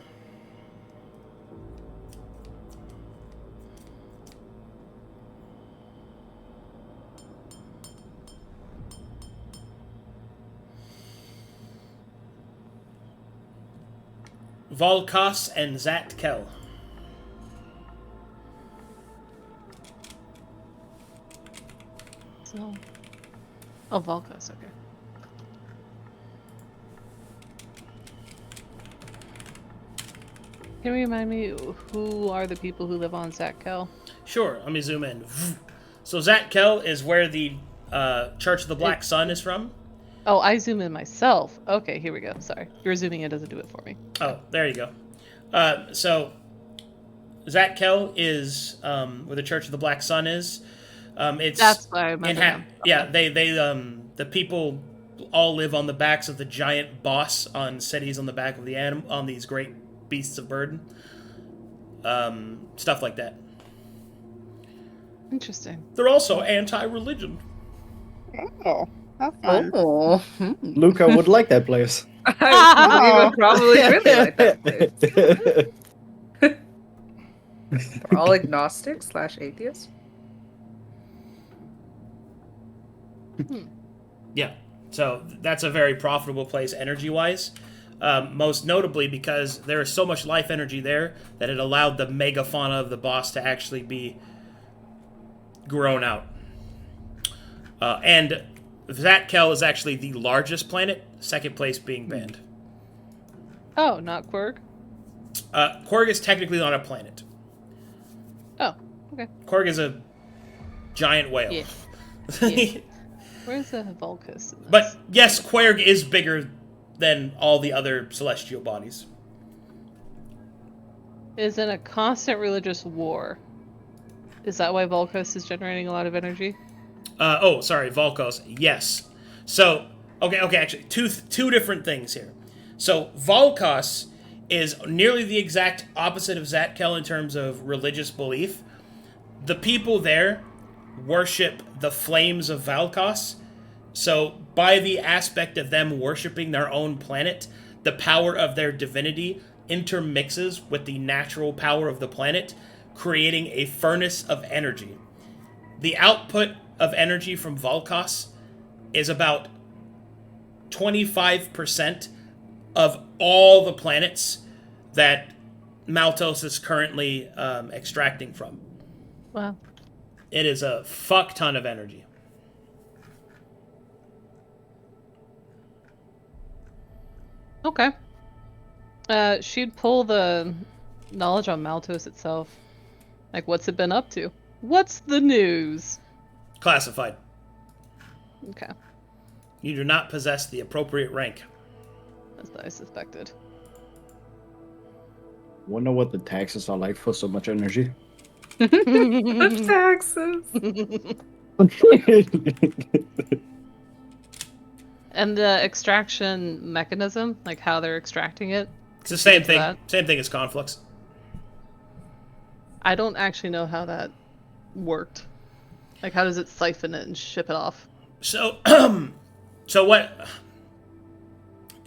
Volkos and Zatkel. So, oh, Volkos, okay. Can you remind me who are the people who live on Zatkel? Sure, let me zoom in. So Zatkel is where the Church of the Black Sun is from. Oh, I zoom in myself. Okay, here we go. Sorry. Your zooming in doesn't do it for me. Oh, there you go. So Zatkel is where the Church of the Black Sun is. It's That's why I remember. Yeah, they the people all live on the backs of the giant boss on cities on the back of the on these great beasts of burden. Stuff like that. Interesting. They're also anti-religion. Oh, how fun. Oh. Luka would like that place. I would probably really like that place. We're all agnostic / atheists. Yeah, so that's a very profitable place energy-wise. Most notably because there is so much life energy there that it allowed the megafauna of the boss to actually be grown out. And Zatkel is actually the largest planet, second place being banned. Oh, not Quirg? Quirg is technically not a planet. Oh, okay. Quirg is a giant whale. Yeah. Yeah. Where's the Volkos? But yes, Quirg is bigger than all the other celestial bodies. Is in a constant religious war. Is that why Volkos is generating a lot of energy? Volkos. Yes. So, okay, actually, two different things here. So, Volkos is nearly the exact opposite of Zatkel in terms of religious belief. The people there worship the flames of Volkos. So, by the aspect of them worshiping their own planet, the power of their divinity intermixes with the natural power of the planet, creating a furnace of energy. The output of energy from Volkos is about 25% of all the planets that Maltos is currently extracting from. Wow. It is a fuck ton of energy. Okay. She'd pull the knowledge on Maltos itself. Like, what's it been up to? What's the news? Classified. Okay. You do not possess the appropriate rank. That's what I suspected. Wonder what the taxes are like for so much energy. The taxes. And the extraction mechanism, like how they're extracting it. It's the same thing. that. Same thing as conflux. I don't actually know how that worked. Like, how does it siphon it and ship it off? So, so what?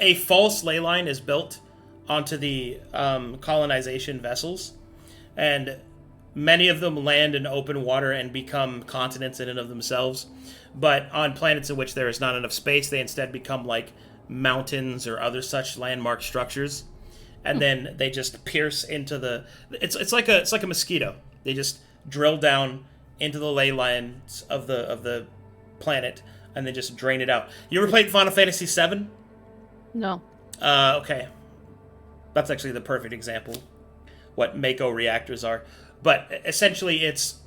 A false ley line is built onto the colonization vessels, and many of them land in open water and become continents in and of themselves. But on planets in which there is not enough space, they instead become like mountains or other such landmark structures, and then they just pierce into the. It's like a mosquito. They just drill down into the ley lines of the planet and then just drain it out. You ever played Final Fantasy VII? No. Okay. That's actually the perfect example what Mako reactors are. But essentially it's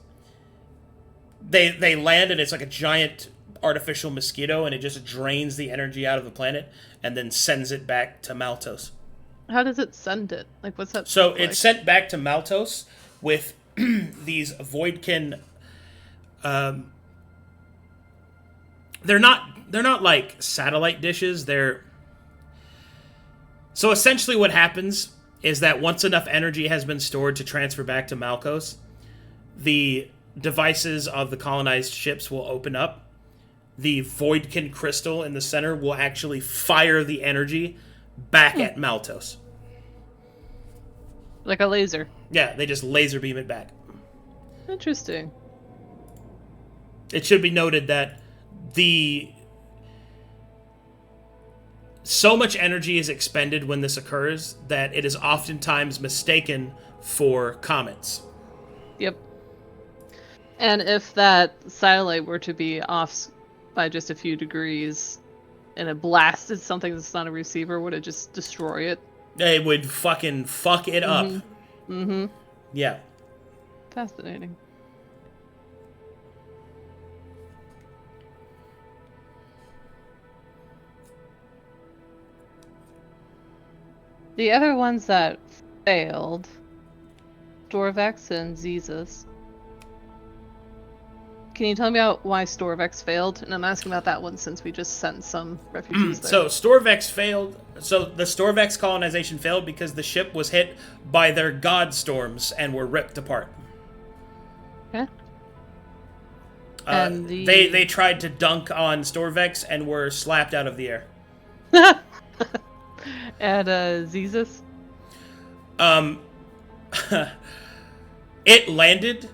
they land and it's like a giant artificial mosquito and it just drains the energy out of the planet and then sends it back to Maltos. How does it send it? Like, what's that? So look it's like? sent back to Maltos with these Voidkin. They're not like satellite dishes. So essentially what happens is that once enough energy has been stored to transfer back to Malkos, the devices of the colonized ships will open up. The Voidkin crystal in the center will actually fire the energy back at Maltos. Like a laser. Yeah, they just laser beam it back. Interesting. It should be noted that so much energy is expended when this occurs that it is oftentimes mistaken for comets. Yep. And if that satellite were to be off by just a few degrees and it blasted something that's not a receiver, would it just destroy it? It would fucking fuck it up. Mm-hmm. Yeah. Fascinating. The other ones that failed, Storvex and Xezus. Can you tell me about why Storvex failed? And I'm asking about that one since we just sent some refugees there. So Storvex failed. So the Storvex colonization failed because the ship was hit by their god storms and were ripped apart. Okay. And they tried to dunk on Storvex and were slapped out of the air. And Xezus? It landed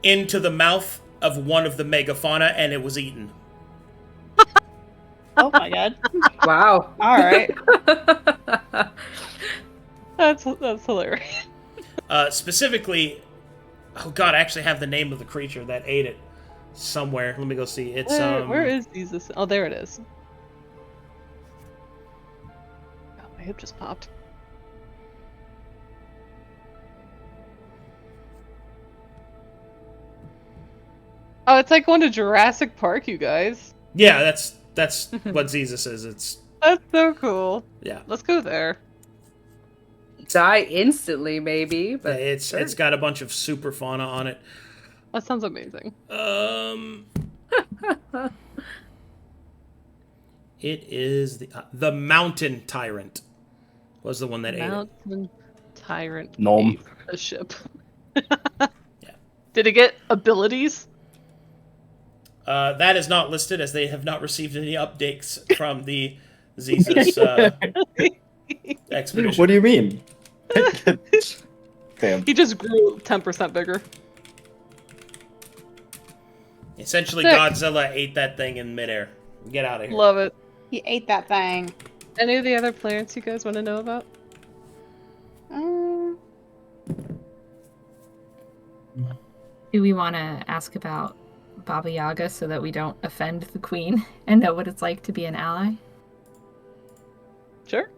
into the mouth of one of the megafauna and it was eaten. Oh my god. Wow. All right. That's hilarious. Specifically, oh god, I actually have the name of the creature that ate it somewhere. Let me go see. It's Where is Xezus? Oh, there it is. Oh, my hip just popped. Oh, it's like going to Jurassic Park, you guys. Yeah, that's what Xezus is. It's That's so cool. yeah. Let's go there. Die instantly, maybe, but It's got a bunch of super fauna on it. That sounds amazing. It is the Mountain Tyrant was the one that ate it. Mountain Tyrant. Nom. ate a ship. Yeah. Did it get abilities? That is not listed as they have not received any updates from the Xezus expedition. What do you mean? Damn. He just grew 10% bigger. Essentially, Sick. Godzilla ate that thing in midair. Get out of here. Love it. He ate that thing. Any of the other planets you guys want to know about? Do we want to ask about Baba Yaga so that we don't offend the queen and know what it's like to be an ally? Sure.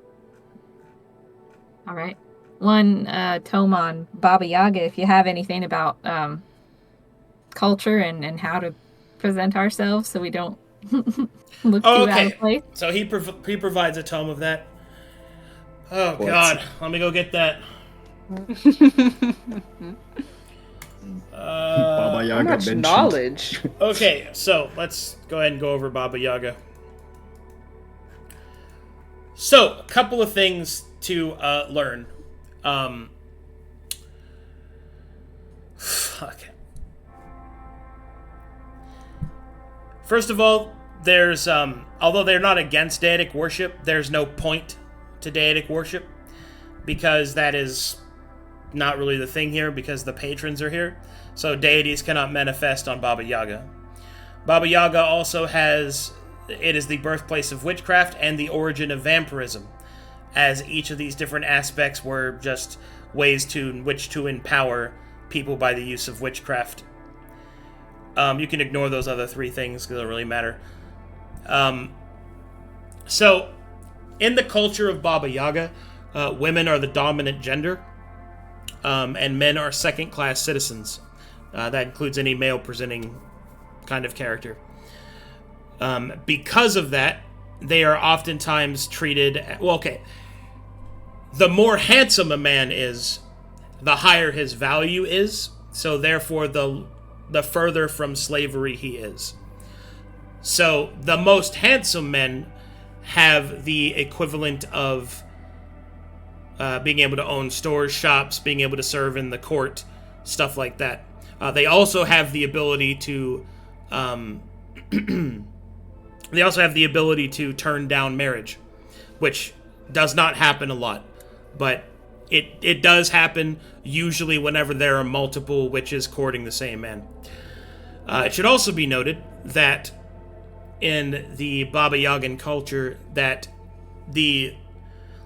All right. One tome on Baba Yaga, if you have anything about culture and how to present ourselves so we don't look too out of place. So he provides a tome of that. Oh, What? God. Let me go get that. Baba How Yaga much mentioned. knowledge? Okay, so let's go ahead and go over Baba Yaga. So, a couple of things to learn. Fuck. First of all, there's, although they're not against deitic worship, there's no point to deitic worship, because that is not really the thing here, because the patrons are here. So deities cannot manifest on Baba Yaga. Baba Yaga also has, it is the birthplace of witchcraft and the origin of vampirism, as each of these different aspects were just ways in which to empower people by the use of witchcraft. You can ignore those other three things because they don't really matter. So, in the culture of Baba Yaga, women are the dominant gender, and men are second-class citizens. That includes any male-presenting kind of character. Because of that, they are oftentimes treated... Well, okay. The more handsome a man is, the higher his value is, so therefore the further from slavery he is. So the most handsome men have the equivalent of being able to own stores, shops, being able to serve in the court, stuff like that. They also have the ability to turn down marriage, which does not happen a lot, but it does happen usually whenever there are multiple witches courting the same man. It should also be noted that in the Baba Yagan culture, that the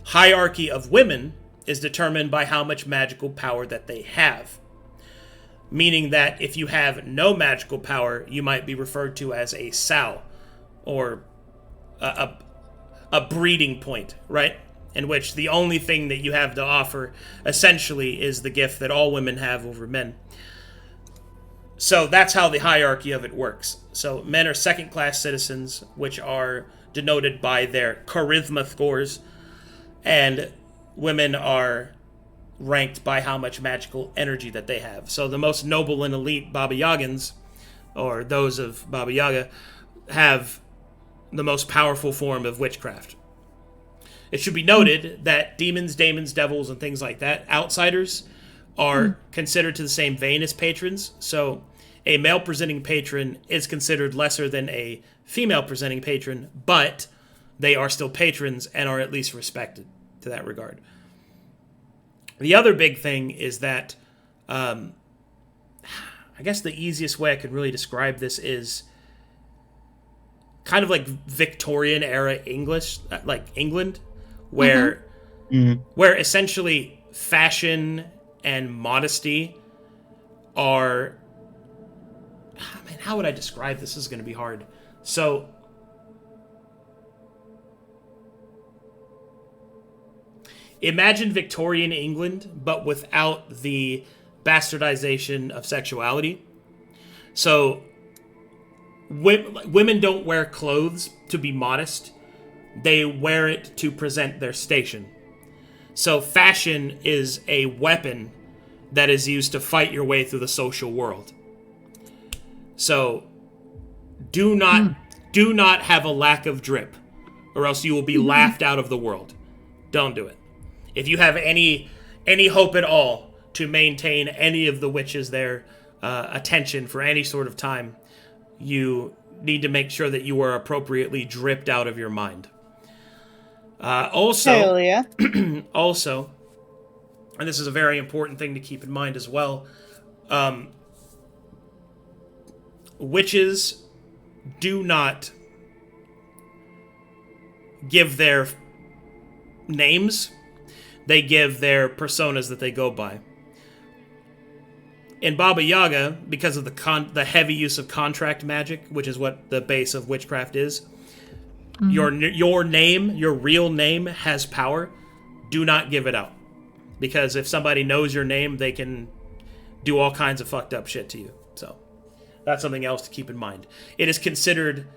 hierarchy of women is determined by how much magical power that they have. Meaning that if you have no magical power, you might be referred to as a sow, or a breeding point, right? In which the only thing that you have to offer, essentially, is the gift that all women have over men. So that's how the hierarchy of it works. So men are second-class citizens, which are denoted by their charisma scores, and women are ranked by how much magical energy that they have. So the most noble and elite Baba Yagans, or those of Baba Yaga, have the most powerful form of witchcraft. It should be noted that demons, daemons, devils, and things like that, outsiders, are considered to the same vein as patrons. So a male-presenting patron is considered lesser than a female-presenting patron, but they are still patrons and are at least respected to that regard. The other big thing is that, I guess the easiest way I could really describe this is kind of like Victorian era English, like England, where where essentially fashion and modesty are... Man, how would I describe this? This is going to be hard. So, imagine Victorian England, but without the bastardization of sexuality. So, women don't wear clothes to be modest. They wear it to present their station. So fashion is a weapon that is used to fight your way through the social world. So do not have a lack of drip, or else you will be laughed out of the world. Don't do it. If you have any hope at all to maintain any of the witches' their attention for any sort of time, you need to make sure that you are appropriately dripped out of your mind. Hell yeah. Also, and this is a very important thing to keep in mind as well, witches do not give their names. They give their personas that they go by. In Baba Yaga, because of the heavy use of contract magic, which is what the base of witchcraft is, your name, your real name, has power. Do not give it out, because if somebody knows your name, they can do all kinds of fucked up shit to you. So that's something else to keep in mind. It is considered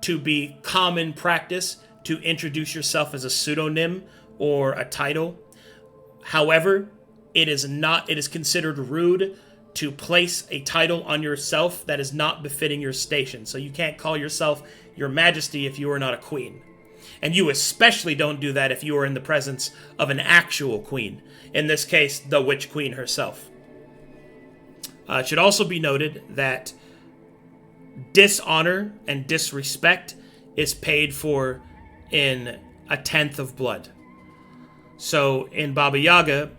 to be common practice to introduce yourself as a pseudonym or a title. However, it is considered rude to place a title on yourself that is not befitting your station. So you can't call yourself Your Majesty if you are not a queen. And you especially don't do that if you are in the presence of an actual queen. In this case, the Witch Queen herself. It should also be noted that dishonor and disrespect is paid for in 1/10 of blood. So in Baba Yaga,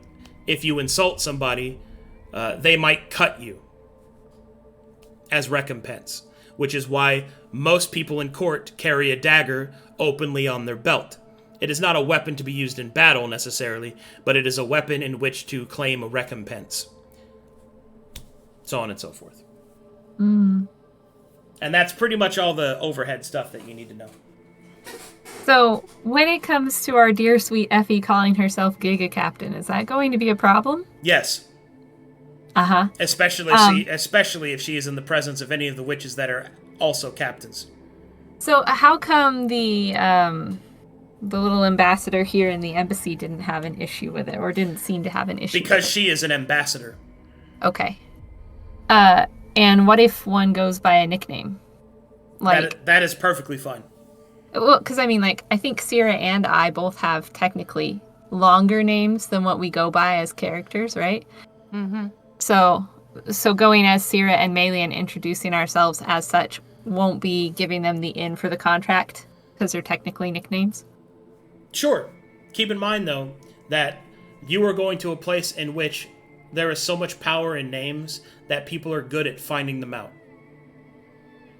if you insult somebody, they might cut you as recompense, which is why most people in court carry a dagger openly on their belt. It is not a weapon to be used in battle necessarily, but it is a weapon in which to claim a recompense. So on and so forth. And that's pretty much all the overhead stuff that you need to know. So, when it comes to our dear sweet Effie calling herself Giga Captain, is that going to be a problem? Yes. Uh-huh. Especially if she is in the presence of any of the witches that are also captains. So, how come the little ambassador here in the embassy didn't have an issue with it, or didn't seem to have an issue Because with it? she is an ambassador. Okay. And what if one goes by a nickname? That is perfectly fine. Well, because I think Sera and I both have technically longer names than what we go by as characters, right? Mm-hmm. So going as Sera and Maelie and introducing ourselves as such won't be giving them the in for the contract, because they're technically nicknames? Sure. Keep in mind, though, that you are going to a place in which there is so much power in names that people are good at finding them out.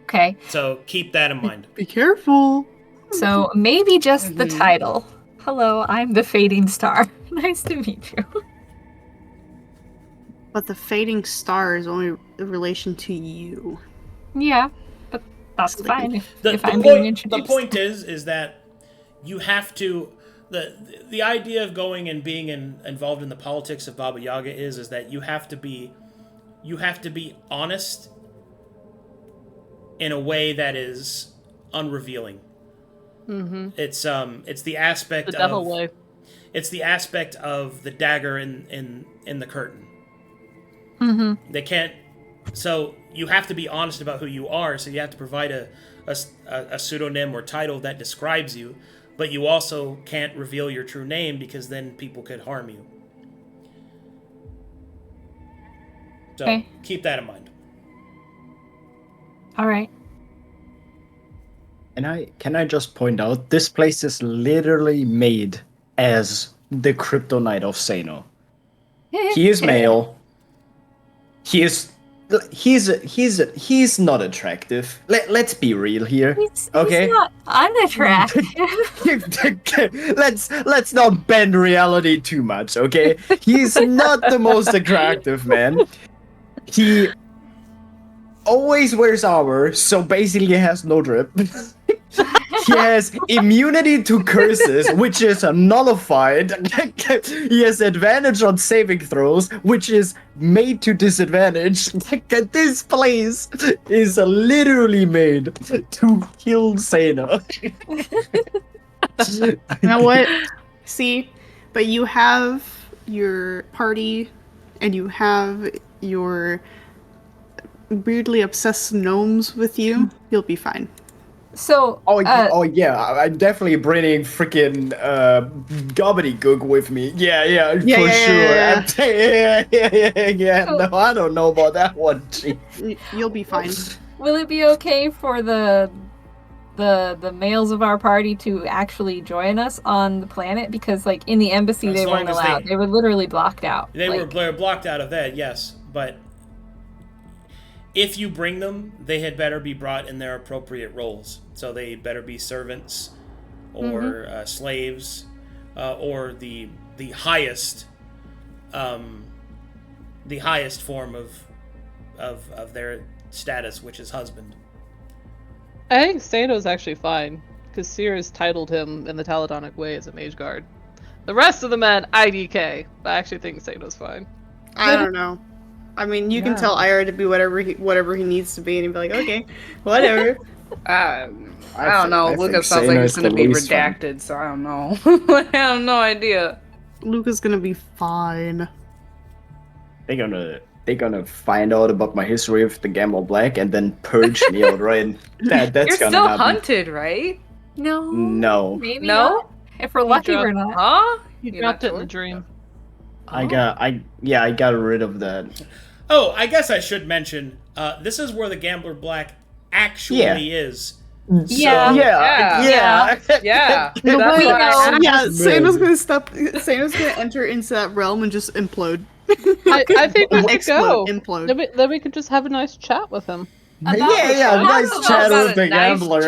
Okay. So keep that in mind. Be careful. So maybe just the title. Hello, I'm the Fading Star. Nice to meet you. But the fading star is only in relation to you. Yeah, but that's fine if I'm point, being introduced. The point is that you have to... The idea of going and being involved in the politics of Baba Yaga is that you have to be honest in a way that is unrevealing. Mm-hmm. It's the aspect The devil way. It's the aspect of the dagger in the curtain. Mm-hmm. They can't. So you have to be honest about who you are. So you have to provide a pseudonym or title that describes you, but you also can't reveal your true name because then people could harm you. So Okay. Keep that in mind. All right. Can I just point out, this place is literally made as the kryptonite of Seino. He is male. He's not attractive. Let's be real here. He's Okay. not unattractive. let's not bend reality too much, okay? He's not the most attractive man. He always wears armor, so basically has no drip. He has immunity to curses, which is nullified. He has advantage on saving throws, which is made to disadvantage. This place is literally made to kill Seino. You know what? See, but you have your party, and you have your weirdly obsessed gnomes with you. You'll be fine. So, yeah, I'm definitely bringing freaking gobbledygook with me. Yeah, for sure. Yeah. No, I don't know about that one. Gee. You'll be fine. will it be okay for the males of our party to actually join us on the planet? Because, like, in the embassy, As they long weren't as allowed. They were literally blocked out. They were blocked out of that, yes, but if you bring them, they had better be brought in their appropriate roles. So they better be servants or slaves or the highest the highest form of their status, which is husband. I think Seino's actually fine, because Sera's titled him in the Taladonic way as a mage guard. The rest of the men, IDK, but I actually think Seino's fine. I don't know. I mean, you can tell Irha to be whatever he needs to be, and he'd be like, okay, whatever. I don't know. Luka sounds like he's gonna be redacted, so I don't know. I have no idea. Luka's gonna be fine. They're gonna find out about my history with the Gamble Black and then purge me outright. That's You're gonna still happen. hunted, right? No. No. Maybe No? not. If we're lucky, we're not. Huh? You You're dropped not it in a sure? dream. I got rid of that. Oh, I guess I should mention, this is where the Gambler Black actually is. Yeah. Yeah. Yeah. Yeah. That's we why I know. asked. Saino's gonna enter into that realm and just implode. I think we could Explode, go. implode. Then we could just have a nice chat with him. Yeah, I nice don't know chat about with the a nice Gambler.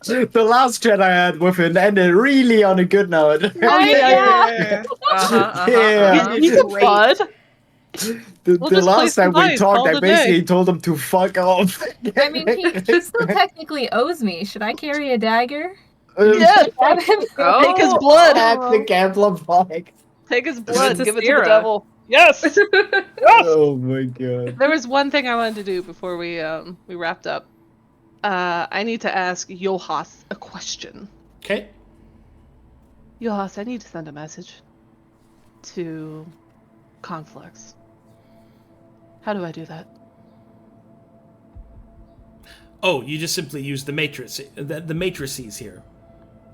chat. The last chat I had with him ended really on a good note. Yeah. Yeah. He's a bud. The We'll just last play some time we dice, talked, call I it a basically day. told him to fuck off. I mean, he still technically owes me. Should I carry a dagger? Yes. Have him- Oh. Take his blood. At the Gambler Black. Take his blood. to Give it to Sera. the devil. Yes. Oh my god. There was one thing I wanted to do before we wrapped up. I need to ask Johas a question. Okay. Johas, I need to send a message to Conflux. How do I do that? Oh, you just simply use the matrices here.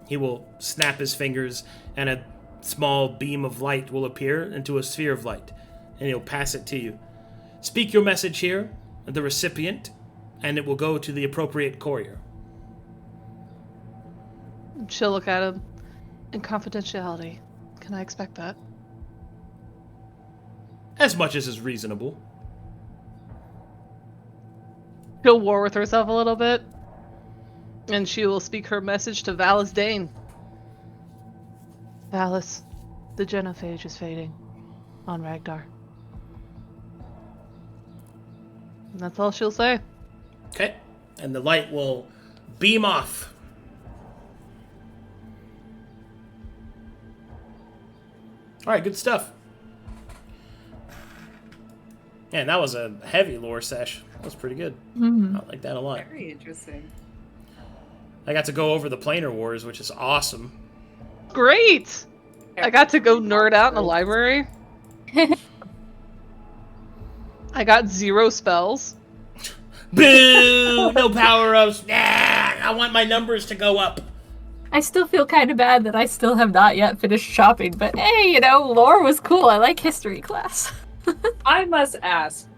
He will snap his fingers, and a small beam of light will appear into a sphere of light, and he'll pass it to you. Speak your message here, the recipient, and it will go to the appropriate courier. She'll look at him. In confidentiality, can I expect that? As much as is reasonable. She'll war with herself a little bit, and she will speak her message to Valis Dane. Valis, the genophage is fading on Ragdar. And that's all she'll say. Okay. And the light will beam off. Alright, good stuff. Man, that was a heavy lore sesh. That was pretty good. Mhm. I like that a lot. Very interesting. I got to go over the Planar Wars, which is awesome. Great! I got to go nerd out in the library. I got 0 spells. Boo! No power-ups. Nah, I want my numbers to go up. I still feel kind of bad that I still have not yet finished shopping, but hey, you know, lore was cool. I like history class. I must ask,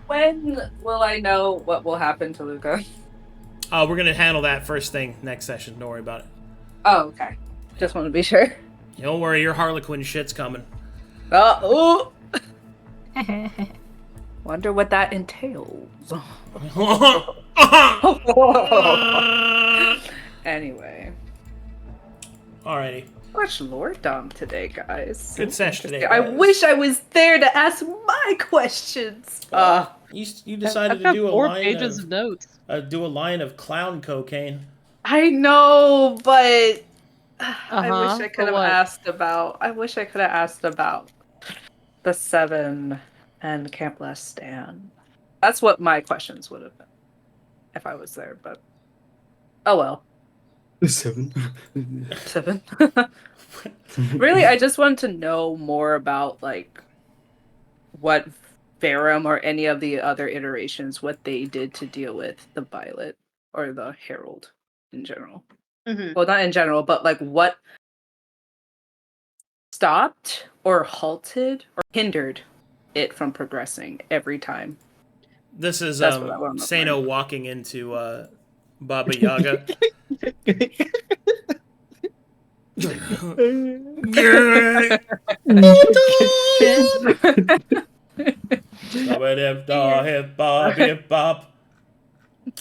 when will I know what will happen to Luka? We're going to handle that first thing next session. Don't worry about it. Oh, okay. Just want to be sure. Don't worry, your Harlequin shit's coming. Ooh. Wonder what that entails. Anyway. Alrighty. Much lore dump today, guys. Good session today, I guys. wish I was there to ask my questions. You decided I've to got do a 4 line pages of of notes. do a line of clown cocaine. I know, but I wish I For could have what? asked about. I wish I could have asked about the 7 and Camp Last Stand. That's what my questions would have been if I was there. But oh well. 7. 7. Really, I just wanted to know more about like what Verum or any of the other iterations, what they did to deal with the Violet or the Herald in general. Well, not in general, but like what stopped or halted or hindered it from progressing every time. This is That's what I wanna know. Seino walking into Baba Yaga.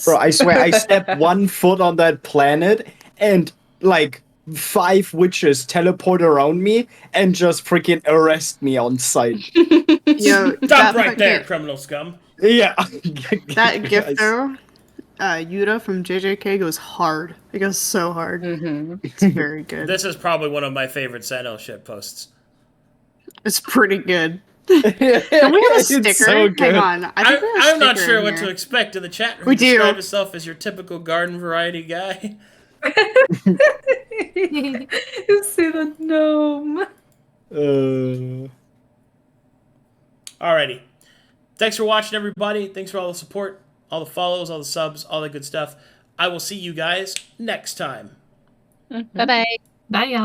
Bro, I swear, I stepped 1 foot on that planet, and like 5 witches teleport around me and just freaking arrest me on sight. Yo, Stop right there, criminal scum. Yeah. That gift though, Yuta from JJK goes hard. It goes so hard. Mm-hmm. It's very good. This is probably one of my favorite Seino shit posts. It's pretty good. Can we have a sticker? So good. Hang on. I think we have a I'm not sticker sure in what here. to expect in the chat room. We do. Describe yourself as your typical garden variety guy. You see the gnome. Alrighty. Thanks for watching, everybody. Thanks for all the support, all the follows, all the subs, all that good stuff. I will see you guys next time. Bye bye. Bye, y'all.